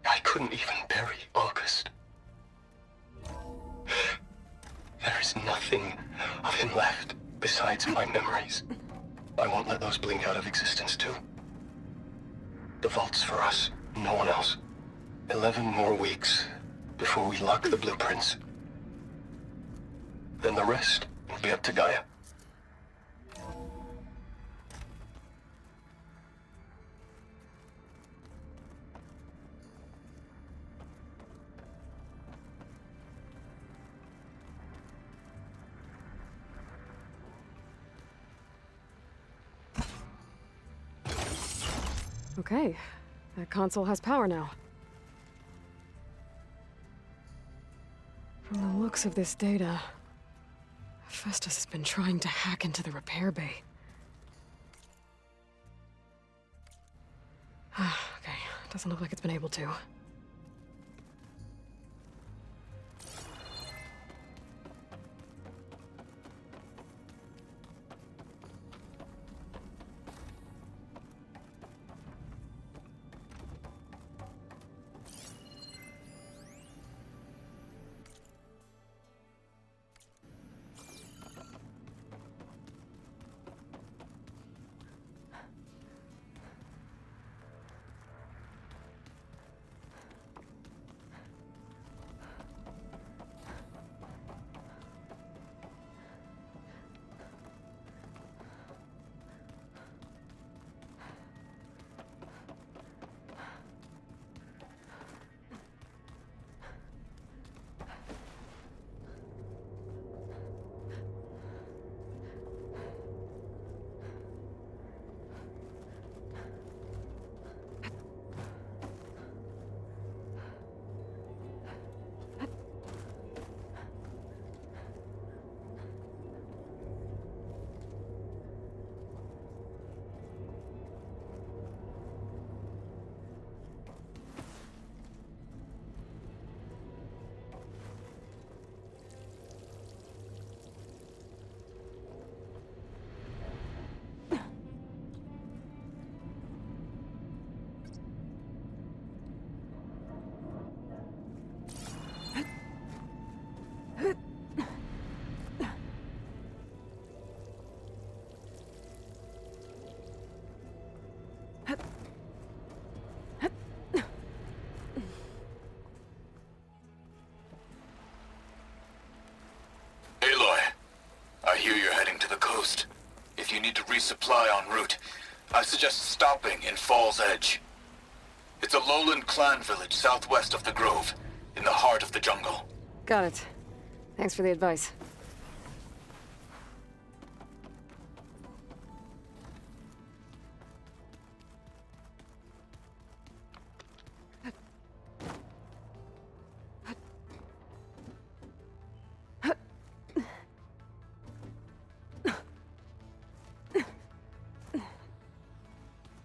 I couldn't even bury August. There is nothing of him left besides my memories. I won't let those blink out of existence too. The vault's for us, no one else. 11 more weeks before we lock the blueprints. Then the rest will be up to Gaia. Okay, that console has power now. From the looks of this data, Festus has been trying to hack into the repair bay. Okay, doesn't look like it's been able to. closed. If you need to resupply en route, I suggest stopping in Fall's Edge. It's a lowland clan village southwest of the Grove, in the heart of the jungle. Got it. Thanks for the advice.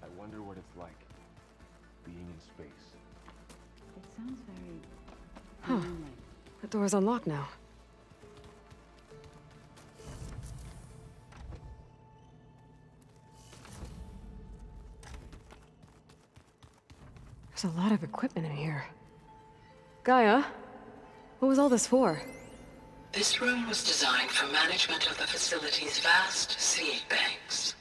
I wonder what it's like, being in space. It sounds very... Huh. The door's unlocked now. There's a lot of equipment in here. Gaia, what was all this for? This room was designed for management of the facility's vast seed banks.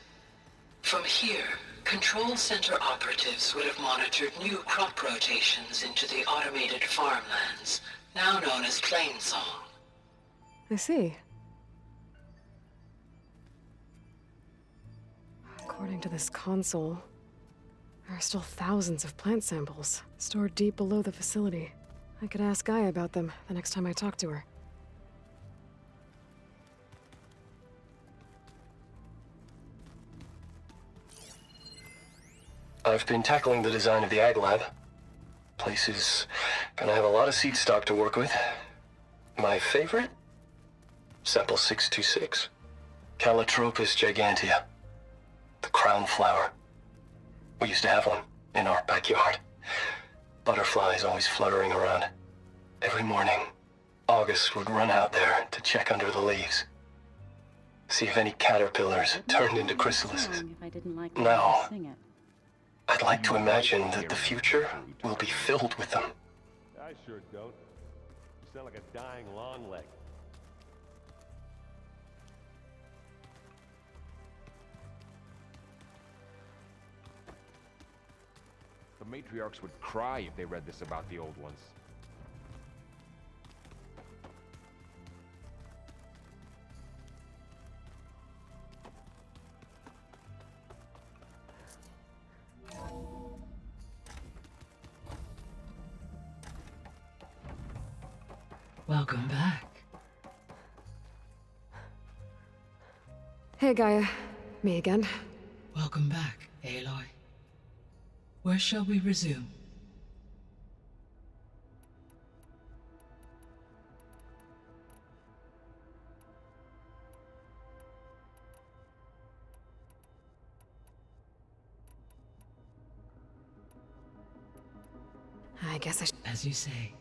From here, Control Center operatives would have monitored new crop rotations into the automated farmlands, now known as Plainsong. I see. According to this console, there are still thousands of plant samples stored deep below the facility. I could ask Gaia about them the next time I talk to her. I've been tackling the design of the Ag Lab. Place is gonna have a lot of seed stock to work with. My favorite? Sample 626. Calotropis gigantea. The crown flower. We used to have one in our backyard. Butterflies always fluttering around. Every morning, August would run out there to check under the leaves. See if any caterpillars turned into chrysalises. Now, I'd like to imagine that the future will be filled with them. I sure don't. You sound like a dying longleg. The matriarchs would cry if they read this about the old ones. Welcome back. Hey, Gaia. Me again. Welcome back, Aloy. Where shall we resume? I guess I should... As you say.